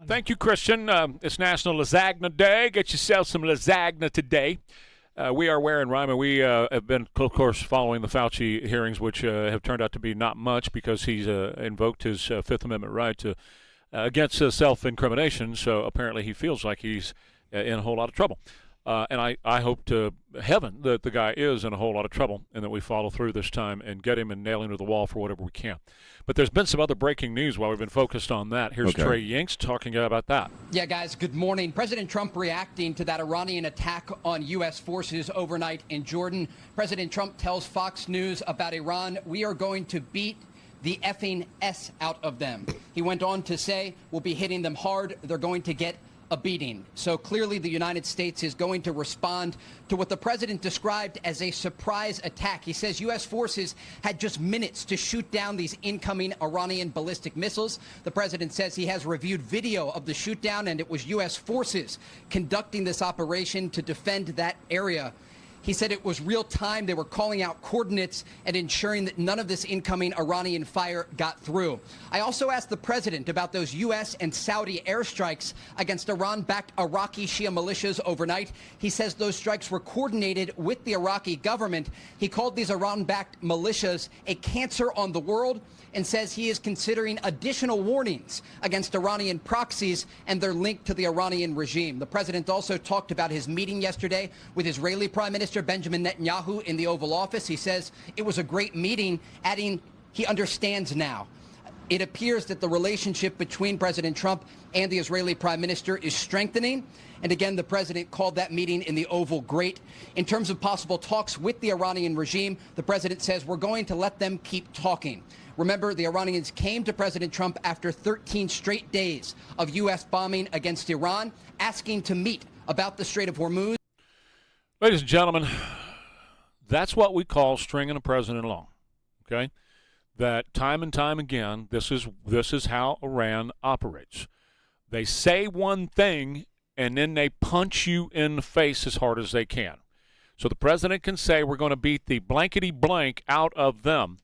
Thank you, Christian. It's National Lasagna Day. Get yourself some lasagna today. We are Ware and Rima. We have been, of course, following the Fauci hearings, which have turned out to be not much because he's invoked his Fifth Amendment right to against self-incrimination. So apparently he feels like he's in a whole lot of trouble. And I hope to heaven that the guy is in a whole lot of trouble and that we follow through this time and get him and nail him to the wall for whatever we can. But there's been some other breaking news while we've been focused on that. Here's Trey Yanks talking about that. Yeah, guys, good morning. President Trump reacting to that Iranian attack on U.S. forces overnight in Jordan. President Trump tells Fox News about Iran, "We are going to beat the effing S out of them." He went on to say, "We'll be hitting them hard. They're going to get a beating." So clearly the United States is going to respond to what the president described as a surprise attack. He says U.S. forces had just minutes to shoot down these incoming Iranian ballistic missiles. The president says he has reviewed video of the shoot down, and it was U.S. forces conducting this operation to defend that area. He said it was real time. They were calling out coordinates and ensuring that none of this incoming Iranian fire got through. I also asked the president about those U.S. and Saudi airstrikes against Iran-backed Iraqi Shia militias overnight. He says those strikes were coordinated with the Iraqi government. He called these Iran-backed militias a cancer on the world and says he is considering additional warnings against Iranian proxies and their link to the Iranian regime. The president also talked about his meeting yesterday with Israeli Prime Minister Benjamin Netanyahu in the Oval Office. He says it was a great meeting, adding he understands now. It appears that the relationship between President Trump and the Israeli Prime Minister is strengthening. And again, the president called that meeting in the Oval great. In terms of possible talks with the Iranian regime, the president says we're going to let them keep talking. Remember, the Iranians came to President Trump after 13 straight days of U.S. bombing against Iran, asking to meet about the Strait of Hormuz. Ladies and gentlemen, that's what we call stringing a president along, okay? That time and time again, this is how Iran operates. They say one thing, and then they punch you in the face as hard as they can. So the president can say, we're going to beat the blankety-blank out of them.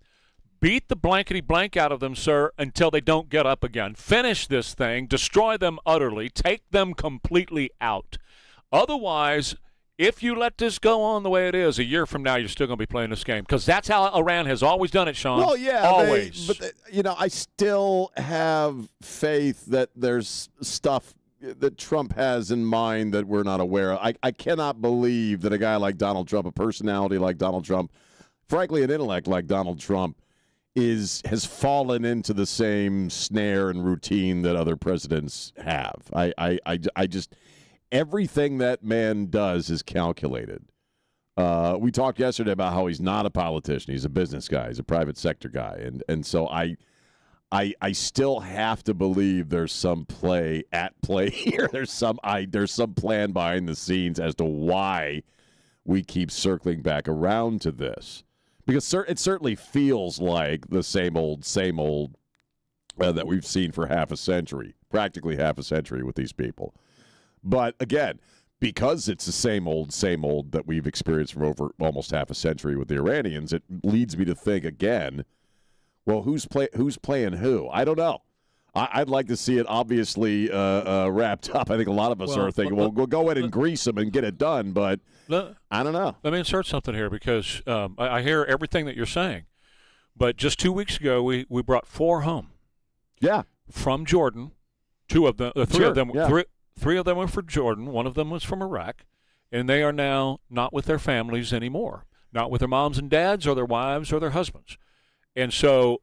Beat the blankety-blank out of them, sir, until they don't get up again. Finish this thing. Destroy them utterly. Take them completely out. Otherwise, if you let this go on the way it is, a year from now, you're still going to be playing this game. Because that's how Iran has always done it, Sean. Well, yeah. Always. I still have faith that there's stuff that Trump has in mind that we're not aware of. I cannot believe that a guy like Donald Trump, a personality like Donald Trump, frankly, an intellect like Donald Trump, has fallen into the same snare and routine that other presidents have. I just everything that man does is calculated. We talked yesterday about how he's not a politician; he's a business guy, he's a private sector guy, and so I still have to believe there's some play here. There's some plan behind the scenes as to why we keep circling back around to this. Because it certainly feels like the same old that we've seen for practically half a century with these people. But again, because it's the same old that we've experienced for over almost half a century with the Iranians, it leads me to think again, well, who's playing who? I don't know. I'd like to see it obviously wrapped up. I think a lot of us are thinking, we'll go ahead and grease them and get it done, but I don't know. Let me insert something here because I hear everything that you're saying. But just 2 weeks ago, we brought 4 home. Yeah. From Jordan. 2 of them, 3 sure, of them, yeah. three of them were from Jordan. 1 of them was from Iraq. And they are now not with their families anymore. Not with their moms and dads or their wives or their husbands. And so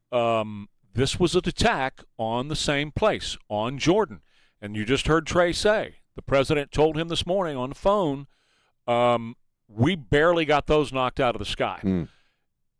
this was an attack on the same place, on Jordan. And you just heard Trey say, the president told him this morning on the phone, we barely got those knocked out of the sky.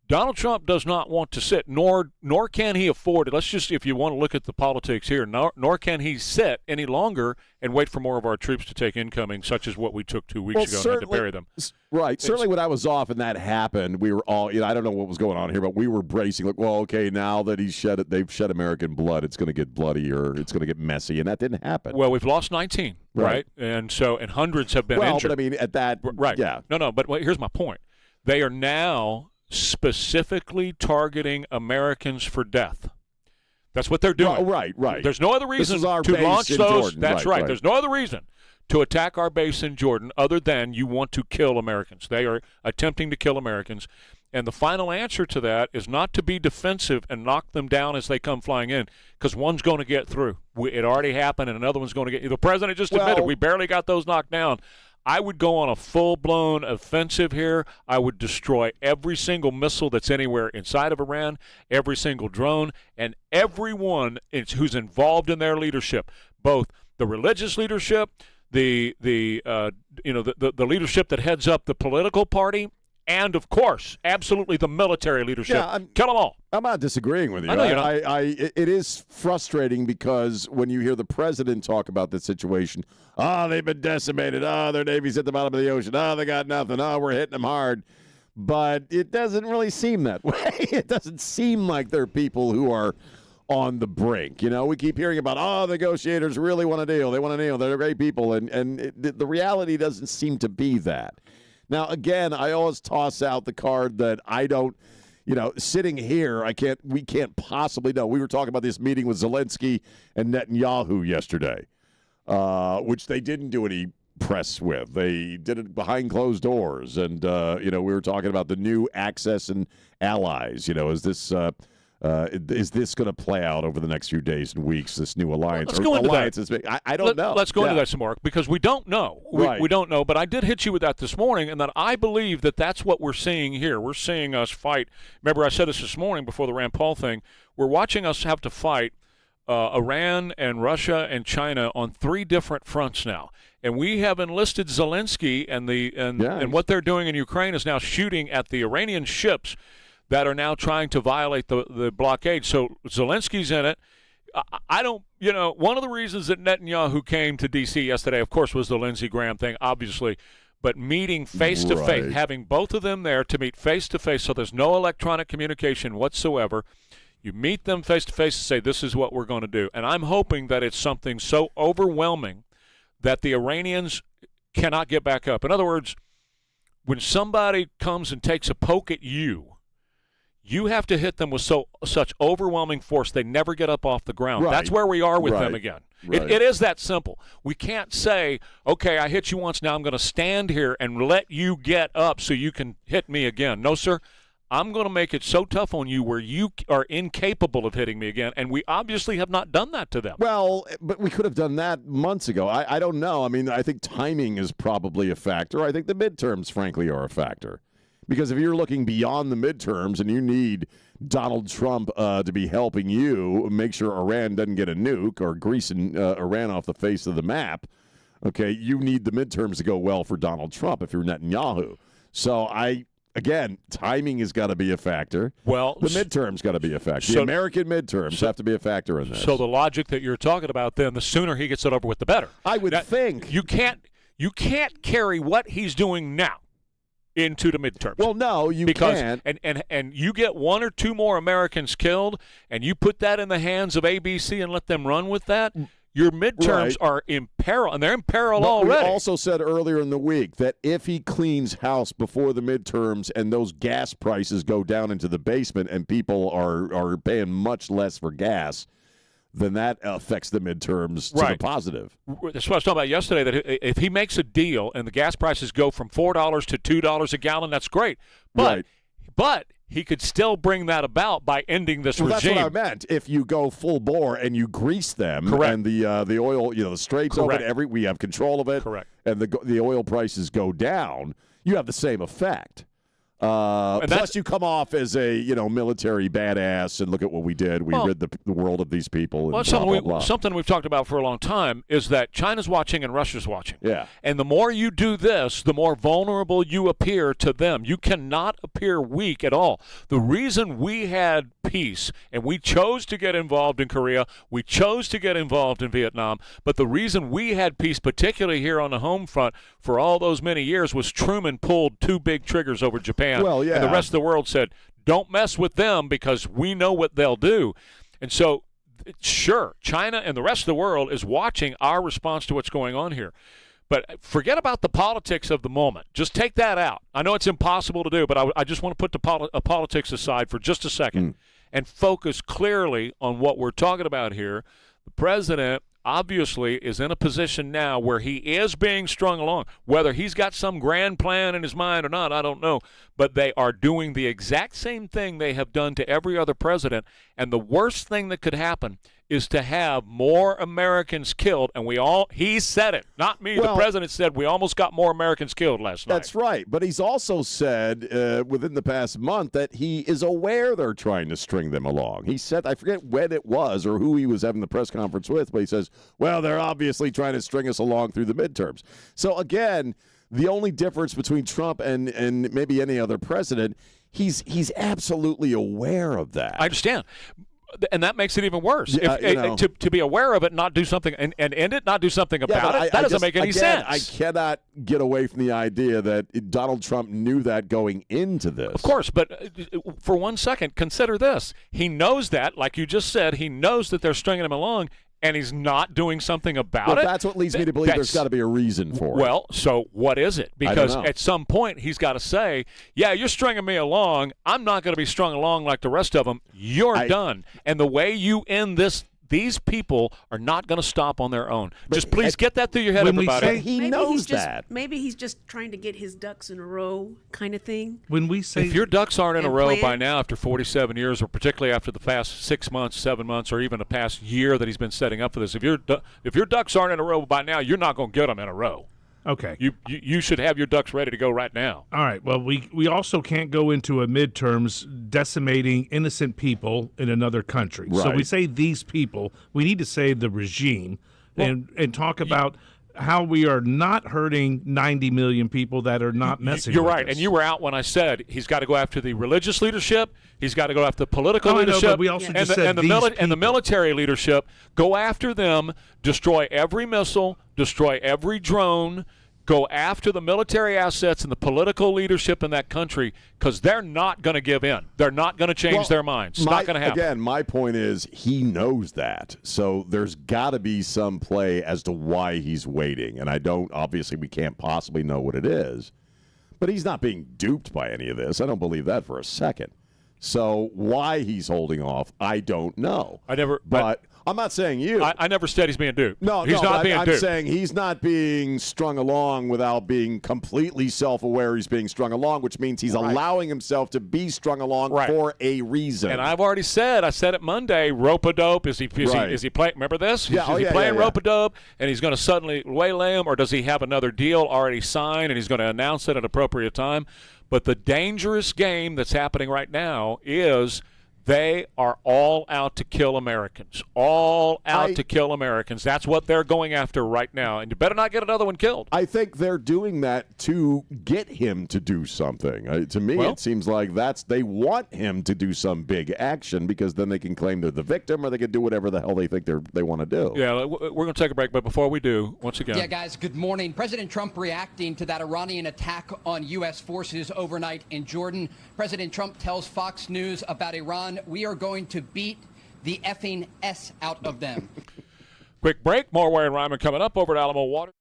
Donald Trump does not want to sit, nor can he afford it. Let's just, if you want to look at the politics here, nor can he sit any longer and wait for more of our troops to take incoming, such as what we took 2 weeks ago and had to bury them. Right. Certainly when I was off and that happened, we were all, I don't know what was going on here, but we were bracing, like, well, okay, now that they've shed American blood, it's going to get bloody or it's going to get messy, and that didn't happen. Well, we've lost 19, right? And hundreds have been injured. Well, but I mean, at that, right. Yeah. No, but here's my point. They are now specifically targeting Americans for death. That's what they're doing. Right. There's no other reason to launch those. Jordan. That's right. There's no other reason to attack our base in Jordan other than you want to kill Americans. They are attempting to kill Americans. And the final answer to that is not to be defensive and knock them down as they come flying in, because one's going to get through. It already happened, and another one's going to get – the president just admitted we barely got those knocked down. I would go on a full-blown offensive here. I would destroy every single missile that's anywhere inside of Iran, every single drone, and everyone who's involved in their leadership, both the religious leadership, the leadership that heads up the political party, and, of course, absolutely the military leadership. Yeah, kill them all. I'm not disagreeing with you. I know you're not. It is frustrating because when you hear the president talk about the situation, they've been decimated. Their Navy's at the bottom of the ocean. They got nothing. We're hitting them hard. But it doesn't really seem that way. It doesn't seem like they're people who are on the brink. We keep hearing about, negotiators really want a deal. They want a deal. They're great people. And the reality doesn't seem to be that. Now, again, I always toss out the card that I don't, sitting here, we can't possibly know. We were talking about this meeting with Zelensky and Netanyahu yesterday, which they didn't do any press with. They did it behind closed doors. And, we were talking about the new access and allies. Is this going to play out over the next few days and weeks, this new alliance? Let's go into that. I don't know. Let's go into that some more, because we don't know. We don't know, but I did hit you with that this morning, and that I believe that that's what we're seeing here. We're seeing us fight. Remember, I said this morning before the Rand Paul thing. We're watching us have to fight Iran and Russia and China on 3 different fronts now. And we have enlisted Zelensky, and what they're doing in Ukraine is now shooting at the Iranian ships that are now trying to violate the blockade. So Zelensky's in it. I don't, one of the reasons that Netanyahu came to D.C. yesterday, of course, was the Lindsey Graham thing, obviously, but meeting face-to-face, having both of them there to meet face-to-face, so there's no electronic communication whatsoever. You meet them face-to-face and say, this is what we're going to do. And I'm hoping that it's something so overwhelming that the Iranians cannot get back up. In other words, when somebody comes and takes a poke at you, you have to hit them with such overwhelming force they never get up off the ground. Right. That's where we are with them again. Right. It is that simple. We can't say, okay, I hit you once, now I'm going to stand here and let you get up so you can hit me again. No, sir. I'm going to make it so tough on you where you are incapable of hitting me again, and we obviously have not done that to them. Well, but we could have done that months ago. I don't know. I mean, I think timing is probably a factor. I think the midterms, frankly, are a factor. Because if you're looking beyond the midterms and you need Donald Trump to be helping you make sure Iran doesn't get a nuke or greasing Iran off the face of the map, okay, you need the midterms to go well for Donald Trump if you're Netanyahu. So again, timing has got to be a factor. Well, the midterms got to be a factor. The American midterms have to be a factor in this. So the logic that you're talking about, then, the sooner he gets it over with, the better. I would think. You can't carry what he's doing now into the midterms. Well, no, you can't. And you get 1 or 2 more Americans killed, and you put that in the hands of ABC and let them run with that, your midterms are in peril, and they're in peril already. We also said earlier in the week that if he cleans house before the midterms and those gas prices go down into the basement and people are paying much less for gas, then that affects the midterms to the positive. That's what I was talking about yesterday, that if he makes a deal and the gas prices go from $4 to $2 a gallon, that's great. But he could still bring that about by ending this regime. That's what I meant. If you go full bore and you grease them, and the oil, the straits open, we have control of it, and the oil prices go down, you have the same effect. Plus, you come off as a military badass, and look at what we did. We rid the world of these people. And something we've talked about for a long time is that China's watching and Russia's watching. Yeah. And the more you do this, the more vulnerable you appear to them. You cannot appear weak at all. The reason we had peace and we chose to get involved in Korea, we chose to get involved in Vietnam, but the reason we had peace, particularly here on the home front, for all those many years was Truman pulled 2 big triggers over Japan. Well, yeah. And the rest of the world said, don't mess with them because we know what they'll do. And so, sure, China and the rest of the world is watching our response to what's going on here. But forget about the politics of the moment. Just take that out. I know it's impossible to do, but I just want to put the politics aside for just a second and focus clearly on what we're talking about here. The president obviously is in a position now where he is being strung along. Whether he's got some grand plan in his mind or not, I don't know. But they are doing the exact same thing they have done to every other president. And the worst thing that could happen is to have more Americans killed. And he said it, not me. Well, the president said we almost got more Americans killed last night. That's right. But he's also said within the past month that he is aware they're trying to string them along. He said, I forget when it was or who he was having the press conference with, but he says, well, they're obviously trying to string us along through the midterms. So, again, the only difference between Trump and maybe any other president, he's absolutely aware of that. I understand. And that makes it even worse. To be aware of it, not do something, and end it, not do something about it, that doesn't make any sense. I cannot get away from the idea that Donald Trump knew that going into this. Of course, but for 1 second, consider this. He knows that, like you just said, he knows that they're stringing him along, and he's not doing something about it. That's what leads me to believe there's got to be a reason for it. Well, so what is it? Because at some point he's got to say, yeah, you're stringing me along. I'm not going to be strung along like the rest of them. You're done. And the way you end this, these people are not going to stop on their own. Just please get that through your head, everybody. He knows that. Maybe he's just trying to get his ducks in a row kind of thing. When we say if your ducks aren't in a row by now after 47 years, or particularly after the past 6 months, 7 months, or even the past year that he's been setting up for this, if your ducks aren't in a row by now, you're not going to get them in a row. Okay. You should have your ducks ready to go right now. All right. Well, we also can't go into a midterms decimating innocent people in another country. Right. So we say these people. We need to say the regime and talk about how we are not hurting 90 million people that are not messing You're with right. us. And you were out when I said he's got to go after the religious leadership. He's got to go after the political leadership. But we also just said and the military leadership. Go after them. Destroy every missile. Destroy every drone. Go after the military assets and the political leadership in that country, because they're not going to give in. They're not going to change their minds. It's not going to happen. Again, my point is he knows that. So there's got to be some play as to why he's waiting. And obviously we can't possibly know what it is. But he's not being duped by any of this. I don't believe that for a second. So why he's holding off, I don't know. But I'm not saying you. I never said he's being duped. No, he's not being duped. I'm saying he's not being strung along without being completely self-aware he's being strung along, which means he's allowing himself to be strung along for a reason. And I've already said, I said it Monday, rope-a-dope. Is he playing? Remember this? Yeah, is he playing rope-a-dope, and he's going to suddenly waylay him, or does he have another deal already signed and he's going to announce it at an appropriate time? But the dangerous game that's happening right now is they are all out to kill Americans. All out to kill Americans. That's what they're going after right now. And you better not get another one killed. I think they're doing that to get him to do something. To me, it seems like they want him to do some big action, because then they can claim they're the victim, or they can do whatever the hell they think they want to do. Yeah, we're going to take a break, but before we do, once again. Yeah, guys, good morning. President Trump reacting to that Iranian attack on U.S. forces overnight in Jordan. President Trump tells Fox News about Iran, we are going to beat the effing S out of them. Quick break. More Ware and Rima coming up over at Alamo Water.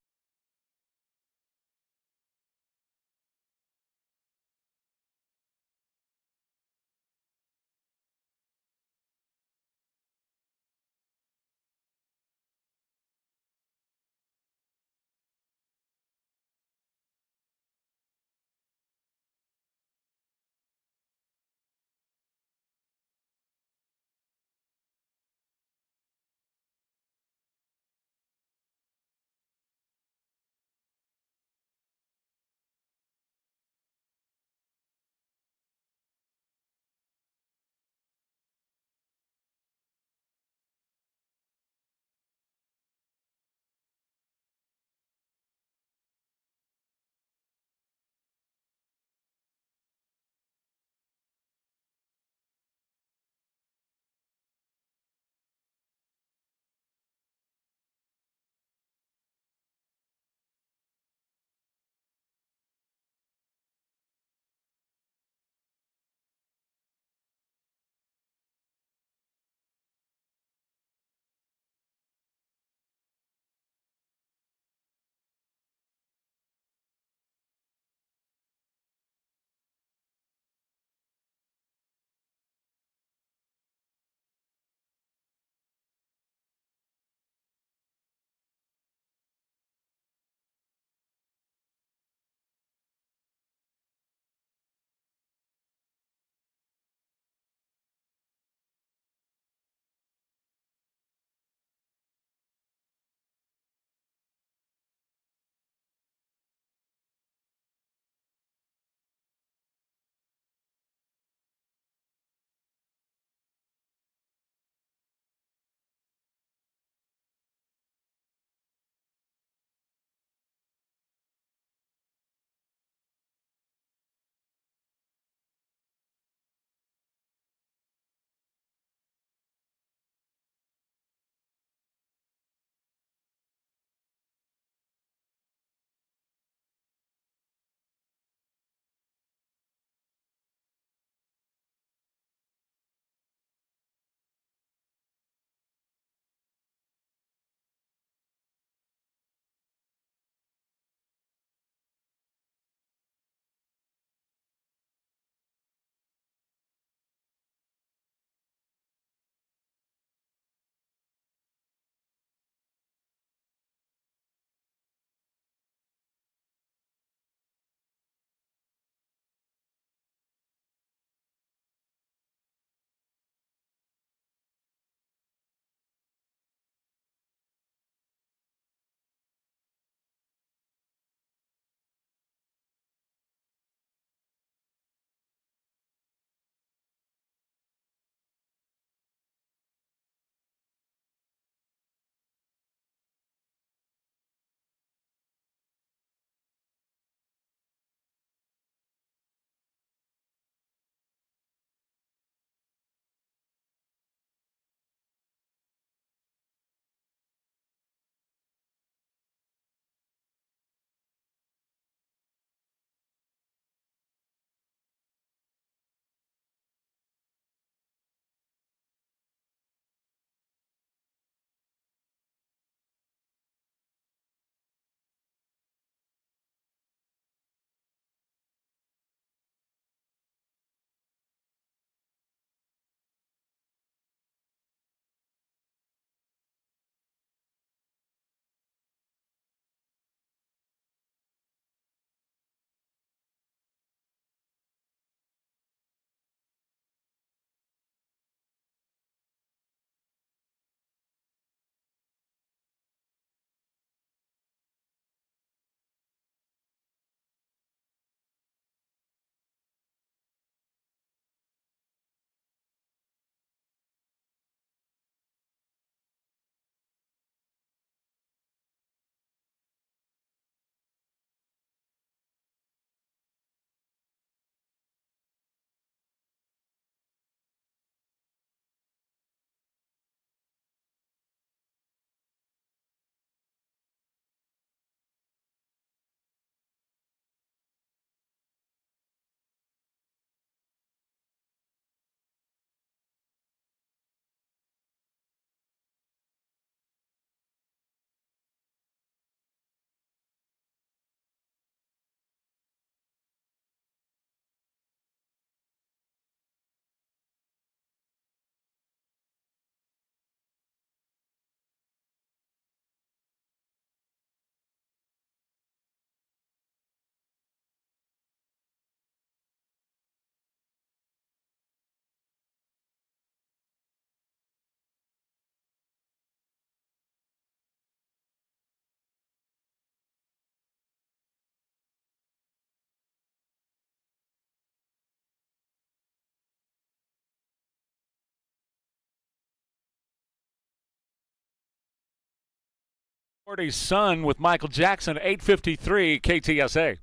Florida's Sun with Michael Jackson, 8:53 KTSA.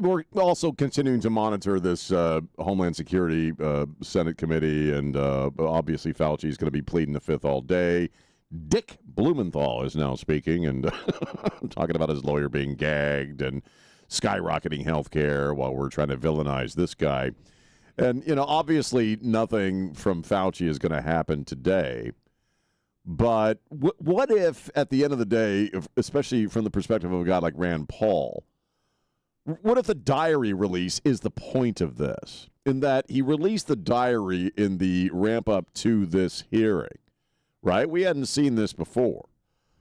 We're also continuing to monitor this Homeland Security Senate committee, and obviously Fauci is going to be pleading the fifth all day. Dick Blumenthal is now speaking and talking about his lawyer being gagged and skyrocketing health care while we're trying to villainize this guy. And, obviously nothing from Fauci is going to happen today. But what if, at the end of the day, especially from the perspective of a guy like Rand Paul, what if the diary release is the point of this, in that he released the diary in the ramp-up to this hearing, right? We hadn't seen this before.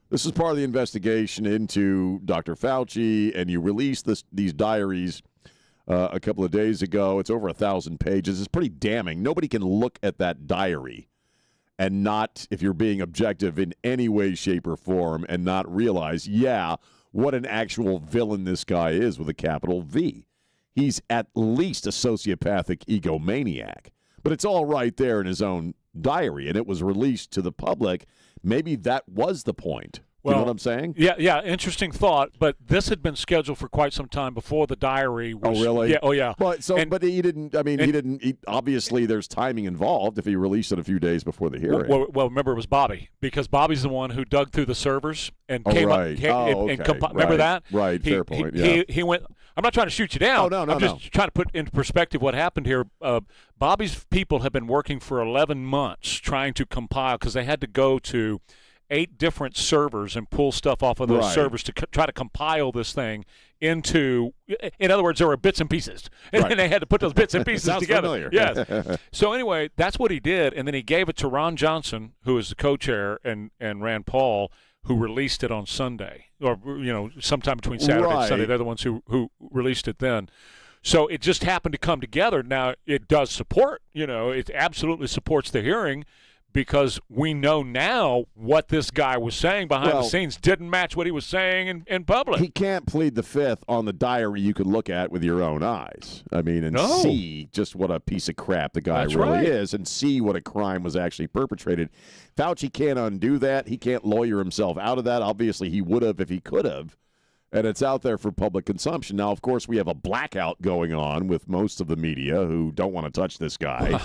This is part of the investigation into Dr. Fauci, and you released these diaries a couple of days ago. It's over 1,000 pages. It's pretty damning. Nobody can look at that diary and not, if you're being objective in any way, shape, or form, and not realize, what an actual villain this guy is with a capital V. He's at least a sociopathic egomaniac. But it's all right there in his own diary, and it was released to the public. Maybe that was the point. You know what I'm saying? Yeah, interesting thought. But this had been scheduled for quite some time before the diary was. Oh, really? Yeah. Oh, yeah. But he didn't. I mean, he didn't. Obviously, there's timing involved if he released it a few days before the hearing. Well, remember it was Bobby, because Bobby's the one who dug through the servers and came up. Remember that? Right. Fair point. Yeah. He went. I'm not trying to shoot you down. Oh, no. I'm just trying to put into perspective what happened here. Bobby's people have been working for 11 months trying to compile, because they had to go to 8 different servers and pull stuff off of those servers to try to compile this thing into. In other words, there were bits and pieces, and they had to put those bits and pieces Sounds together. Familiar. Yes. So anyway, that's what he did, and then he gave it to Ron Johnson, who is the co-chair, and Rand Paul, who released it on Sunday, or sometime between Saturday and Sunday. They're the ones who released it then. So it just happened to come together. Now it does support. It absolutely supports the hearing, because we know now what this guy was saying behind the scenes didn't match what he was saying in public. He can't plead the fifth on the diary you could look at with your own eyes. I mean, and see just what a piece of crap the guy is, and see what a crime was actually perpetrated. Fauci can't undo that. He can't lawyer himself out of that. Obviously, he would have if he could have. And it's out there for public consumption. Now, of course, we have a blackout going on with most of the media who don't want to touch this guy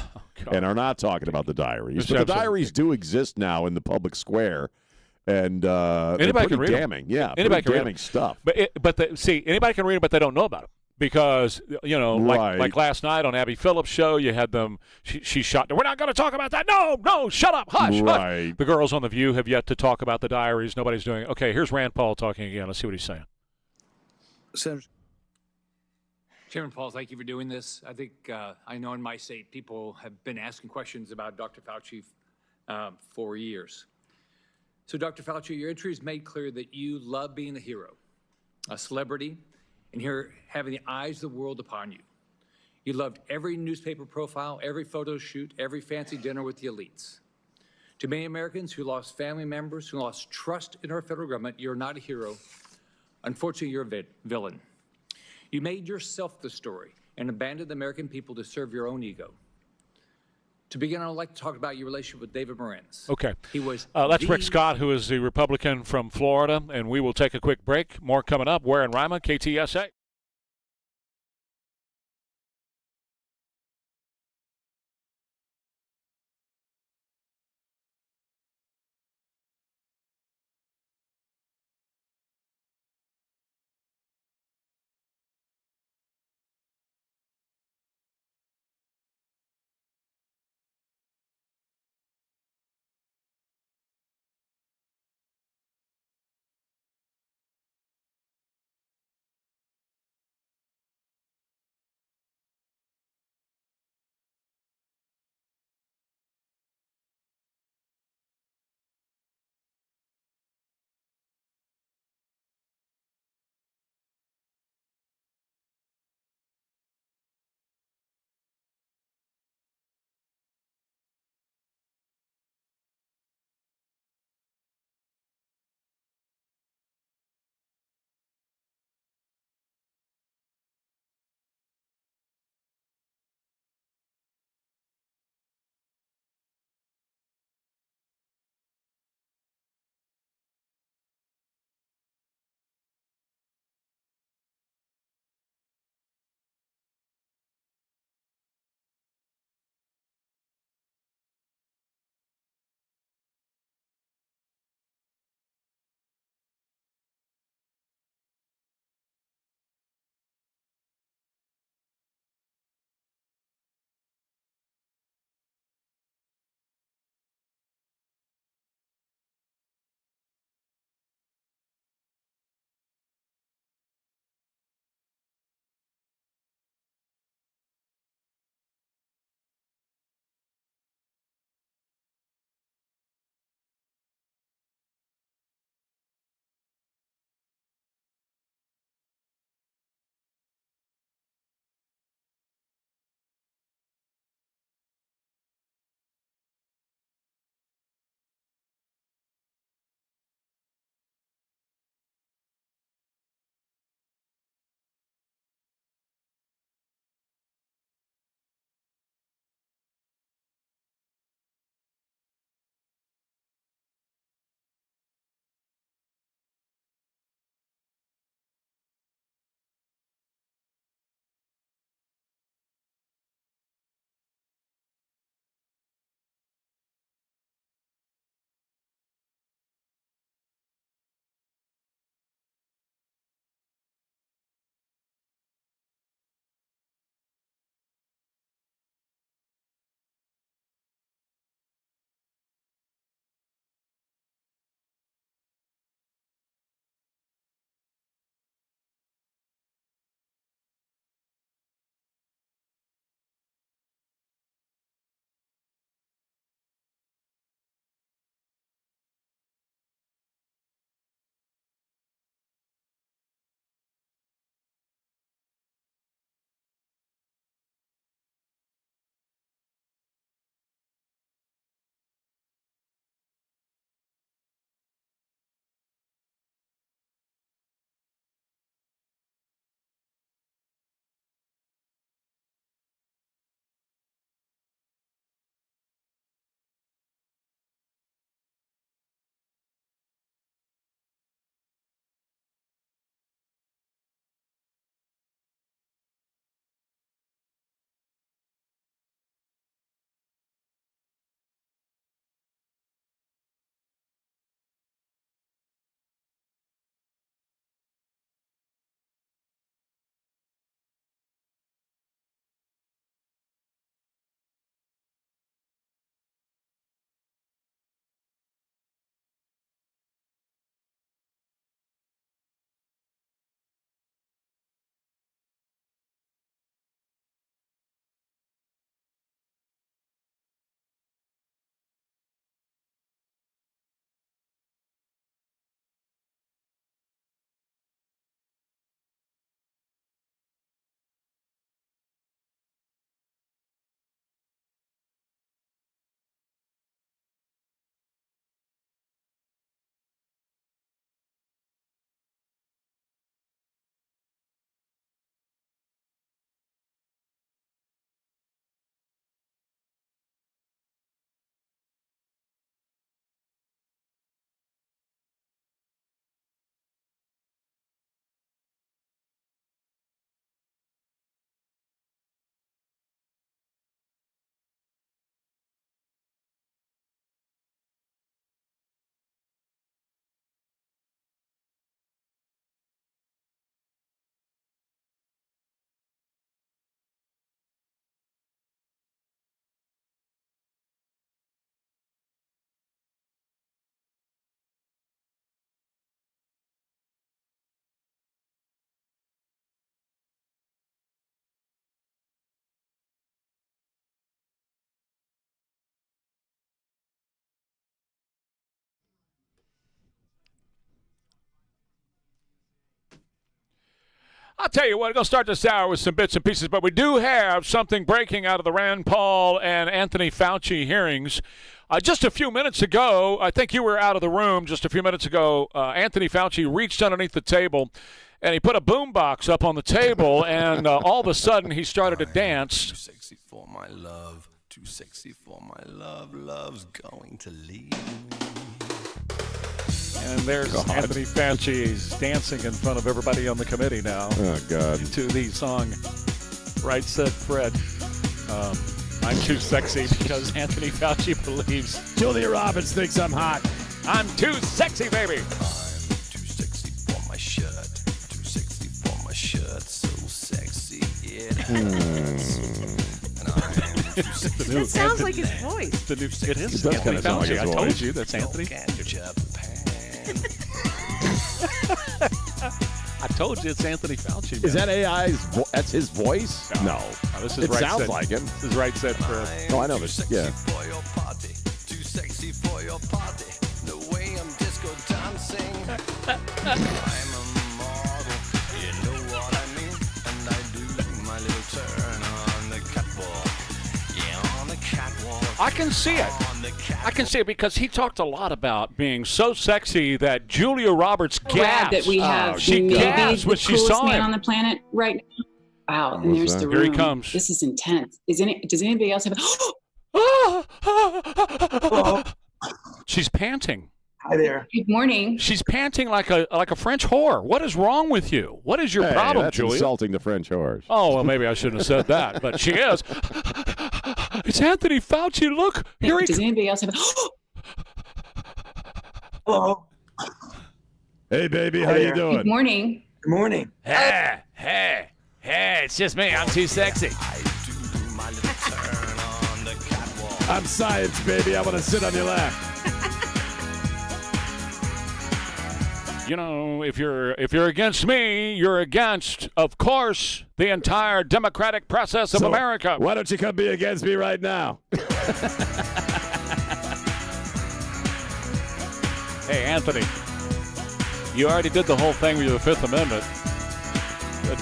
and are not talking about the diaries. But the diaries do exist now in the public square, and they're pretty damning. Yeah, anybody pretty damning stuff. But anybody can read them, but they don't know about them. Because, like last night on Abby Phillips' show, you had them, she shot, we're not going to talk about that. No, shut up, hush. Right. The girls on The View have yet to talk about the diaries. Nobody's doing it. Okay, here's Rand Paul talking again. Let's see what he's saying. Senator Chairman Paul, thank you for doing this. I think I know in my state people have been asking questions about Dr. Fauci for years. So, Dr. Fauci, your entry has made clear that you love being a hero, a celebrity, and here having the eyes of the world upon you. You loved every newspaper profile, every photo shoot, every fancy dinner with the elites. To many Americans who lost family members, who lost trust in our federal government, you're not a hero. Unfortunately, you're a villain. You made yourself the story and abandoned the American people to serve your own ego. To begin, I would like to talk about your relationship with David Moranis. Okay. He was that's Rick Scott, who is the Republican from Florida, and we will take a quick break. More coming up. Ware and Rima, KTSA. I'll tell you what, we're going to start this hour with some bits and pieces, but we do have something breaking out of the Rand Paul and Anthony Fauci hearings. Just a few minutes ago, I think you were out of the room just a few minutes ago, Anthony Fauci reached underneath the table and he put a boombox up on the table, and all of a sudden he started to dance. Too sexy for my love, too sexy for my love, love's going to leave me. And there's Anthony Fauci. He's dancing in front of everybody on the committee now. Oh, God. To the song, Right Said Fred. I'm too sexy because Anthony Fauci believes Julia Roberts thinks I'm hot. I'm too sexy, baby. I'm too sexy for my shirt, too sexy for my shirt, so sexy it hurts. And I'm too sexy. That sounds like his voice. It is It does Anthony kinda sound like Fauci. his I voice. told you that's Anthony. I told you it's Anthony Fauci. Man. Is that AI's that's his voice? No. This is it Right sounds Said. like him. This is Right Said Fred. No, I know this. Yeah. For your party, too sexy for your party. The way I'm disco dancing. I'm a model, you know what I mean. And I do my little turn on the catwalk. Yeah, on the catwalk. I can see it. I can see it because he talked a lot about being so sexy that Julia Roberts Glad gasped. that we have She maybe gasped the when she coolest saw man him. on the planet right now. Wow, and there's the room. Here he comes. This is intense. Does anybody else have She's panting. Hi there. Good morning. She's panting like a French whore. What is wrong with you? What is your problem, that's Julia? insulting the French horse. Oh, well, maybe I shouldn't have said that, but she is. It's Anthony Fauci. Look, here he Does anybody else have Hello. Hey, baby, Hi how you there. doing? Good morning. Good morning. Hey, it's just me. I'm too sexy. My little turn on the catwalk. I'm science, baby. I want to sit on your lap. You know, if you're against me, you're against, of course, the entire democratic process of So, America. Why don't you come be against me right now? Hey, Anthony, you already did the whole thing with the Fifth Amendment.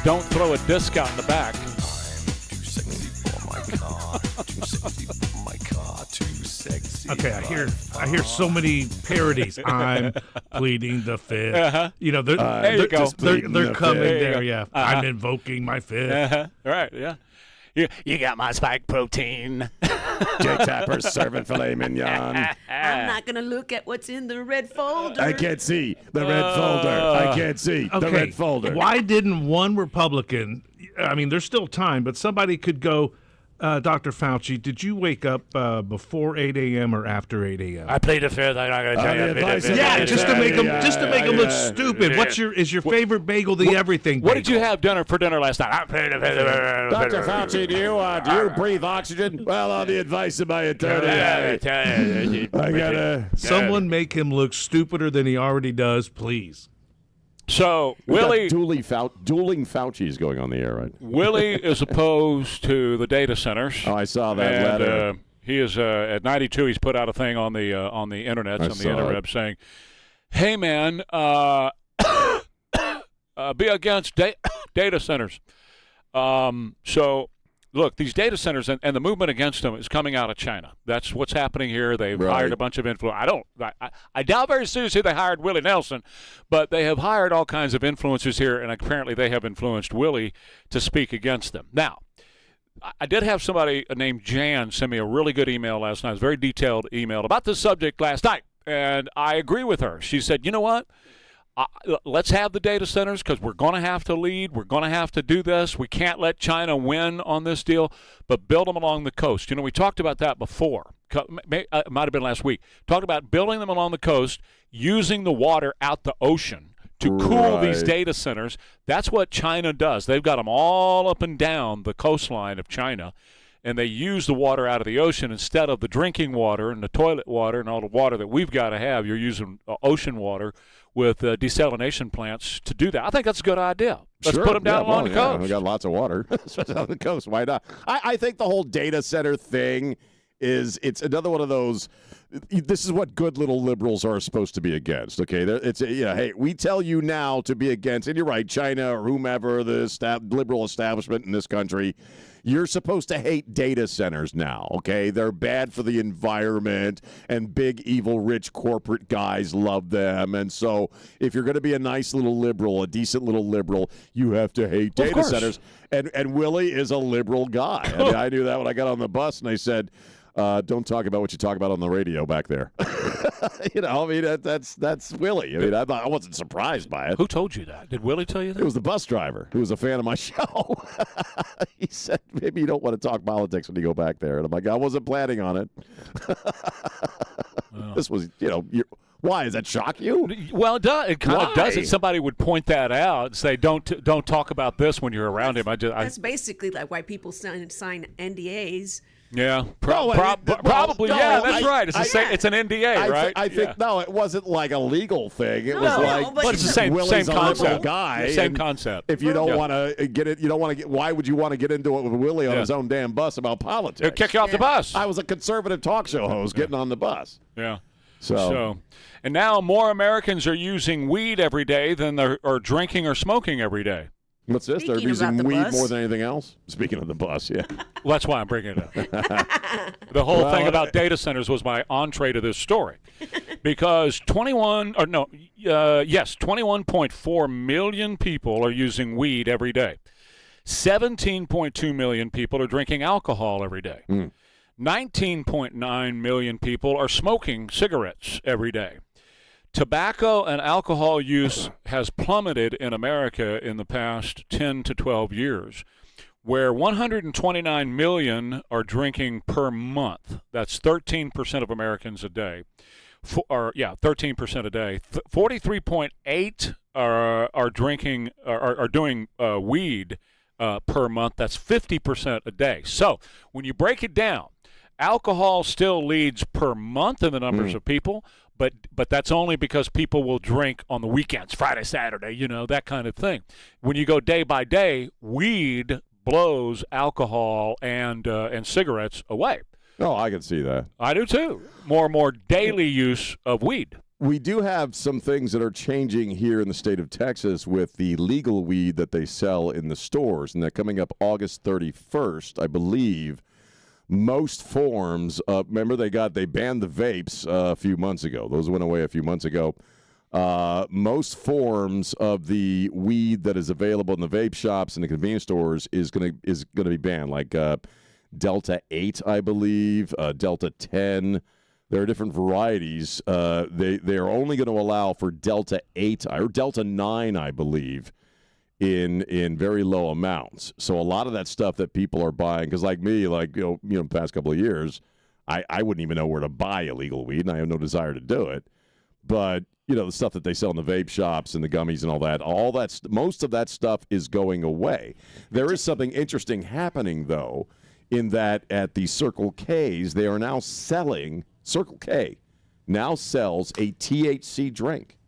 Don't throw a disc out in the back. I'm too sexy for my car, too sexy for my car, too sexy. Okay, I hear so many parodies. I'm pleading the fifth. Uh-huh. You know, they're There you go. they're coming There you there. go. Yeah, Uh-huh. I'm invoking my fifth. Uh-huh. Right, yeah. You got my spike protein. Jake Tapper's serving filet mignon. I'm not going to look at what's in the red folder. I can't see the red folder. I can't see the Okay, red folder. why didn't one Republican? I mean, there's still time, but somebody could go. Dr. Fauci, did you wake up before 8 a.m. or after 8 a.m.? I plead the fifth. I'm not going to tell you. I plead the fifth. Yeah, just to make them look stupid. Is your favorite bagel the everything? What did you have for dinner last night? I plead the fifth. Dr. Fauci, do you breathe oxygen? Well, on the advice of my attorney, I gotta. Someone make him look stupider than he already does, please. So, Willie... Dueling Fauci's going on the air, right? Willie is opposed to the data centers. Oh, I saw that and, letter. He is at 92. He's put out a thing on the internet, on the interweb, saying, "Hey, man, be against data centers." So, look, these data centers and the movement against them is coming out of China. That's what's happening here. They've hired a bunch of influencers. I doubt very seriously they hired Willie Nelson, but they have hired all kinds of influencers here, and apparently they have influenced Willie to speak against them. Now, I did have somebody named Jan send me a really good email last night. It was a very detailed email about this subject last night, and I agree with her. She said, you know what? Let's have the data centers because we're going to have to lead. We're going to have to do this. We can't let China win on this deal, but build them along the coast. You know, we talked about that before. It might have been last week. Talked about building them along the coast, using the water out the ocean to cool these data centers. That's what China does. They've got them all up and down the coastline of China, and they use the water out of the ocean instead of the drinking water and the toilet water and all the water that we've got to have. You're using ocean water with desalination plants to do that. I think that's a good idea. Let's put them down along the coast. We got lots of water on the coast. Why not? I think the whole data center thing it's another one of those this is what good little liberals are supposed to be against. Okay, hey, we tell you now to be against, and you're right, China or whomever the liberal establishment in this country. You're supposed to hate data centers now, okay? They're bad for the environment, and big, evil, rich corporate guys love them. And so if you're going to be a nice little liberal, a decent little liberal, you have to hate data centers. And Willie is a liberal guy. I mean, I knew that when I got on the bus, and I said, don't talk about what you talk about on the radio back there. That's Willie. I mean, I wasn't surprised by it. Who told you that? Did Willie tell you that? It was the bus driver who was a fan of my show. He said, maybe you don't want to talk politics when you go back there. And I'm like, I wasn't planning on it. This was, why? Does that shock you? Well, it kind of does. If somebody would point that out and say, don't talk about this when you're around him. That's basically like why people sign NDAs. Yeah, probably. That's right. It's an NDA, right? I think no, it wasn't like a legal thing. It was like, but it's the same concept. Guy, same concept. If you don't want to get it, you don't want to get. Why would you want to get into it with Willie on his own damn bus about politics? He'll kick you off the bus. I was a conservative talk show host getting on the bus. Yeah. So, and now more Americans are using weed every day than are drinking or smoking every day. What's this? They're using weed more than anything else? Speaking of the bus, yeah. Well, that's why I'm bringing it up. The whole thing about data centers was my entree to this story. Because 21.4 million people are using weed every day. 17.2 million people are drinking alcohol every day. 19.9 million people are smoking cigarettes every day. Tobacco and alcohol use has plummeted in America in the past 10 to 12 years, where 129 million are drinking per month. That's 13% of Americans a day. 13% a day. 43.8 are doing weed per month. That's 50% a day. So when you break it down, alcohol still leads per month in the numbers of people. But that's only because people will drink on the weekends, Friday, Saturday, that kind of thing. When you go day by day, weed blows alcohol and cigarettes away. Oh, I can see that. I do too. More and more daily use of weed. We do have some things that are changing here in the state of Texas with the legal weed that they sell in the stores, and they're coming up August 31st, I believe. Most forms, remember they banned the vapes a few months ago. Those went away a few months ago. Most forms of the weed that is available in the vape shops and the convenience stores is gonna be banned, like Delta 8, I believe, Delta 10. There are different varieties. They are only going to allow for Delta 8 or Delta 9, I believe, in very low amounts. So a lot of that stuff that people are buying, because like me, the past couple of years, I wouldn't even know where to buy illegal weed, and I have no desire to do it. But the stuff that they sell in the vape shops and the gummies and all that, most of that stuff is going away. There is something interesting happening though, in that at the Circle K's, they are now selling. Circle K now sells a THC drink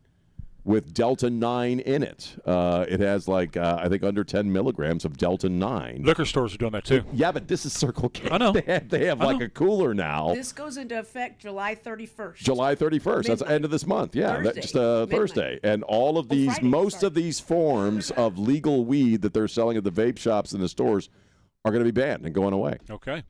with Delta 9 in it. It has I think under 10 milligrams of Delta 9. Liquor stores are doing that too. Yeah, but this is Circle K. I know. They have a cooler now. This goes into effect July 31st. July 31st. That's the end of this month. Yeah, Thursday. And all of these, of these forms of legal weed that they're selling at the vape shops and the stores are going to be banned and going away. Okay.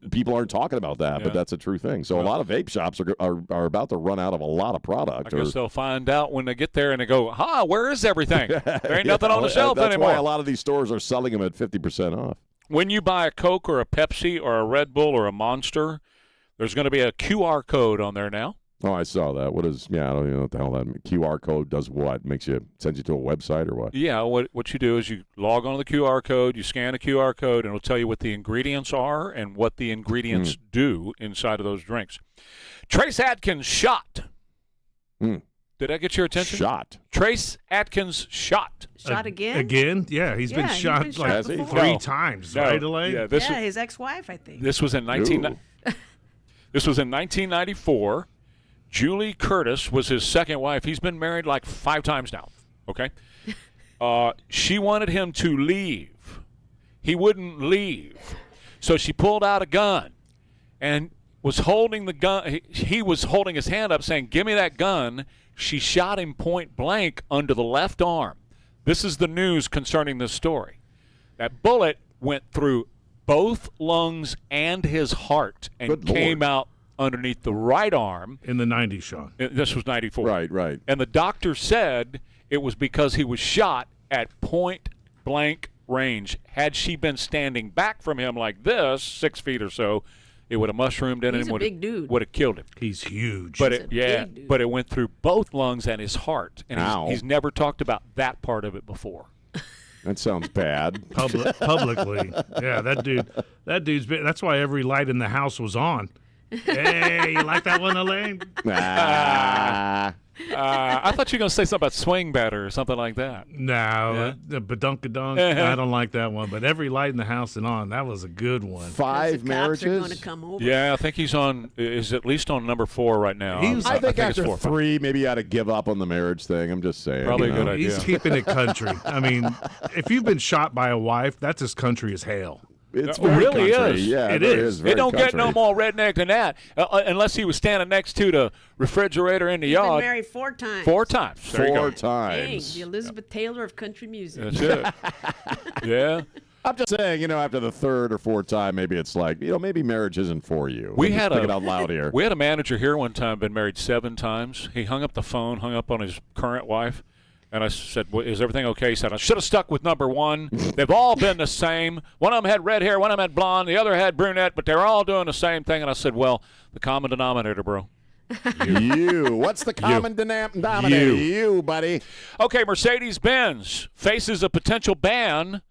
People aren't talking about that, but that's a true thing. So a lot of vape shops are about to run out of a lot of product. I guess they'll find out when they get there and they go, where is everything? There ain't nothing on the shelf anymore. That's why a lot of these stores are selling them at 50% off. When you buy a Coke or a Pepsi or a Red Bull or a Monster, there's going to be a QR code on there now. Oh, I saw that. I don't even know what the hell that means. QR code does what? Sends you to a website or what? Yeah, what you do is you log on to the QR code, you scan the QR code, and it'll tell you what the ingredients are and what the ingredients do inside of those drinks. Trace Adkins shot. Did I get your attention? Shot. Trace Adkins shot. Shot again? Again? Yeah, he's been shot like 3 times, right, Elaine? Yeah, his ex-wife, I think. This was in 1994. Julie Curtis was his second wife. He's been married like 5 times now, okay? She wanted him to leave. He wouldn't leave. So she pulled out a gun, and was holding the gun. He was holding his hand up saying, "Give me that gun." She shot him point blank under the left arm. This is the news concerning this story. That bullet went through both lungs and his heart and came out underneath the right arm. In the 90s, Sean. This was 94. Right. And the doctor said it was because he was shot at point blank range. Had she been standing back from him like this, 6 feet or so, it would have mushroomed in He's and a big dude. would have killed him. He's huge. But Big it went through both lungs and his heart. And he's never talked about that part of it before. That sounds bad. Publicly. Yeah, that dude's been, that's why every light in the house was on. Hey, you like that one, Elaine? I thought you were going to say something about swing batter or something like that. No, badunkadunk. I don't like that one. But every light in the house and on, that was a good one. 5 marriages? Cops are going to come over. Yeah, I think he's is at least on number 4 right now. I think after 3, maybe you ought to give up on the marriage thing. I'm just saying. Probably a good idea. He's keeping it country. I mean, if you've been shot by a wife, that's as country as hell. It's really country. is. Yeah, it is. It don't get no more redneck than that, unless he was standing next to the refrigerator in the He's yard. been married 4 times. 4 times. There you go. 4 Dang, times. the Elizabeth Taylor of country music. That's it. Yeah. I'm just saying, after the 3rd or 4th time, maybe it's like, maybe marriage isn't for you. We I'm had just thinking out loud here. We had a manager here one time, been married 7 times. He hung up the phone, hung up on his current wife. And I said, well, is everything okay? He said, I should have stuck with number 1. They've all been the same. One of them had red hair, one of them had blonde, the other had brunette, but they're all doing the same thing. And I said, well, the common denominator, bro. You. What's the common denominator? You, buddy. Okay, Mercedes-Benz faces a potential ban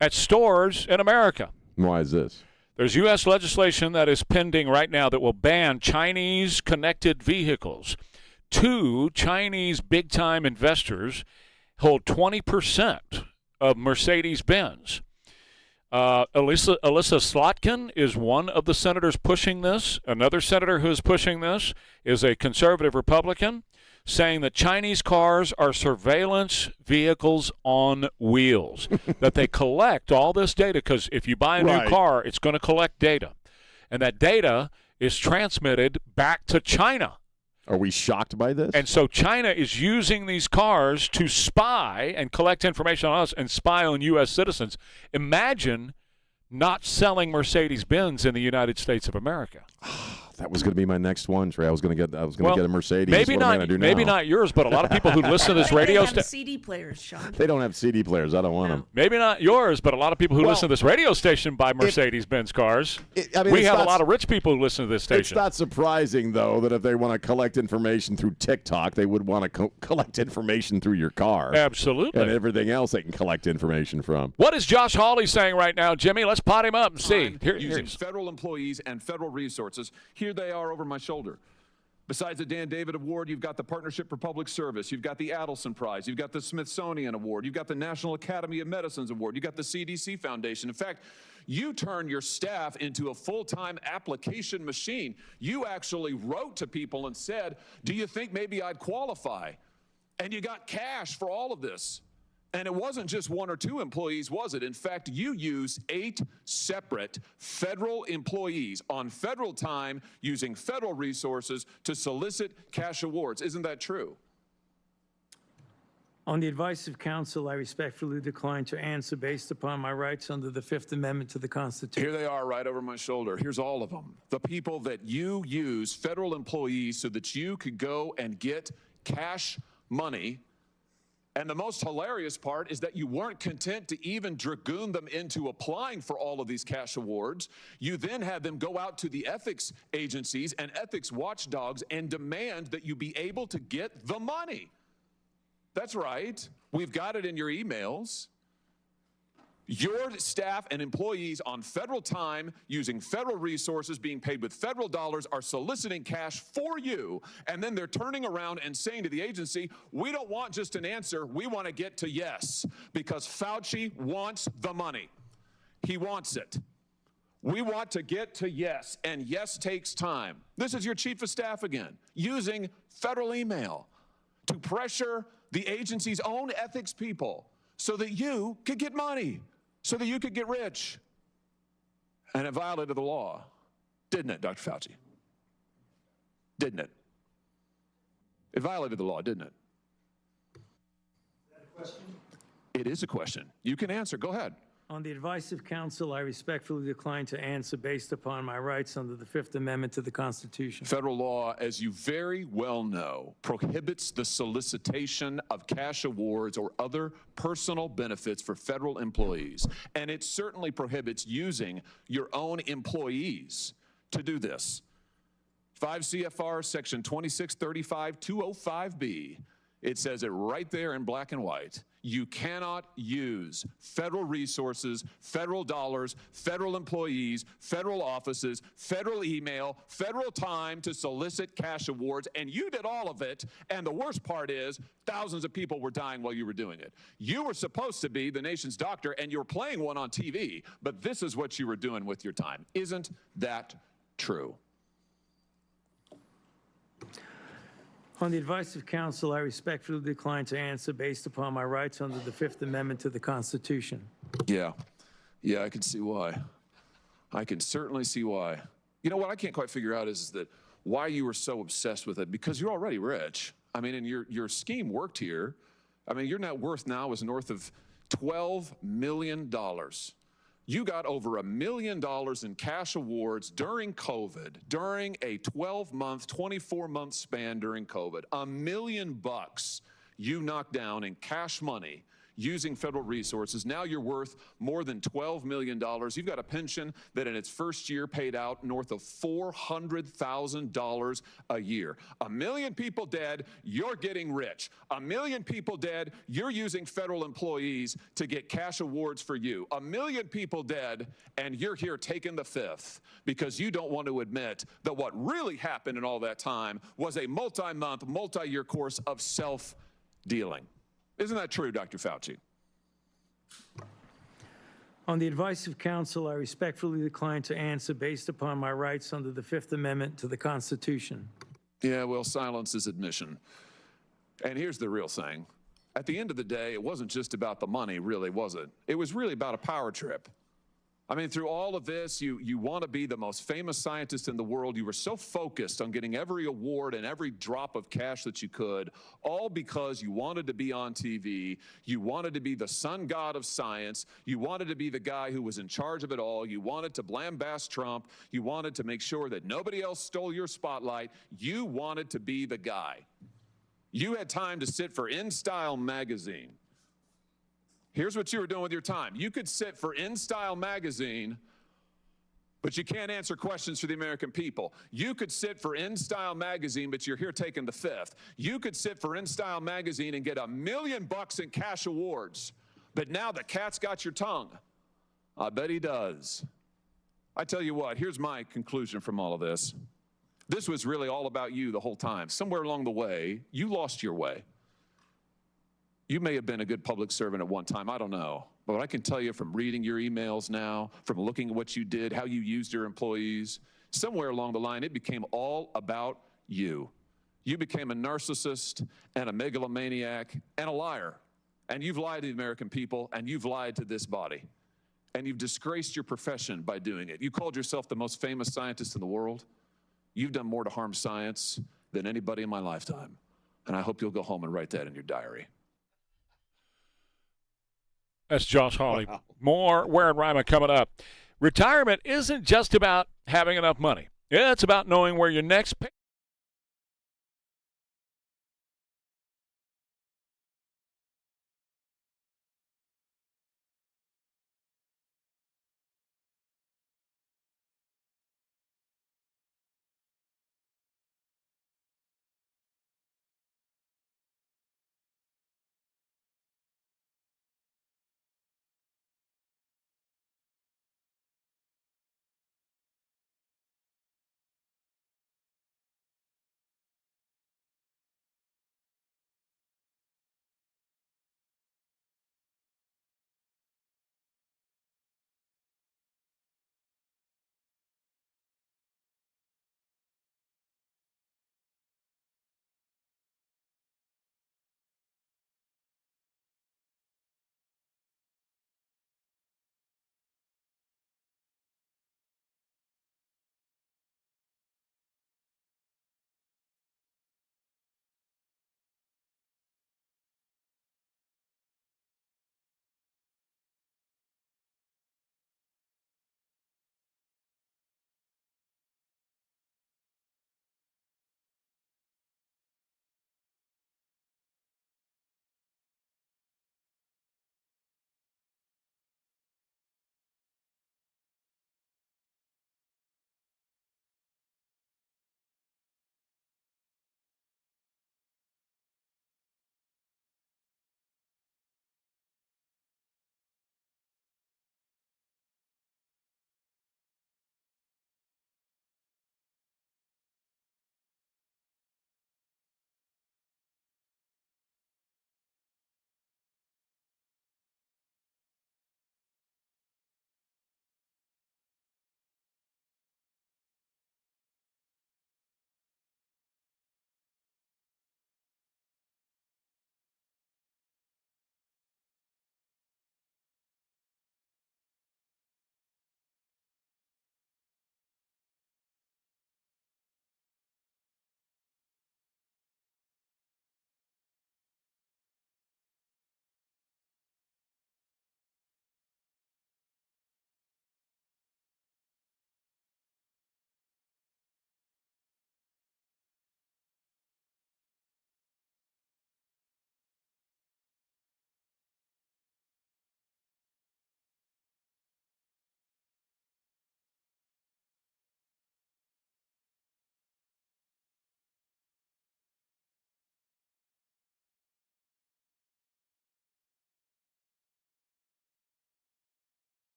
at stores in America. Why is this? There's U.S. legislation that is pending right now that will ban Chinese connected vehicles. 2 Chinese big-time investors hold 20% of Mercedes-Benz. Alyssa Slotkin is one of the senators pushing this. Another senator who is pushing this is a conservative Republican, saying that Chinese cars are surveillance vehicles on wheels, that they collect all this data, because if you buy a new car, it's going to collect data. And that data is transmitted back to China. Are we shocked by this? And so China is using these cars to spy and collect information on us and spy on U.S. citizens. Imagine not selling Mercedes-Benz in the United States of America. That was going to be my next one, Trey. I was going to get a Mercedes. Maybe what am I gonna do now? Maybe not yours, but a lot of people who listen to this radio station. CD players, Sean. They don't have CD players. I don't want them. Maybe not yours, but a lot of people who listen to this radio station buy Mercedes-Benz cars. We have a lot of rich people who listen to this station. It's not surprising, though, that if they want to collect information through TikTok, they would want to collect information through your car. Absolutely. And everything else they can collect information from. What is Josh Hawley saying right now, Jimmy? Let's pot him up and see. Using federal employees and federal resources. Here they are over my shoulder. Besides the Dan David Award, you've got the Partnership for Public Service, you've got the Adelson Prize, you've got the Smithsonian Award, you've got the National Academy of Medicine's Award, you've got the CDC Foundation. In fact, you turn your staff into a full-time application machine. You actually wrote to people and said, do you think maybe I'd qualify? And you got cash for all of this. And it wasn't just 1 or 2 employees, was it? In fact, you used 8 separate federal employees on federal time using federal resources to solicit cash awards. Isn't that true? On the advice of counsel, I respectfully decline to answer based upon my rights under the 5th Amendment to the Constitution. Here they are right over my shoulder. Here's all of them. The people that you use, federal employees, so that you could go and get cash money. And the most hilarious part is that you weren't content to even dragoon them into applying for all of these cash awards. You then had them go out to the ethics agencies and ethics watchdogs and demand that you be able to get the money. That's right. We've got it in your emails. Your staff and employees on federal time, using federal resources, being paid with federal dollars, are soliciting cash for you, and then they're turning around and saying to the agency, we don't want just an answer, we want to get to yes, because Fauci wants the money. He wants it. We want to get to yes, and yes takes time. This is your chief of staff again, using federal email to pressure the agency's own ethics people so that you could get money. So that you could get rich. And it violated the law. Didn't it, Dr. Fauci? Didn't it? It violated the law, didn't it? Is that a question? It is a question. You can answer. Go ahead. On the advice of counsel, I respectfully decline to answer based upon my rights under the Fifth Amendment to the Constitution. Federal law, as you very well know, prohibits the solicitation of cash awards or other personal benefits for federal employees. And it certainly prohibits using your own employees to do this. 5 CFR section 2635-205B. It says it right there in black and white. You cannot use federal resources, federal dollars, federal employees, federal offices, federal email, federal time to solicit cash awards, and you did all of it, and the worst part is thousands of people were dying while you were doing it. You were supposed to be the nation's doctor, and you're playing one on TV, but this is what you were doing with your time. Isn't that true? On the advice of counsel, I respectfully decline to answer based upon my rights under the Fifth Amendment to the Constitution. Yeah, I can see why. I can certainly see why. You know what I can't quite figure out is that why you were so obsessed with it, because you're already rich. I mean, and your scheme worked here. I mean, your net worth now is north of $12 million. You got over $1 million in cash awards during COVID, during a 12-month, 24-month span during COVID. $1 million you knocked down in cash money using federal resources. Now you're worth more than $12 million. You've got a pension that in its first year paid out north of $400,000 a year. 1 million people dead, you're getting rich. 1 million people dead, you're using federal employees to get cash awards for you. 1 million people dead, and you're here taking the fifth because you don't want to admit that what really happened in all that time was a multi-month, multi-year course of self-dealing. Isn't that true, Dr. Fauci? On the advice of counsel, I respectfully decline to answer based upon my rights under the Fifth Amendment to the Constitution. Yeah, well, silence is admission. And here's the real thing. At the end of the day, it wasn't just about the money, really, was it? It was really about a power trip. I mean, through all of this, you want to be the most famous scientist in the world. You were so focused on getting every award and every drop of cash that you could, all because you wanted to be on TV. You wanted to be the sun god of science. You wanted to be the guy who was in charge of it all. You wanted to blambast Trump. You wanted to make sure that nobody else stole your spotlight. You wanted to be the guy. You had time to sit for In Style magazine. Here's what you were doing with your time. You could sit for In Style magazine, but you can't answer questions for the American people. You could sit for In Style magazine, but you're here taking the fifth. You could sit for In Style magazine and get $1 million in cash awards, but now the cat's got your tongue. I bet he does. I tell you what, here's my conclusion from all of this. This was really all about you the whole time. Somewhere along the way, you lost your way. You may have been a good public servant at one time, I don't know. But I can tell you from reading your emails now, from looking at what you did, how you used your employees, somewhere along the line, it became all about you. You became a narcissist and a megalomaniac and a liar. And you've lied to the American people, and you've lied to this body. And you've disgraced your profession by doing it. You called yourself the most famous scientist in the world. You've done more to harm science than anybody in my lifetime. And I hope you'll go home and write that in your diary. That's Josh Hawley. Wow. More Ware and Rima coming up. Retirement isn't just about having enough money. It's about knowing where your next pay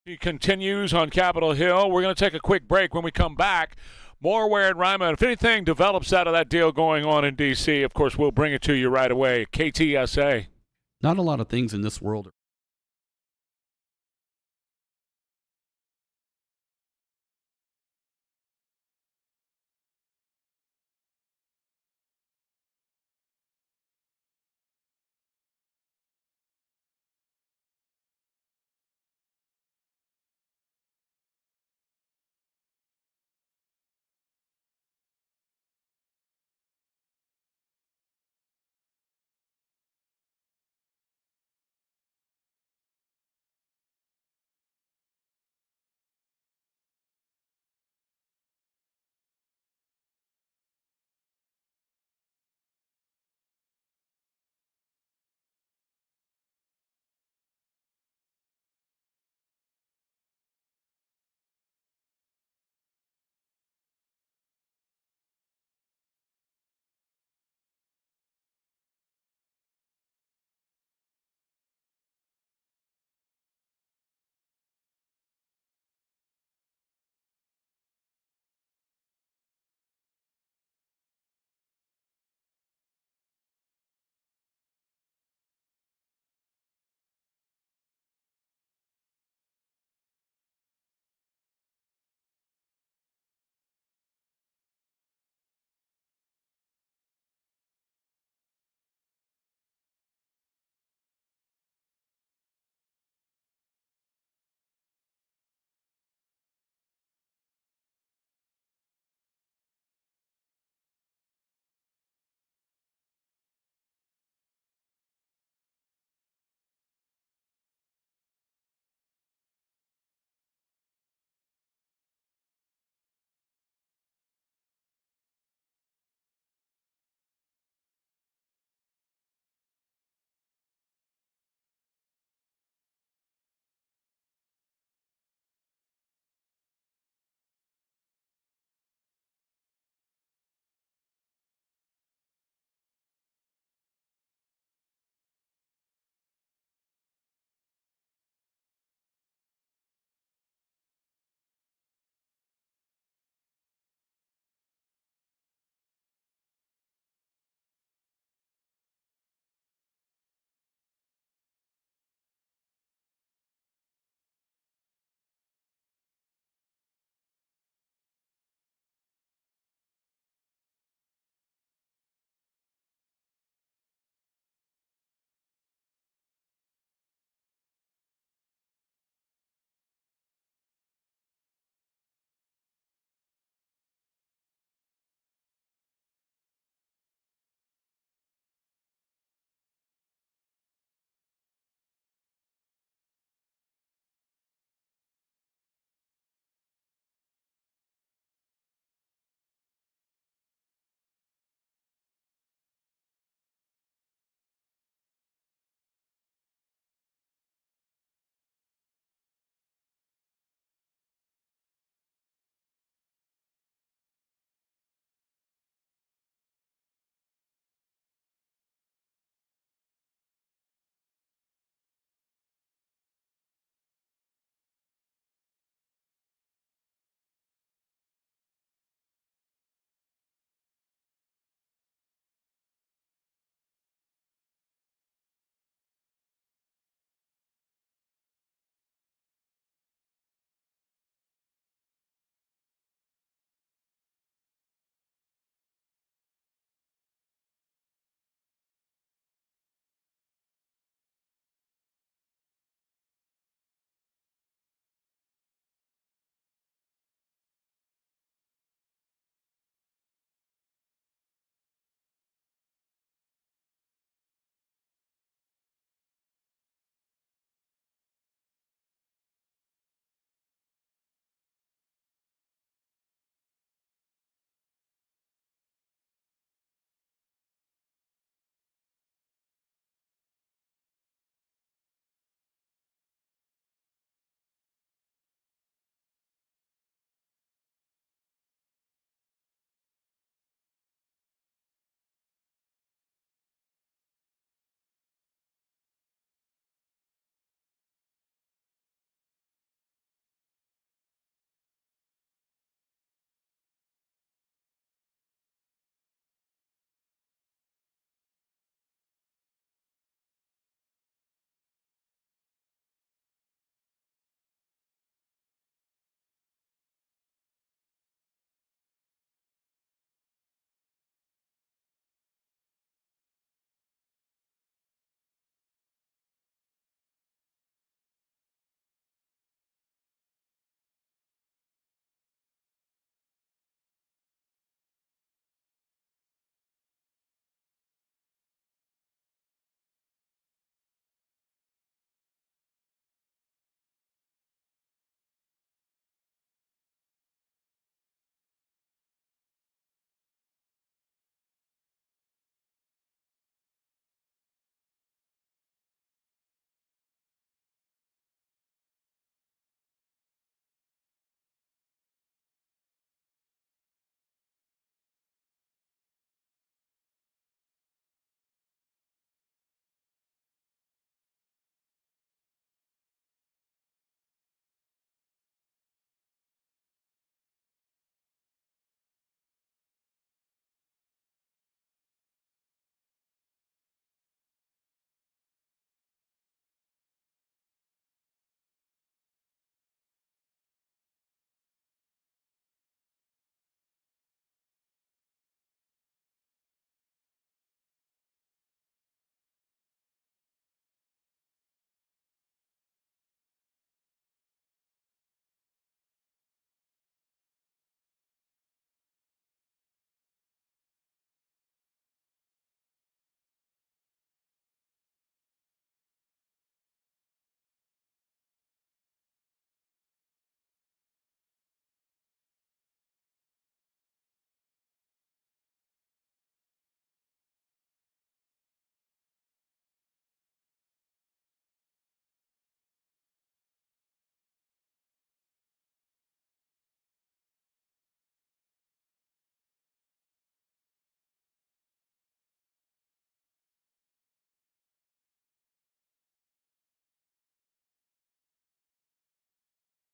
He continues on Capitol Hill. We're going to take a quick break. When we come back, more Ware and Rima. If anything develops out of that deal going on in D.C., of course, we'll bring it to you right away. KTSA. Not a lot of things in this world are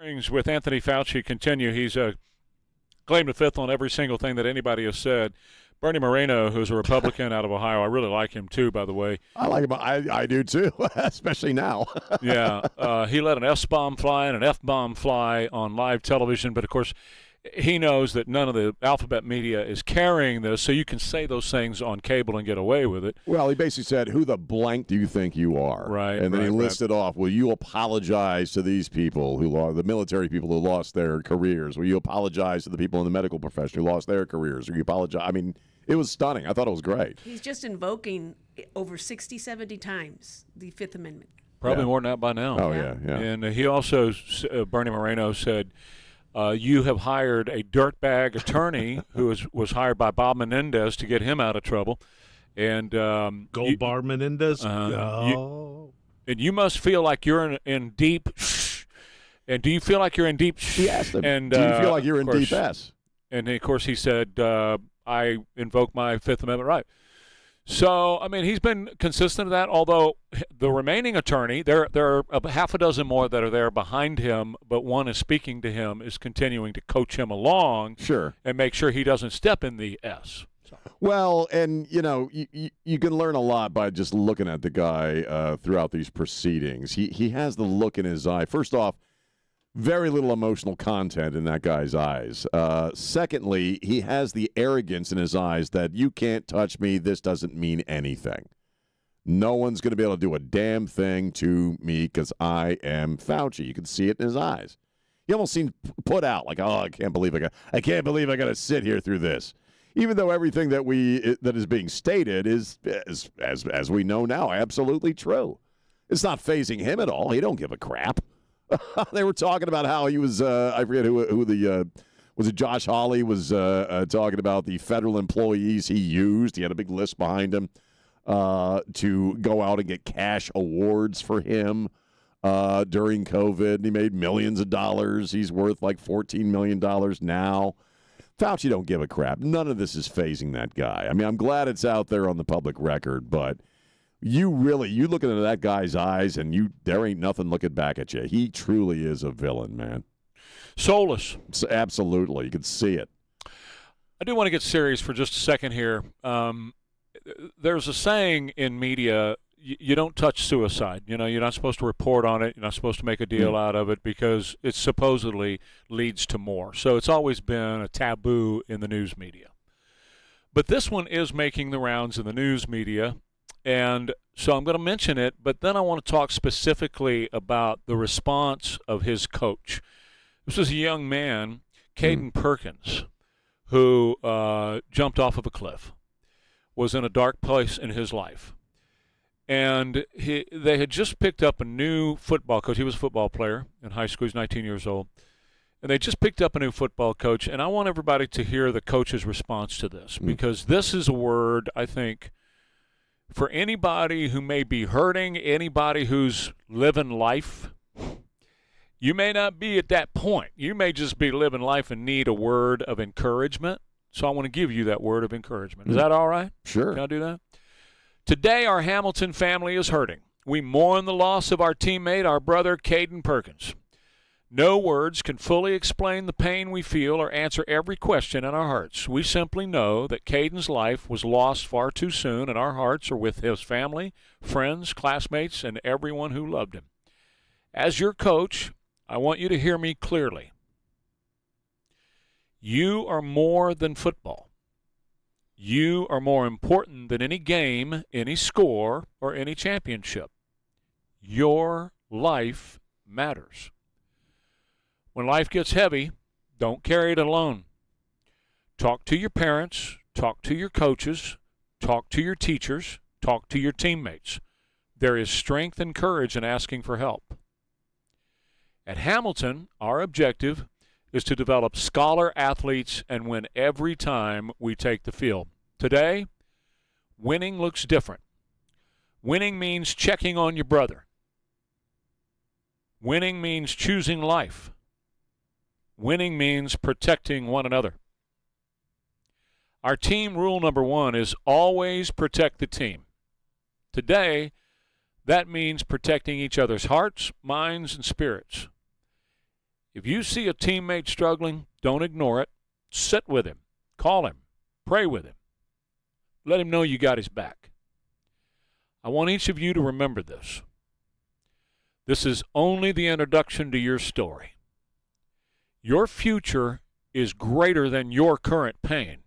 Hearings with Anthony Fauci continue. He's claimed the fifth on every single thing that anybody has said. Bernie Moreno, who's a Republican out of Ohio, I really like him too, by the way. I like him. I do too, especially now. Yeah, he let an S-bomb fly and an F-bomb fly on live television, but of course he knows that none of the alphabet media is carrying this, so you can say those things on cable and get away with it. Well, he basically said, who the blank do you think you are? Right. And then he right. listed off, will you apologize to these people the military people who lost their careers? Will you apologize to the people in the medical profession who lost their careers? Will you apologize? I mean, it was stunning. I thought it was great. He's just invoking over 60, 70 times the Fifth Amendment. Probably more than that by now. Oh, yeah. And he also, Bernie Moreno said, you have hired a dirtbag attorney who was hired by Bob Menendez to get him out of trouble. And Gold Bar Menendez? And you must feel like you're in deep and do you feel like you're in deep He asked him, and, do you feel like you're in course, deep S? And, of course, he said, I invoke my Fifth Amendment right. So, I mean, he's been consistent of that, although the remaining attorney, there are a half a dozen more that are there behind him, but one is speaking to him, is continuing to coach him along and make sure he doesn't step in the S. So. Well, and, you know, you can learn a lot by just looking at the guy throughout these proceedings. He has the look in his eye. First off, very little emotional content in that guy's eyes. Secondly, he has the arrogance in his eyes that you can't touch me, this doesn't mean anything. No one's going to be able to do a damn thing to me because I am Fauci. You can see it in his eyes. He almost seemed put out, like, oh, I can't believe I got to sit here through this. Even though everything that is being stated is, as we know now, absolutely true. It's not fazing him at all. He don't give a crap. They were talking about how he was, I forget who was it Josh Hawley was talking about the federal employees he used. He had a big list behind him to go out and get cash awards for him during COVID. He made millions of dollars. He's worth like $14 million now. Fauci don't give a crap. None of this is fazing that guy. I mean, I'm glad it's out there on the public record, but you looking into that guy's eyes, and there ain't nothing looking back at you. He truly is a villain, man. Soulless. Absolutely. You can see it. I do want to get serious for just a second here. There's a saying in media, you don't touch suicide. You know, you're not supposed to report on it. You're not supposed to make a deal out of it because it supposedly leads to more. So it's always been a taboo in the news media. But this one is making the rounds in the news media. And so I'm going to mention it, but then I want to talk specifically about the response of his coach. This is a young man, Caden Perkins, who jumped off of a cliff, was in a dark place in his life. And they had just picked up a new football coach. He was a football player in high school. He's 19 years old. And they just picked up a new football coach. And I want everybody to hear the coach's response to this, because this is a word, I think, for anybody who may be hurting, anybody who's living life. You may not be at that point. You may just be living life and need a word of encouragement. So I want to give you that word of encouragement. Is that all right? Sure. Can I do that? Today, our Hamilton family is hurting. We mourn the loss of our teammate, our brother, Caden Perkins. No words can fully explain the pain we feel or answer every question in our hearts. We simply know that Caden's life was lost far too soon, and our hearts are with his family, friends, classmates, and everyone who loved him. As your coach, I want you to hear me clearly. You are more than football. You are more important than any game, any score, or any championship. Your life matters. When life gets heavy, don't carry it alone. Talk to your parents, talk to your coaches, talk to your teachers, talk to your teammates. There is strength and courage in asking for help. At Hamilton, our objective is to develop scholar athletes and win every time we take the field. Today, winning looks different. Winning means checking on your brother. Winning means choosing life. Winning means protecting one another. Our team rule number 1 is always protect the team. Today, that means protecting each other's hearts, minds, and spirits. If you see a teammate struggling, don't ignore it. Sit with him. Call him. Pray with him. Let him know you got his back. I want each of you to remember this. This is only the introduction to your story. Your future is greater than your current pain.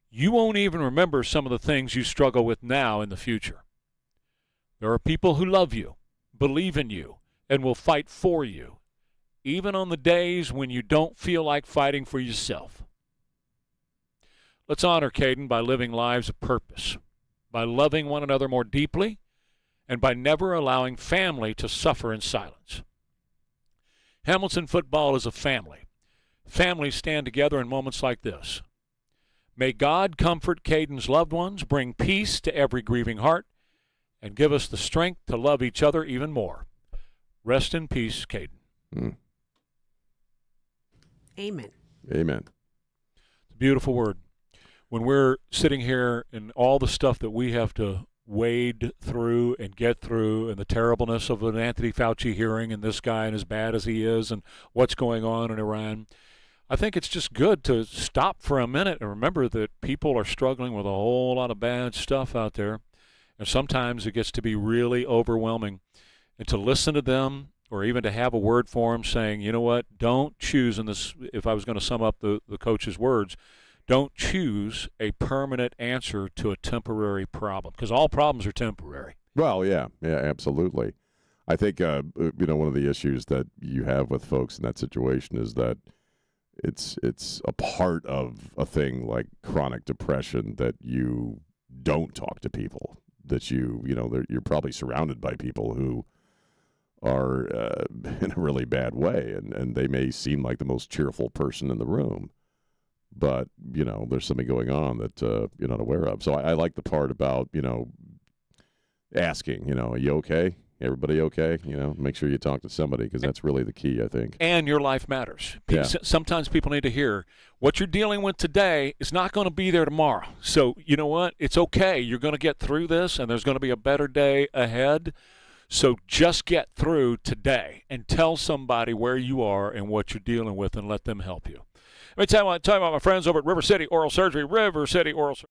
You won't even remember some of the things you struggle with now in the future. There are people who love you, believe in you, and will fight for you, even on the days when you don't feel like fighting for yourself. Let's honor Caden by living lives of purpose, by loving one another more deeply, and by never allowing family to suffer in silence. Hamilton football is a family. Families stand together in moments like this. May God comfort Caden's loved ones, bring peace to every grieving heart, and give us the strength to love each other even more. Rest in peace, Caden. Amen. Amen. It's a beautiful word. When we're sitting here and all the stuff that we have to wade through and get through, and the terribleness of an Anthony Fauci hearing, and this guy and as bad as he is, and what's going on in Iran, I think it's just good to stop for a minute and remember that people are struggling with a whole lot of bad stuff out there, and sometimes it gets to be really overwhelming. And to listen to them, or even to have a word for them saying, you know what, don't choose, in this, if I was going to sum up the coach's words, don't choose a permanent answer to a temporary problem, because all problems are temporary. Well, yeah, absolutely. I think one of the issues that you have with folks in that situation is that it's a part of a thing like chronic depression that you don't talk to people, that you're probably surrounded by people who are in a really bad way, and they may seem like the most cheerful person in the room, but there's something going on that you're not aware of. So I like the part about asking, are you okay? Everybody okay? Make sure you talk to somebody, because that's really the key, I think. And your life matters. Yeah. Sometimes people need to hear what you're dealing with today is not going to be there tomorrow. So you know what? It's okay. You're going to get through this, and there's going to be a better day ahead. So just get through today and tell somebody where you are and what you're dealing with, and let them help you. Let me tell you about my friends over at River City Oral Surgery. River City Oral Surgery.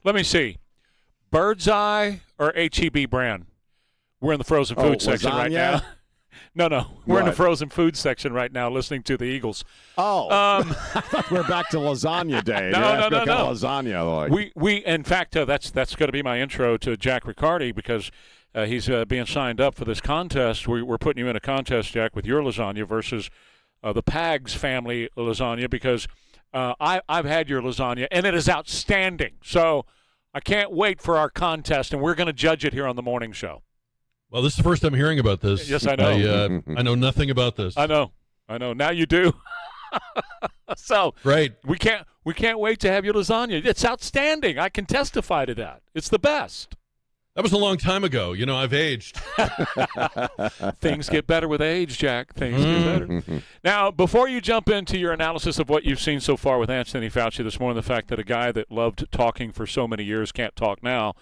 Let me see. Bird's Eye or H-E-B brand? We're in the frozen food section right now. No. We're in the frozen food section right now listening to the Eagles. I thought we're back to lasagna day. No. Lasagna. Like. We in fact, that's going to be my intro to Jack Riccardi because he's being signed up for this contest. We're putting you in a contest, Jack, with your lasagna versus the Pags family lasagna because I've had your lasagna, and it is outstanding. So I can't wait for our contest, and we're going to judge it here on the morning show. Well, this is the first I'm hearing about this. Yes, I know. I know nothing about this. I know. Now you do. So right. We can't wait to have your lasagna. It's outstanding. I can testify to that. It's the best. That was a long time ago. You know, I've aged. Things get better with age, Jack. Things get better. Now, before you jump into your analysis of what you've seen so far with Anthony Fauci this morning, the fact that a guy that loved talking for so many years can't talk now,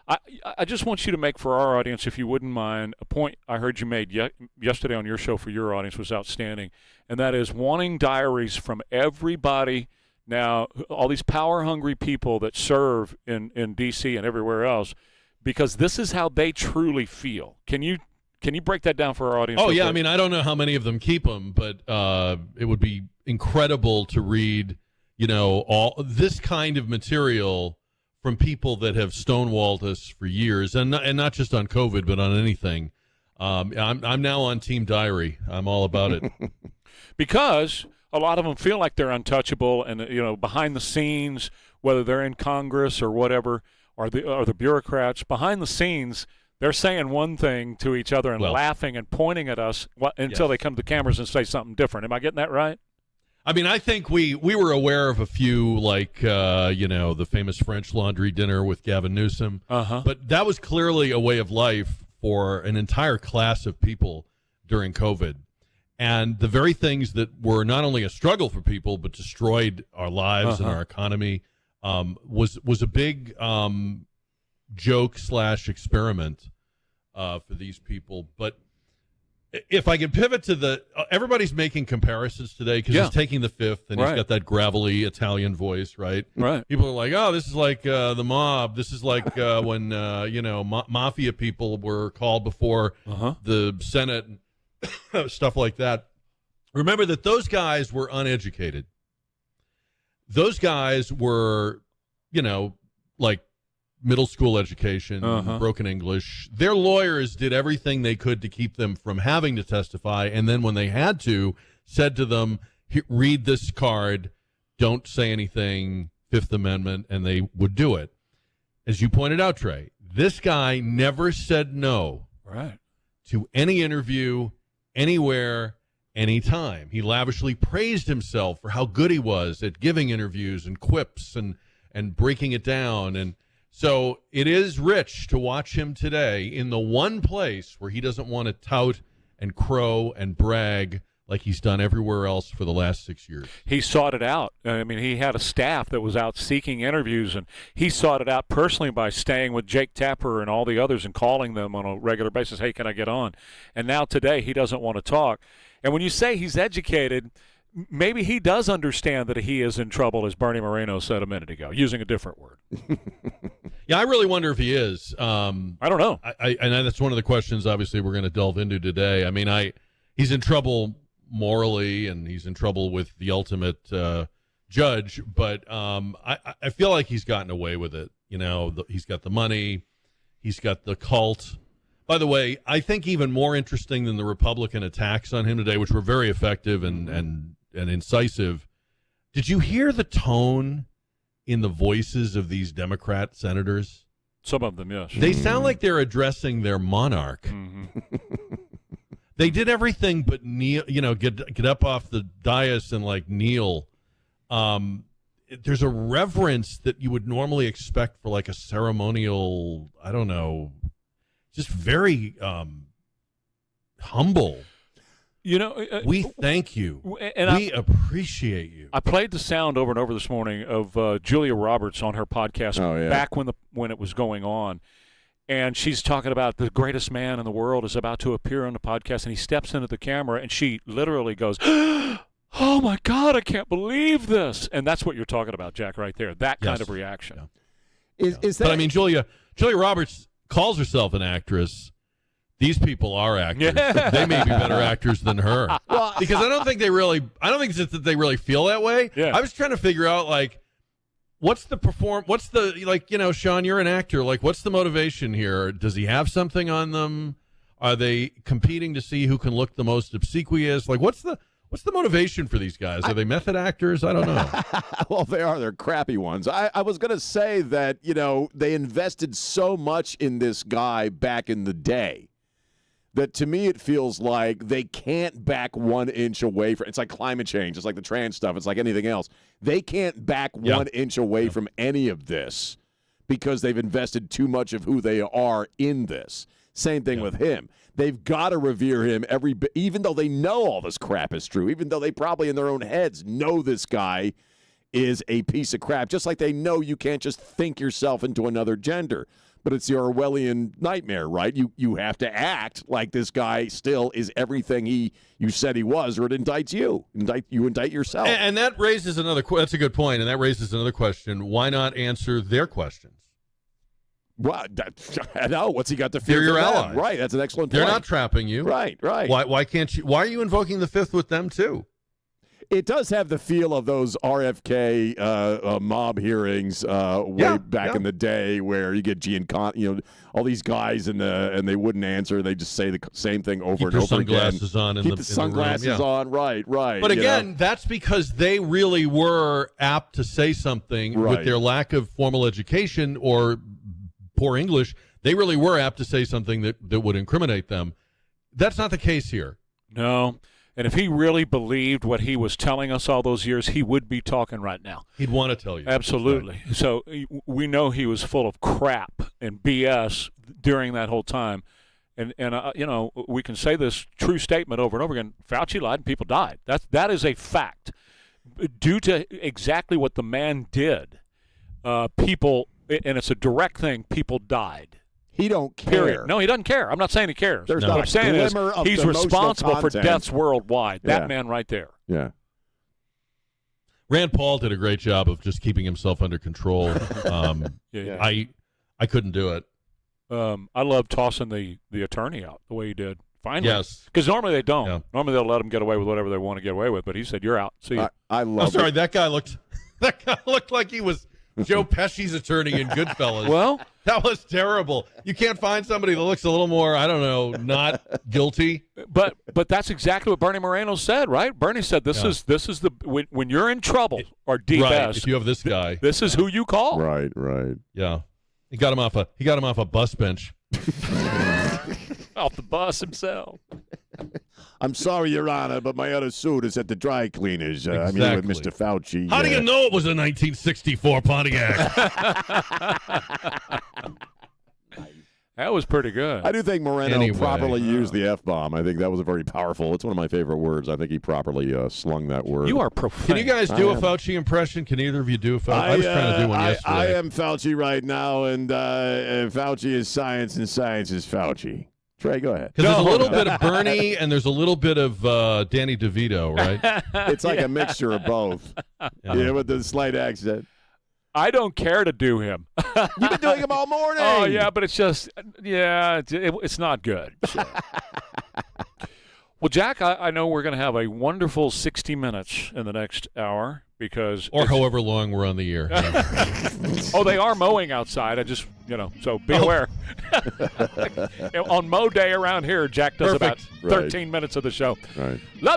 I just want you to make for our audience, if you wouldn't mind, a point I heard you made yesterday on your show for your audience was outstanding, and that is wanting diaries from everybody. Now, all these power-hungry people that serve in D.C. and everywhere else, because this is how they truly feel. Can you break that down for our audience? Oh, yeah. I mean, I don't know how many of them keep them, but it would be incredible to read, all this kind of material from people that have stonewalled us for years, and not just on COVID, but on anything. I'm now on Team Diary. I'm all about it. Because a lot of them feel like they're untouchable, and behind the scenes, whether they're in Congress or whatever, or the bureaucrats behind the scenes, they're saying one thing to each other and laughing and pointing at us until they come to the cameras and say something different. Am I getting that right? I mean, I think we were aware of a few, like, the famous French Laundry dinner with Gavin Newsom. But that was clearly a way of life for an entire class of people during COVID. And the very things that were not only a struggle for people, but destroyed our lives and our economy was a big joke/experiment for these people. But if I can pivot to everybody's making comparisons today because he's taking the fifth and he's got that gravelly Italian voice, right? Right. People are like, oh, this is like the mob. This is like when, mafia people were called before the Senate and stuff like that. Remember that those guys were uneducated. Those guys were, like middle school education, broken English. Their lawyers did everything they could to keep them from having to testify, and then when they had to, said to them, read this card, don't say anything, Fifth Amendment, and they would do it. As you pointed out, Trey, this guy never said no to any interview, anywhere, anytime. He lavishly praised himself for how good he was at giving interviews and quips and breaking it down. And so it is rich to watch him today in the one place where he doesn't want to tout and crow and brag like he's done everywhere else for the last 6 years. He sought it out. I mean, he had a staff that was out seeking interviews, and he sought it out personally by staying with Jake Tapper and all the others and calling them on a regular basis, hey, can I get on? And now today he doesn't want to talk. And when you say he's educated, maybe he does understand that he is in trouble, as Bernie Moreno said a minute ago, using a different word. Yeah, I really wonder if he is. I don't know. And that's one of the questions, obviously, we're going to delve into today. I mean, he's in trouble morally, and he's in trouble with the ultimate judge, but I feel like he's gotten away with it. He's got the money. He's got the cult. By the way, I think even more interesting than the Republican attacks on him today, which were very effective and incisive, did you hear the tone in the voices of these Democrat senators? Some of them, yes. They sound like they're addressing their monarch. They did everything but kneel, get up off the dais and kneel. There's a reverence that you would normally expect for like a ceremonial, I don't know, just very humble. We thank you. And we appreciate you. I played the sound over and over this morning of Julia Roberts on her podcast back when it was going on. And she's talking about the greatest man in the world is about to appear on the podcast, and he steps into the camera, and she literally goes, oh my God, I can't believe this. And that's what you're talking about, Jack, right there. That kind of reaction. Is that? But I mean, Julia Roberts calls herself an actress. These people are actors. Yeah. They may be better actors than her. Well, because I don't think it's just that they really feel that way. Yeah. I was trying to figure out, like, Sean, you're an actor. Like, what's the motivation here? Does he have something on them? Are they competing to see who can look the most obsequious? Like, what's the motivation for these guys? Are they method actors? I don't know. Well, they are. They're crappy ones. I was going to say that, they invested so much in this guy back in the day that to me it feels like they can't back 1 inch away from. It's like climate change. It's like the trans stuff. It's like anything else. They can't back 1 inch away from any of this because they've invested too much of who they are in this. Same thing with him. They've got to revere him even though they know all this crap is true, even though they probably in their own heads know this guy is a piece of crap, just like they know you can't just think yourself into another gender. But it's the Orwellian nightmare, right? You have to act like this guy still is everything you said he was, or it indicts you. You indict yourself. And that raises that's a good point, and that raises another question. Why not answer their questions? Well, I know. What's he got to fear? They're your from them? allies. Right. That's an excellent point. They're not trapping you. Right. Why can't you? Why are you invoking the fifth with them too? It does have the feel of those RFK mob hearings way back in the day, where you get all these guys and they wouldn't answer. They just say the same thing over and over again. Keep the sunglasses on. Keep the sunglasses on. Right. But again, that's because they really were apt to say something with their lack of formal education or poor English. They really were apt to say something that would incriminate them. That's not the case here. No. And if he really believed what he was telling us all those years, he would be talking right now. He'd want to tell you. Absolutely. Right. So we know he was full of crap and BS during that whole time. And we can say this true statement over and over again. Fauci lied and people died. That is a fact. Due to exactly what the man did, people, and it's a direct thing, people died. He don't care. Period. No, he doesn't care. I'm not saying he cares. There's what not I'm saying is he's responsible for deaths worldwide. That man right there. Yeah. Rand Paul did a great job of just keeping himself under control. I couldn't do it. I love tossing the attorney out the way he did. Finally. Yes. Because normally they don't. Yeah. Normally they'll let him get away with whatever they want to get away with. But he said, "You're out." See. I love. I'm sorry. That guy looked like he was Joe Pesci's attorney in Goodfellas. Well, that was terrible. You can't find somebody that looks a little more, I don't know, not guilty. But that's exactly what Bernie Moreno said, right? Bernie said this is the when you're in trouble or deep right, if you have this guy, this is who you call. Right. Yeah. He got him off a bus bench. Off the bus himself. I'm sorry, Your Honor, but my other suit is at the dry cleaners. Exactly. I'm here with Mr. Fauci. How do you know it was a 1964 Pontiac? That was pretty good. I do think Moreno properly used the F-bomb. I think that was a very powerful. It's one of my favorite words. I think he properly slung that word. You are profane. Can you guys do a Fauci impression? Can either of you do a Fauci? I was trying to do one yesterday. I am Fauci right now, and Fauci is science, and science is Fauci. Trey, go ahead. Because there's a little bit of Bernie and there's a little bit of Danny DeVito, right? It's like a mixture of both. Yeah, with the slight accent. I don't care to do him. You've been doing him all morning. Oh, yeah, but it's just, it's not good. So. Well, Jack, I know we're going to have a wonderful 60 minutes in the next hour because... Or however long we're on the air. Oh, they are mowing outside. I just, so be aware. On mow day around here, Jack does about 13 minutes of the show. Right. Love you.